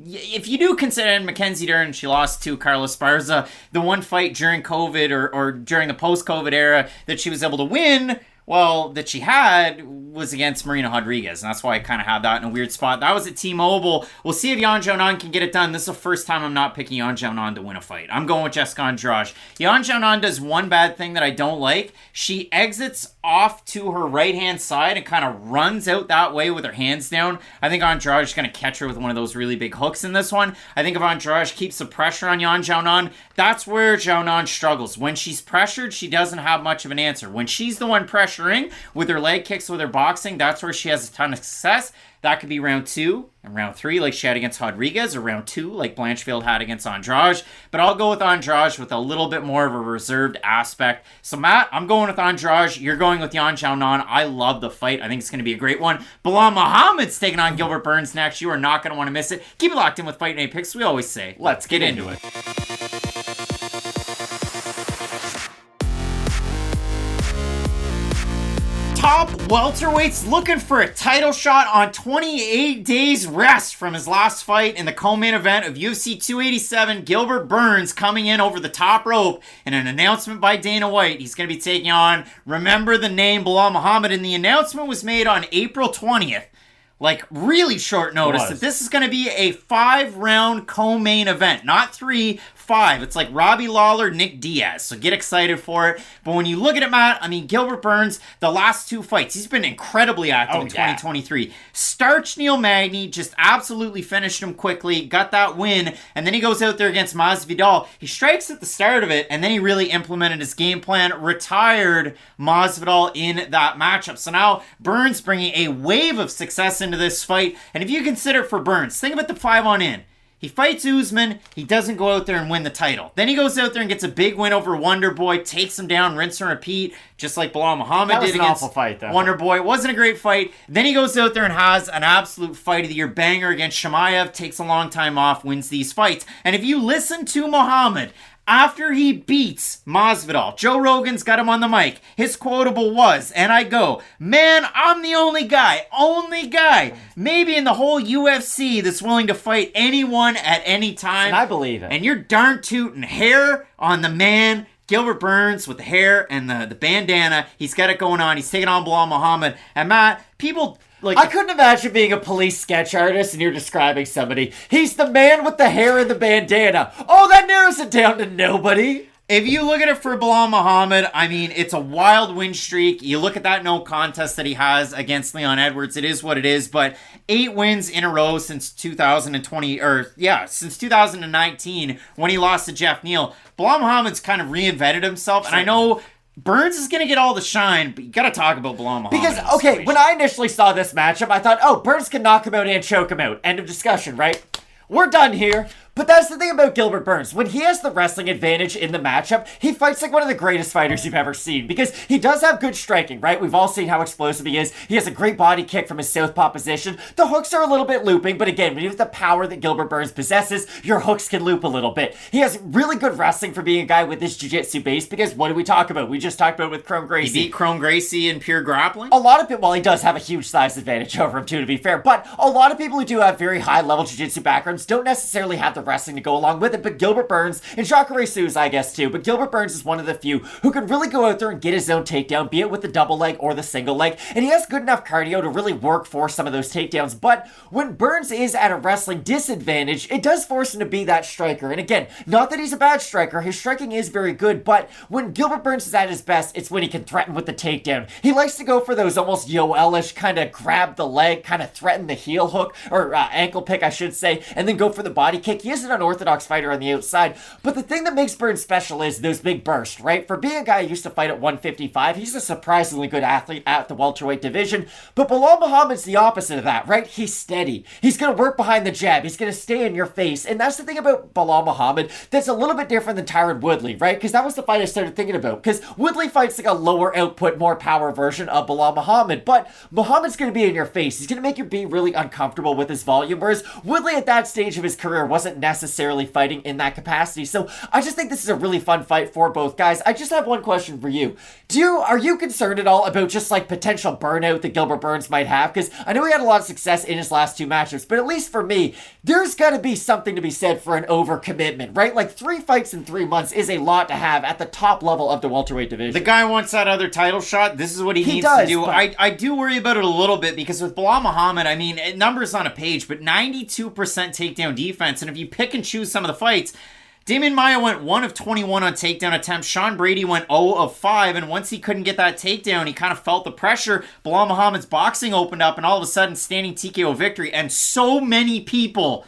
A: if you do consider Mackenzie Dern, she lost to Carla Esparza, the one fight during COVID or during the post-COVID era that she was able to win, well, that she had was against Marina Rodriguez, and that's why I kind of had that in a weird spot. That was at T-Mobile. We'll see if Yan Xiaonan can get it done. This is the first time I'm not picking Yan Xiaonan to win a fight. I'm going with Jessica Andrade. Yan Xiaonan does one bad thing that I don't like. She exits off to her right-hand side and kind of runs out that way with her hands down. I think Andrade is going to catch her with one of those really big hooks in this one. I think if Andrade keeps the pressure on Yan Xiaonan, that's where Xiaonan struggles. When she's pressured, she doesn't have much of an answer. When she's the one pressured, pressuring with her leg kicks, with her boxing. That's where she has a ton of success. That could be round 2 and round 3 like she had against Rodriguez, or round 2 like Blanchfield had against Andrade. But I'll go with Andrade with a little bit more of a reserved aspect. So Matt, I'm going with Andrade. You're going with Yan Xiaonan. I love the fight. I think it's going to be a great one. Bilal Muhammad's taking on Gilbert Burns next. You are not going to want to miss it. Keep it locked in with Fight Night Picks. We always say, let's get into it. Top welterweight's looking for a title shot on 28 days rest from his last fight in the co-main event of UFC 287. Gilbert Burns coming in over the top rope in an announcement by Dana White. He's going to be taking on, remember the name, Bilal Muhammad, and the announcement was made on April 20th. Like, really short notice that this is going to be a 5-round co-main event. Not 3, 5. It's like Robbie Lawler, Nick Diaz. So get excited for it. But when you look at it, Matt, I mean, Gilbert Burns, the last 2 fights, he's been incredibly active in 2023. Starched Neil Magny, just absolutely finished him quickly, got that win, and then he goes out there against Masvidal. He strikes at the start of it, and then he really implemented his game plan, retired Masvidal in that matchup. So now Burns bringing a wave of success into this fight. And if you consider it for Burns, think about the 5 on in. He fights Usman, he doesn't go out there and win the title. Then he goes out there and gets a big win over Wonder Boy, takes him down, rinse and repeat, just like Bilal Muhammad did against
B: awful fight, though.
A: Wonder Boy. It wasn't a great fight. Then he goes out there and has an absolute fight of the year banger against Chimaev, takes a long time off, wins these fights. And if you listen to Muhammad, after he beats Masvidal, Joe Rogan's got him on the mic. His quotable was, and I go, man, I'm the only guy, maybe in the whole UFC that's willing to fight anyone at any time.
B: And I believe it.
A: And you're darn tootin' hair on the man, Gilbert Burns, with the hair and the bandana. He's got it going on. He's taking on Bilal Muhammad. And Matt, people... Like,
B: I couldn't imagine being a police sketch artist and you're describing somebody. He's the man with the hair and the bandana. Oh, that narrows it down to nobody.
A: If you look at it for Bilal Muhammad, I mean, it's a wild win streak. You look at that no contest that he has against Leon Edwards. It is what it is, but 8 wins in a row since 2019 when he lost to Jeff Neal. Bilal Muhammad's kind of reinvented himself, and I know Burns is going to get all the shine, but you got to talk about Bilal Muhammad.
B: Because, okay, when I initially saw this matchup, I thought, oh, Burns can knock him out and choke him out. End of discussion, right? We're done here. But that's the thing about Gilbert Burns. When he has the wrestling advantage in the matchup, he fights like one of the greatest fighters you've ever seen. Because he does have good striking, right? We've all seen how explosive he is. He has a great body kick from his southpaw position. The hooks are a little bit looping, but again, when you have the power that Gilbert Burns possesses, your hooks can loop a little bit. He has really good wrestling for being a guy with his jiu-jitsu base, because what did we talk about? We just talked about with Kron Gracie.
A: He beat Kron Gracie in pure grappling?
B: A lot of people, well, he does have a huge size advantage over him too, to be fair, but a lot of people who do have very high-level jiu-jitsu backgrounds don't necessarily have the wrestling to go along with it, but Gilbert Burns, and Jacare Souza, I guess too, but Gilbert Burns is one of the few who can really go out there and get his own takedown, be it with the double leg or the single leg, and he has good enough cardio to really work for some of those takedowns. But when Burns is at a wrestling disadvantage, it does force him to be that striker. And again, not that he's a bad striker, his striking is very good, but when Gilbert Burns is at his best, it's when he can threaten with the takedown. He likes to go for those almost Yoel-ish kind of grab the leg, kind of threaten the heel hook, or ankle pick, I should say, and then go for the body kick. He is an unorthodox fighter on the outside, but the thing that makes Burns special is those big bursts, right? For being a guy who used to fight at 155, he's a surprisingly good athlete at the welterweight division, but Bilal Muhammad's the opposite of that, right? He's steady. He's going to work behind the jab. He's going to stay in your face, and that's the thing about Bilal Muhammad that's a little bit different than Tyron Woodley, right? Because that was the fight I started thinking about, because Woodley fights like a lower output, more power version of Bilal Muhammad, but Muhammad's going to be in your face. He's going to make you be really uncomfortable with his volume, whereas Woodley at that stage of his career wasn't necessarily fighting in that capacity. So I just think this is a really fun fight for both guys. I just have one question for you. Are you concerned at all about just like potential burnout that Gilbert Burns might have? Because I know he had a lot of success in his last 2 matchups, but at least for me, there's got to be something to be said for an overcommitment, right? Like 3 fights in 3 months is a lot to have at the top level of the welterweight division.
A: The guy wants that other title shot. This is what he needs to do. I do worry about it a little bit, because with Bilal Muhammad, I mean, numbers on a page, but 92% takedown defense, and if you pick and choose some of the fights, Damian Maia went 1 of 21 on takedown attempts. Sean Brady went 0 of 5, and once he couldn't get that takedown, he kind of felt the pressure. Bilal Muhammad's boxing opened up, and all of a sudden, standing TKO victory, and so many people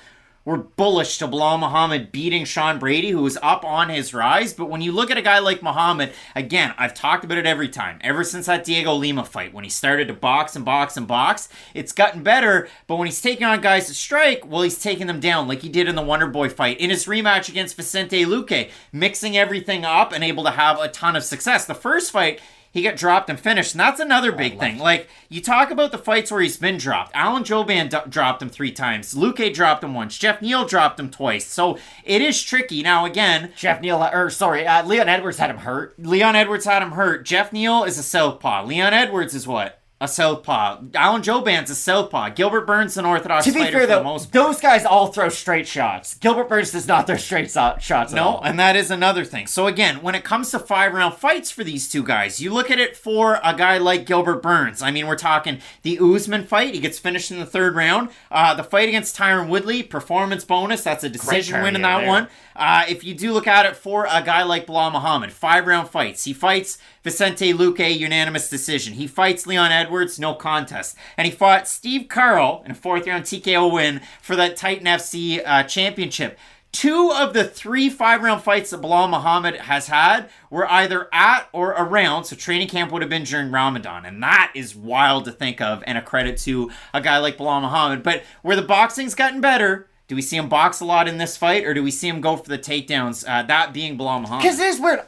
A: were bullish to Bilal Muhammad beating Sean Brady, who was up on his rise. But when you look at a guy like Muhammad, again, I've talked about it every time, ever since that Diego Lima fight, when he started to box and box and box, it's gotten better. But when he's taking on guys to strike, well, he's taking them down like he did in the Wonder Boy fight, in his rematch against Vicente Luque, mixing everything up and able to have a ton of success. The first fight, he got dropped and finished, and that's another big thing. Like, you talk about the fights where he's been dropped. Aljamain dropped him 3 times. Luque dropped him once. Jeff Neal dropped him twice. So, it is tricky. Now, again...
B: Leon Edwards had him hurt.
A: Jeff Neal is a southpaw. Leon Edwards is what? A southpaw. Aljamain's a southpaw. Gilbert Burns an orthodox fighter.
B: To be fair,
A: though, most
B: those guys all throw straight shots. Gilbert Burns does not throw straight shots at all.
A: No, and that is another thing. So again, when it comes to 5-round fights for these two guys, you look at it for a guy like Gilbert Burns. I mean, we're talking the Usman fight. He gets finished in the 3rd round. The fight against Tyron Woodley, performance bonus. That's a decision win in that one. If you do look at it for a guy like Bilal Muhammad, 5-round fights. He fights Vicente Luque, unanimous decision. He fights Leon Edwards, no contest. And he fought Steve Carl in a 4th-round TKO win for that Titan FC championship. 2 of the 3 5-round fights that Bilal Muhammad has had were either at or around, so training camp would have been during Ramadan, and that is wild to think of, and a credit to a guy like Bilal Muhammad. But where the boxing's gotten better, do we see him box a lot in this fight, or do we see him go for the takedowns, that being Bilal Muhammad?
B: Because it is weird.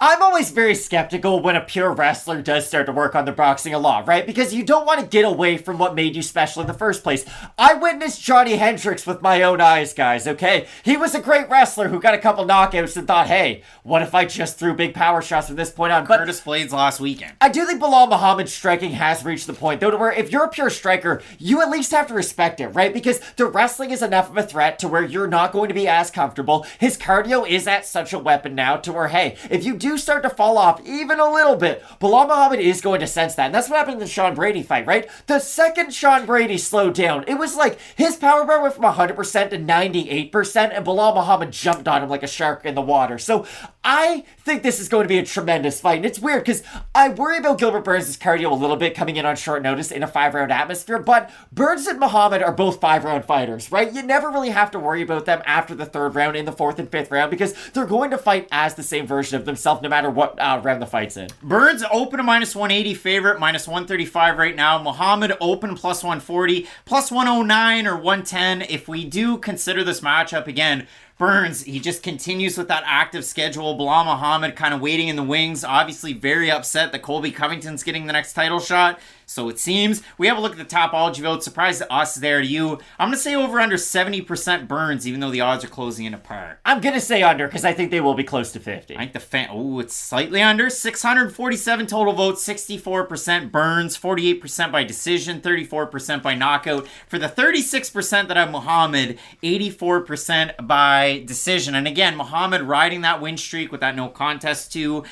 B: I'm always very skeptical when a pure wrestler does start to work on their boxing a lot, right? Because you don't want to get away from what made you special in the first place. I witnessed Johnny Hendricks with my own eyes, guys, okay? He was a great wrestler who got a couple knockouts and thought, hey, what if I just threw big power shots from this point on?
A: Curtis Blades last weekend.
B: I do think Bilal Muhammad's striking has reached the point, though, to where if you're a pure striker, you at least have to respect it, right? Because the wrestling is enough of a threat to where you're not going to be as comfortable. His cardio is at such a weapon now to where, hey, if you do start to fall off even a little bit, Bilal Muhammad is going to sense that. And that's what happened in the Sean Brady fight, right? The second Sean Brady slowed down, it was like his power bar went from 100% to 98%, and Bilal Muhammad jumped on him like a shark in the water. So I think this is going to be a tremendous fight. And it's weird because I worry about Gilbert Burns' cardio a little bit coming in on short notice in a 5-round atmosphere, but Burns and Muhammad are both 5-round fighters, right? You never really have to worry about them after the 3rd round, in the 4th and 5th round, because they're going to fight as the same version of themselves no matter what round the fight's in.
A: Burns open a -180 favorite, -135 right now. Muhammad open +140, +109 or 110. If we do consider this matchup again, Burns, he just continues with that active schedule. Bilal Muhammad kind of waiting in the wings. Obviously very upset that Colby Covington's getting the next title shot. So it seems. We have a look at the Topology vote. Surprise to us there, to you. I'm going to say over under 70% Burns, even though the odds are closing in apart.
B: I'm going to say under, because I think they will be close to 50.
A: I think it's slightly under. 647 total votes, 64% Burns, 48% by decision, 34% by knockout. For the 36% that have Muhammad, 84% by decision. And again, Muhammad riding that win streak with that no contest to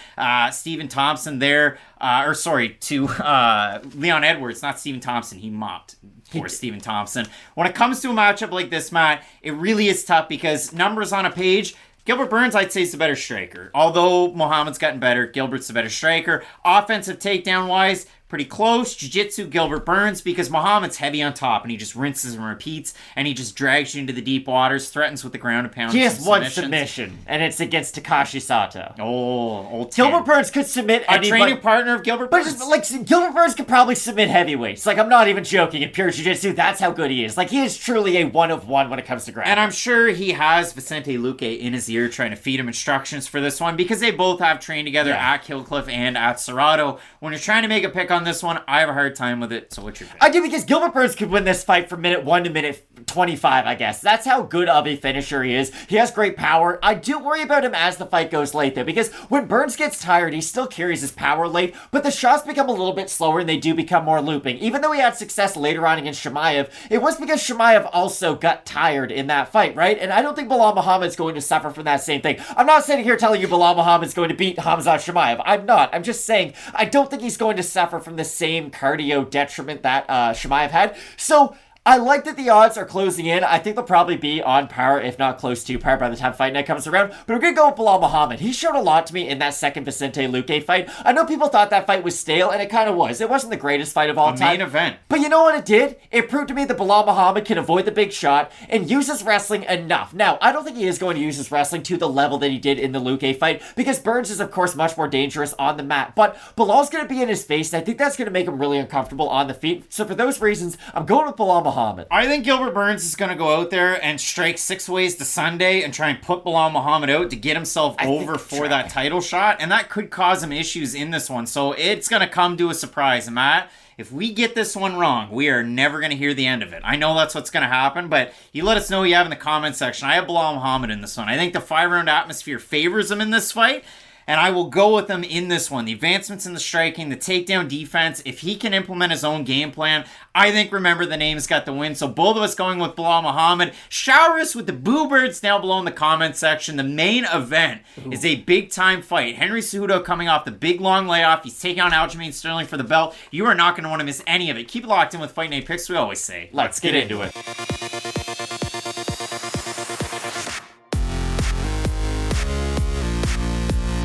A: Stephen Thompson there. To Leon Edwards, not Stephen Thompson. He mopped for Stephen Thompson. When it comes to a matchup like this, Matt, it really is tough because numbers on a page, Gilbert Burns, I'd say, is the better striker. Although Muhammad's gotten better, Gilbert's the better striker. Offensive takedown-wise, pretty close. Jiu-Jitsu, Gilbert Burns, because Muhammad's heavy on top, and he just rinses and repeats, and he just drags you into the deep waters, threatens with the ground and pound.
B: He has one submission, and it's against Takashi Sato.
A: Old
B: Gilbert Burns could submit
A: a training partner of Gilbert Burns.
B: But Gilbert Burns could probably submit heavyweights. Like, I'm not even joking. In pure jiu-jitsu, that's how good he is. Like, he is truly a one of one when it comes to ground.
A: And I'm sure he has Vicente Luque in his ear trying to feed him instructions for this one, because they both have trained together at Killcliff and at Cerrado. When you're trying to make a pick on this one, I have a hard time with it. So what's your pick?
B: I do, because Gilbert Burns could win this fight from minute 1 to minute 25, I guess. That's how good of a finisher he is. He has great power. I do worry about him as the fight goes late, though, because when Burns gets tired, he still carries his power late, but the shots become a little bit slower and they do become more looping. Even though he had success later on against Chimaev, it was because Chimaev also got tired in that fight, right? And I don't think Bilal Muhammad's going to suffer from that same thing. I'm not sitting here telling you Bilal Muhammad's going to beat Khamzat Chimaev. I'm not. I'm just saying I don't think he's going to suffer from the same cardio detriment that Chimaev had. So I like that the odds are closing in. I think they'll probably be on par, if not close to par, by the time fight night comes around. But we're going to go with Bilal Muhammad. He showed a lot to me in that second Vicente Luque fight. I know people thought that fight was stale, and it kind of was. It wasn't the greatest fight of all time.
A: Main event.
B: But you know what it did? It proved to me that Bilal Muhammad can avoid the big shot and use his wrestling enough. Now, I don't think he is going to use his wrestling to the level that he did in the Luque fight, because Burns is, of course, much more dangerous on the mat. But Bilal's going to be in his face, and I think that's going to make him really uncomfortable on the feet. So for those reasons, I'm going with Bilal Muhammad.
A: I think Gilbert Burns is going to go out there and strike 6 ways to Sunday and try and put Bilal Muhammad out to get himself over for that title shot, and that could cause him issues in this one. So it's going to come to a surprise. And Matt, if we get this one wrong, we are never going to hear the end of it. I know that's what's going to happen, but you let us know what you have in the comment section. I have Bilal Muhammad in this one. I think the 5-round atmosphere favors him in this fight, and I will go with him in this one. The advancements in the striking, the takedown defense, if he can implement his own game plan, I think Remember the Name's got the win. So both of us going with Bilal Muhammad. Shower us with the boo birds down below in the comment section. The main event is a big-time fight. Henry Cejudo coming off the big, long layoff. He's taking on Aljamain Sterling for the belt. You are not going to want to miss any of it. Keep it locked in with Fight Night Picks, we always say.
B: Let's get into it.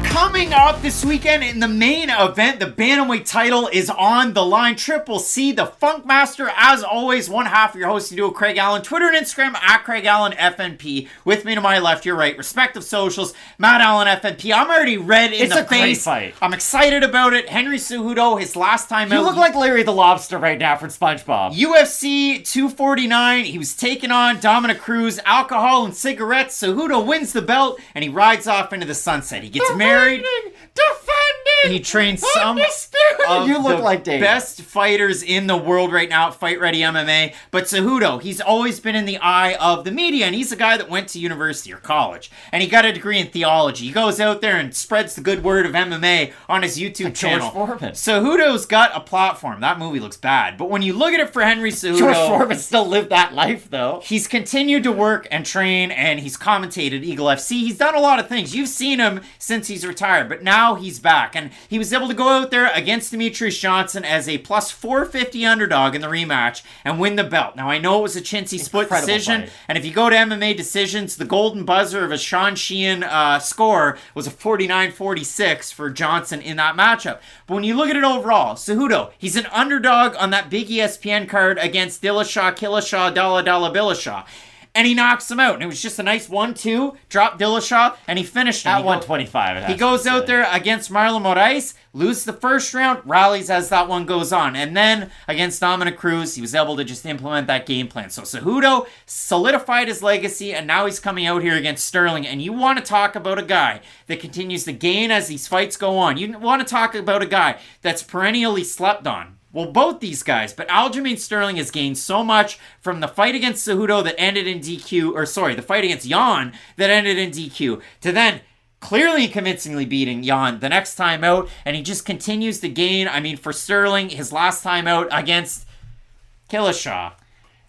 A: Coming up this weekend in the main event, the Bantamweight title is on the line. Triple C, the Funk Master, as always, one half of your hosting duo, Craig Allen. Twitter and Instagram, at Craig Allen FNP. With me to my left, your right, respective socials, Matt Allen FNP. I'm already red in the face.
B: It's a great fight.
A: I'm excited about it. Henry Cejudo, his last time out.
B: You look like Larry the Lobster right now from SpongeBob.
A: UFC 249, he was taking on Dominic Cruz, alcohol and cigarettes. Cejudo wins the belt, and he rides off into the sunset. He gets married.
B: Defending!
A: He trains some of
B: you look
A: the
B: like Dave.
A: best fighters in the world right now at Fight Ready MMA. But Cejudo, he's always been in the eye of the media, and he's a guy that went to university or college, and he got a degree in theology. He goes out there and spreads the good word of MMA on his YouTube channel.
B: George Foreman.
A: Cejudo's got a platform. That movie looks bad, but when you look at it for Henry Cejudo,
B: George Foreman still lived that life, though.
A: He's continued to work and train, and he's commentated Eagle FC. He's done a lot of things. You've seen him since he's retired, but now he's back, and he was able to go out there against Demetrius Johnson as a plus 450 underdog in the rematch and win the belt. Now, I know it was a chintzy split decision,
B: fight.
A: and if you go to MMA decisions, the golden buzzer of a Sean Sheehan score was a 49-46 for Johnson in that matchup. But when you look at it overall, Cejudo, he's an underdog on that big ESPN card against Dillashaw, Killashaw, Dalla Billashaw. And he knocks him out. And it was just a nice 1-2, dropped Dillashaw, and he finished him.
B: At 125.
A: He goes out there against Marlon Moraes, loses the first round, rallies as that one goes on. And then against Dominic Cruz, he was able to just implement that game plan. So Cejudo solidified his legacy, and now he's coming out here against Sterling. And you want to talk about a guy that continues to gain as these fights go on. You want to talk about a guy that's perennially slept on. Well, both these guys, but Aljamain Sterling has gained so much from the fight against Cejudo that ended in DQ, the fight against Jan that ended in DQ, to then clearly convincingly beating Jan the next time out, and he just continues to gain. I mean, for Sterling, his last time out against Killashaw,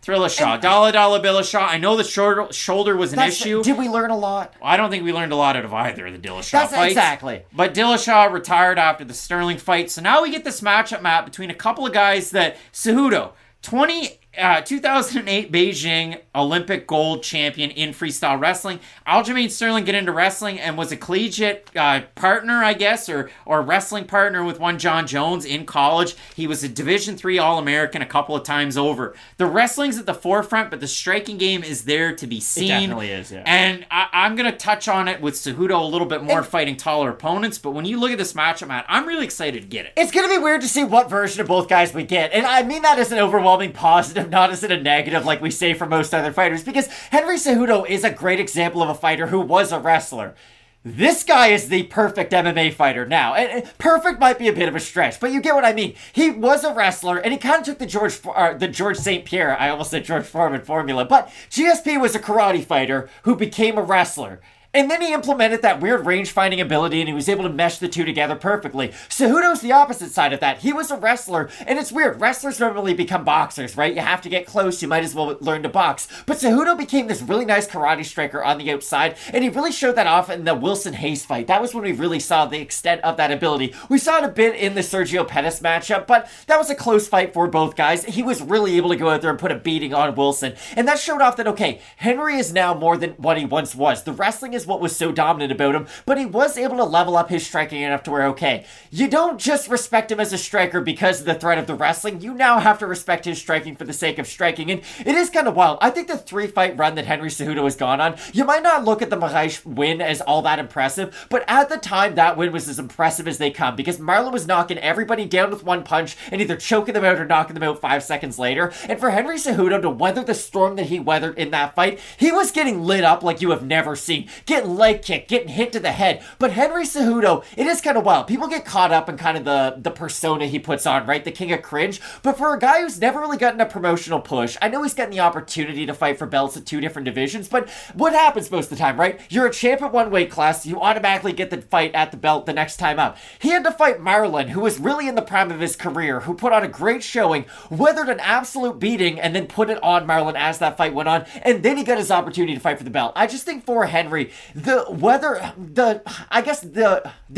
A: Thrillashaw, Dalla Billashaw. I know the shoulder was an issue.
B: Did we learn a lot?
A: I don't think we learned a lot out of either of the Dillashaw fights.
B: Exactly.
A: But Dillashaw retired after the Sterling fight. So now we get this matchup, Matt, between a couple of guys that Cejudo, 2008 Beijing Olympic gold champion in freestyle wrestling. Aljamain Sterling get into wrestling and was a collegiate partner, I guess, or wrestling partner with one John Jones in college. He was a Division III All-American a couple of times over. The wrestling's at the forefront, but the striking game is there to be seen.
B: It definitely is, yeah.
A: And I'm going to touch on it with Cejudo a little bit more, fighting taller opponents. But when you look at this matchup, Matt, I'm really excited to get it.
B: It's going to be weird to see what version of both guys we get. And I mean that as an overwhelming positive, not as in a negative like we say for most other fighters, because Henry Cejudo is a great example of a fighter who was a wrestler. This guy is the perfect MMA fighter now. And perfect might be a bit of a stretch, but you get what I mean. He was a wrestler, and he kind of took the George St. Pierre, I almost said George Foreman formula, but GSP was a karate fighter who became a wrestler. And then he implemented that weird range-finding ability, and he was able to mesh the two together perfectly. Cejudo's the opposite side of that. He was a wrestler, and it's weird. Wrestlers normally become boxers, right? You have to get close. You might as well learn to box. But Cejudo became this really nice karate striker on the outside, and he really showed that off in the Wilson-Hayes fight. That was when we really saw the extent of that ability. We saw it a bit in the Sergio Pettis matchup, but that was a close fight for both guys. He was really able to go out there and put a beating on Wilson, and that showed off that, okay, Henry is now more than what he once was. The wrestling is what was so dominant about him, but he was able to level up his striking enough to where, okay, you don't just respect him as a striker because of the threat of the wrestling, you now have to respect his striking for the sake of striking, and it is kind of wild. I think the 3-fight run that Henry Cejudo has gone on, you might not look at the Moraes win as all that impressive, but at the time, that win was as impressive as they come, because Marlon was knocking everybody down with one punch, and either choking them out or knocking them out 5 seconds later, and for Henry Cejudo to weather the storm that he weathered in that fight, he was getting lit up like you have never seen, getting leg kicked, getting hit to the head. But Henry Cejudo, it is kind of wild. People get caught up in kind of the persona he puts on, right? The king of cringe. But for a guy who's never really gotten a promotional push, I know he's getting the opportunity to fight for belts at 2 different divisions, but what happens most of the time, right? You're a champ at one weight class, you automatically get the fight at the belt the next time up. He had to fight Marlon, who was really in the prime of his career, who put on a great showing, weathered an absolute beating, and then put it on Marlon as that fight went on, and then he got his opportunity to fight for the belt. I just think for Henry, the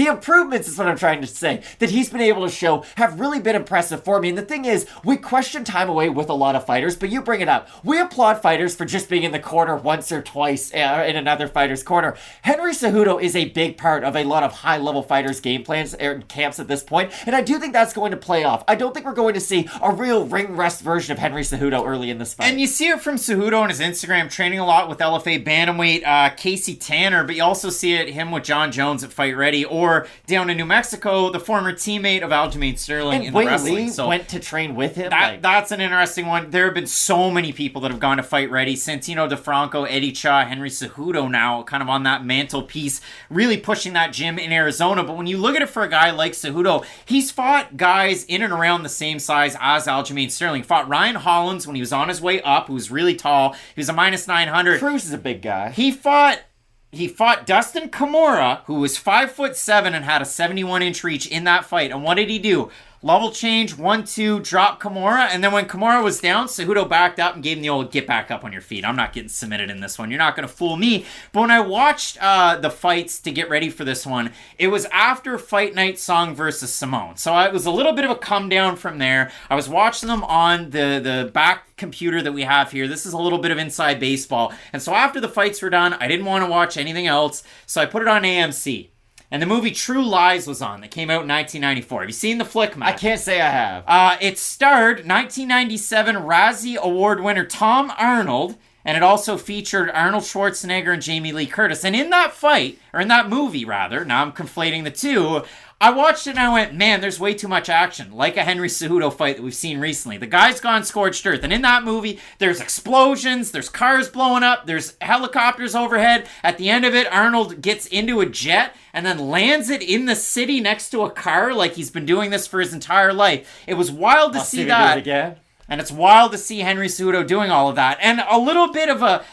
B: improvements is what I'm trying to say, that he's been able to show have really been impressive for me. And the thing is, we question time away with a lot of fighters, but you bring it up. We applaud fighters for just being in the corner once or twice in another fighter's corner. Henry Cejudo is a big part of a lot of high-level fighters' game plans and camps at this point, and I do think that's going to play off. I don't think we're going to see a real ring rust version of Henry Cejudo early in this fight.
A: And you see it from Cejudo on his Instagram, training a lot with LFA bantamweight Casey Tanner, but you also see it him with John Jones at Fight Ready, or down in New Mexico, the former teammate of Aljamain Sterling in the wrestling.
B: Lee went to train with him.
A: That's an interesting one. There have been so many people that have gone to Fight Ready. Santino DeFranco, Eddie Cha, Henry Cejudo now kind of on that mantelpiece, really pushing that gym in Arizona. But when you look at it for a guy like Cejudo, he's fought guys in and around the same size as Aljamain Sterling. He fought Ryan Hollins when he was on his way up, who was really tall. He was a minus 900.
B: Cruz is a big guy.
A: He fought Dustin Kimura, who was 5'7" and had a 71-inch reach in that fight. And what did he do? Level change, 1-2, drop Kimura, and then when Kimura was down, Cejudo backed up and gave him the old get back up on your feet. I'm not getting submitted in this one. You're not going to fool me. But when I watched the fights to get ready for this one, it was after Fight Night Song versus Simone. So it was a little bit of a come down from there. I was watching them on the back computer that we have here. This is a little bit of inside baseball. And so after the fights were done, I didn't want to watch anything else, so I put it on AMC. And the movie True Lies was on, that came out in 1994. Have you seen the flick, Matt?
B: I can't say I have.
A: It starred 1997 Razzie Award winner Tom Arnold, and it also featured Arnold Schwarzenegger and Jamie Lee Curtis. And in that fight, or in that movie rather, now I'm conflating the two, I watched it and I went, man, there's way too much action. Like a Henry Cejudo fight that we've seen recently. The guy's gone scorched earth. And in that movie, there's explosions, there's cars blowing up, there's helicopters overhead. At the end of it, Arnold gets into a jet and then lands it in the city next to a car like he's been doing this for his entire life. It was wild to see that.
B: Do it again.
A: And it's wild to see Henry Cejudo doing all of that. And a little bit of a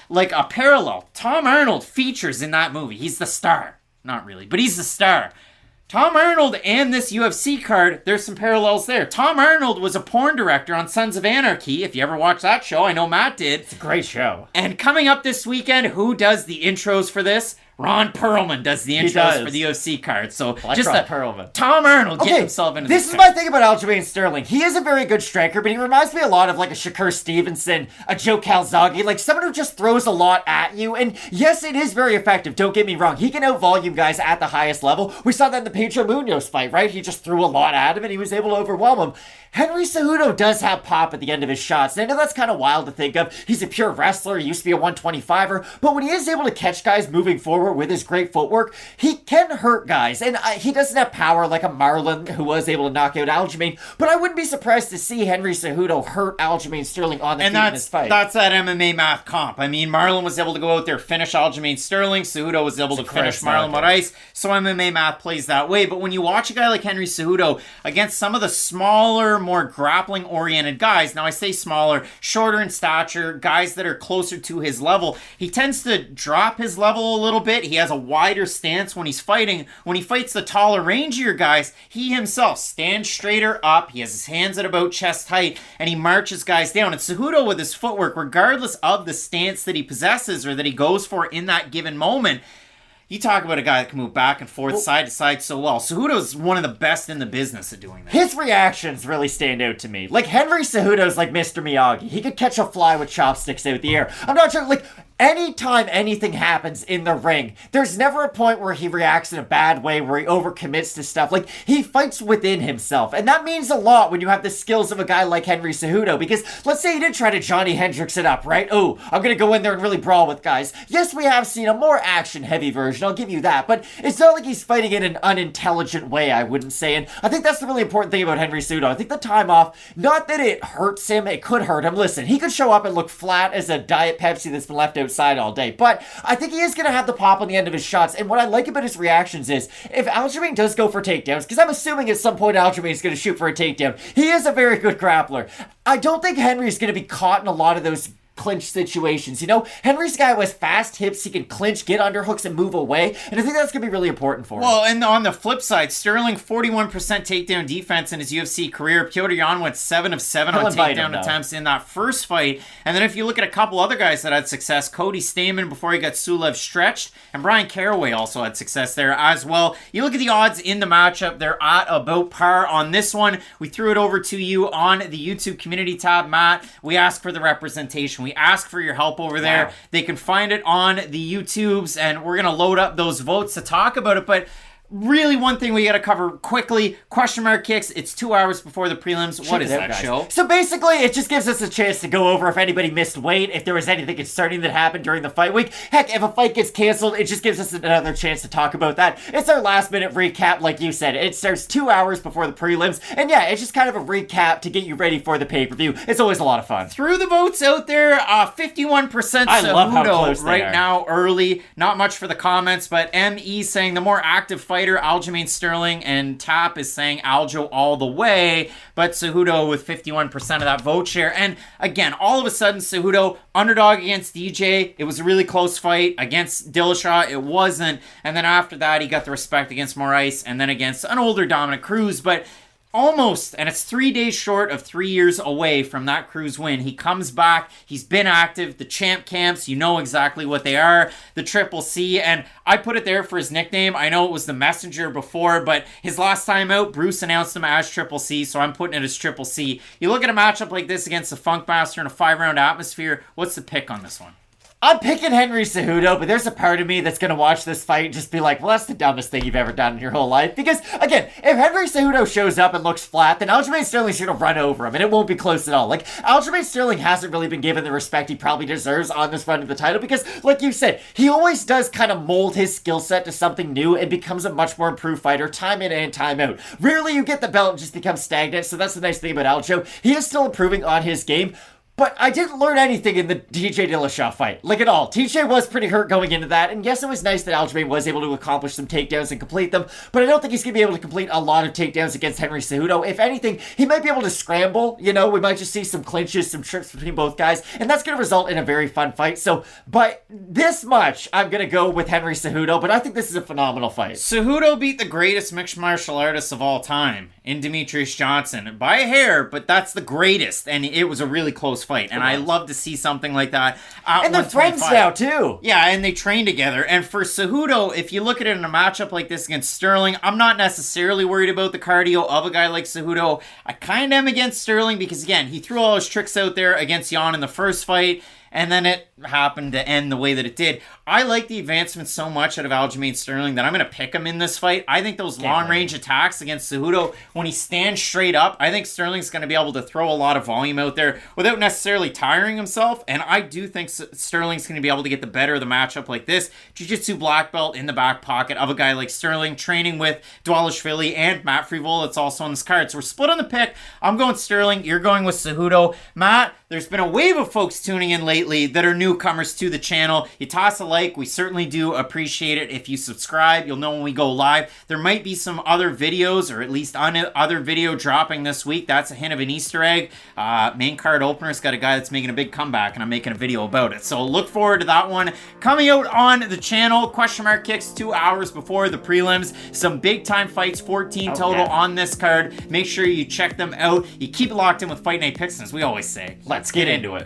A: parallel. Tom Arnold features in that movie. He's the star. Not really, but he's the star. Tom Arnold and this UFC card, there's some parallels there. Tom Arnold was a porn director on Sons of Anarchy. If you ever watched that show, I know Matt did.
B: It's a great show.
A: And coming up this weekend, who does the intros for this? Ron Perlman does the intros for the UFC card. So just
B: Ron Perlman.
A: Tom Arnold getting himself into
B: this is my thing about Aljamain Sterling. He is a very good striker, but he reminds me a lot of like a Shakur Stevenson, a Joe Calzaghe, like someone who just throws a lot at you. And yes, it is very effective. Don't get me wrong. He can out-volume guys at the highest level. We saw that in the Pedro Munoz fight, right? He just threw a lot at him and he was able to overwhelm him. Henry Cejudo does have pop at the end of his shots. And I know that's kind of wild to think of. He's a pure wrestler. He used to be a 125er. But when he is able to catch guys moving forward with his great footwork, he can hurt guys. And he doesn't have power like a Marlon who was able to knock out Aljamain. But I wouldn't be surprised to see Henry Cejudo hurt Aljamain Sterling on the feet in this fight.
A: That's that MMA math comp. I mean, Marlon was able to go out there, finish Aljamain Sterling. Cejudo was able to finish Marlon Moraes. So MMA math plays that way. But when you watch a guy like Henry Cejudo against some of the smaller, more grappling-oriented guys, now I say smaller, shorter in stature, guys that are closer to his level, he tends to drop his level a little bit it. He has a wider stance when he's fighting. When he fights the taller, rangier guys, he himself stands straighter up. He has his hands at about chest height, and he marches guys down. And Cejudo, with his footwork, regardless of the stance that he possesses or that he goes for in that given moment, you talk about a guy that can move back and forth, side to side so well. Cejudo's one of the best in the business at doing that.
B: His reactions really stand out to me. Like, Henry Cejudo's like Mr. Miyagi. He could catch a fly with chopsticks out the air. I'm not sure, like, anytime anything happens in the ring, there's never a point where he reacts in a bad way, where he overcommits to stuff. Like, he fights within himself. And that means a lot when you have the skills of a guy like Henry Cejudo. Because let's say he did try to Johnny Hendricks it up, right? Oh, I'm going to go in there and really brawl with guys. Yes, we have seen a more action-heavy version. I'll give you that. But it's not like he's fighting in an unintelligent way, I wouldn't say. And I think that's the really important thing about Henry Cejudo. I think the time off, not that it hurts him, it could hurt him. Listen, he could show up and look flat as a Diet Pepsi that's been left outside all day, but I think he is going to have the pop on the end of his shots. And what I like about his reactions is, if Aljamain does go for takedowns, because I'm assuming at some point Aljamain is going to shoot for a takedown, he is a very good grappler. I don't think Henry's going to be caught in a lot of those clinch situations. You know, Henry's a guy with fast hips. He can clinch, get underhooks, and move away. And I think that's going to be really important for him.
A: Well, and on the flip side, Sterling, 41% takedown defense in his UFC career. Petr Yan went 7 of 7 on takedown attempts in that first fight. And then if you look at a couple other guys that had success, Cody Stamann before he got Sulev stretched, and Brian Caraway also had success there as well. You look at the odds in the matchup, they're at about par on this one. We threw it over to you on the YouTube community tab, Matt. We asked for the representation. We ask for your help over there. Wow. They can find it on the YouTubes, and we're going to load up those votes to talk about it. But really, one thing we got to cover quickly, question mark kicks. It's 2 hours before the prelims. What is that show?
B: So basically, it just gives us a chance to go over if anybody missed weight, if there was anything concerning that happened during the fight week. Heck, if a fight gets canceled, it just gives us another chance to talk about that. It's our last minute recap, like you said. It starts 2 hours before the prelims. And yeah, it's just kind of a recap to get you ready for the pay-per-view. It's always a lot of fun.
A: Through the votes out there, 51% Cejudo right now, early. Not much for the comments, but ME saying the more active fighter, Aljamain Sterling, and Tap is saying Aljo all the way, but Cejudo with 51% of that vote share. And again, all of a sudden, Cejudo, underdog against DJ. It was a really close fight. Against Dillashaw, it wasn't. And then after that, he got the respect against Moraes, and then against an older Dominic Cruz, but almost, and it's 3 days short of 3 years away from that Cruz win. He comes back. He's been active. The champ camps, you know exactly what they are. The Triple C, and I put it there for his nickname. I know it was the Messenger before, but his last time out, Bruce announced him as Triple C, so I'm putting it as Triple C. You look at a matchup like this against the Funkmaster in a 5-round atmosphere, what's the pick on this one?
B: I'm picking Henry Cejudo, but there's a part of me that's going to watch this fight and just be like, well, that's the dumbest thing you've ever done in your whole life. Because, again, if Henry Cejudo shows up and looks flat, then Aljamain Sterling's going to run over him, and it won't be close at all. Like, Aljamain Sterling hasn't really been given the respect he probably deserves on this run of the title because, like you said, he always does kind of mold his skill set to something new and becomes a much more improved fighter time in and time out. Rarely you get the belt and just become stagnant, so that's the nice thing about Aljo. He is still improving on his game. But I didn't learn anything in the TJ Dillashaw fight. Like, at all. TJ was pretty hurt going into that, and yes, it was nice that Aljamain was able to accomplish some takedowns and complete them, but I don't think he's going to be able to complete a lot of takedowns against Henry Cejudo. If anything, he might be able to scramble, you know, we might just see some clinches, some trips between both guys, and that's going to result in a very fun fight. So, by this much, I'm going to go with Henry Cejudo, but I think this is a phenomenal fight.
A: Cejudo beat the greatest mixed martial artist of all time in Demetrius Johnson by a hair, but that's the greatest, and it was a really close fight, and I love to see something like that.
B: And they're friends now, too.
A: Yeah, and they train together. And for Cejudo, if you look at it in a matchup like this against Sterling, I'm not necessarily worried about the cardio of a guy like Cejudo. I kind of am against Sterling because, again, he threw all his tricks out there against Yan in the first fight, and then it happened to end the way that it did. I like the advancement so much out of Aljamain Sterling that I'm going to pick him in this fight. I think those long-range attacks against Cejudo, when he stands straight up, I think Sterling's going to be able to throw a lot of volume out there without necessarily tiring himself, and I do think Sterling's going to be able to get the better of the matchup like this. Jiu-Jitsu black belt in the back pocket of a guy like Sterling, training with Dvalishvili and Matt Frevola. It's also on this card. So we're split on the pick. I'm going Sterling. You're going with Cejudo. Matt, there's been a wave of folks tuning in lately that are new newcomers to the channel, you toss a like. We certainly do appreciate it. If you subscribe, you'll know when we go live. There might be some other videos, or at least other video dropping this week. That's a hint of an Easter egg. Main card opener's got a guy that's making a big comeback, and I'm making a video about it. So look forward to that one coming out on the channel. Question mark kicks 2 hours before the prelims. Some big time fights, 14 total on this card. Make sure you check them out. You keep it locked in with Fight Night Picks, as we always say. Let's get into it.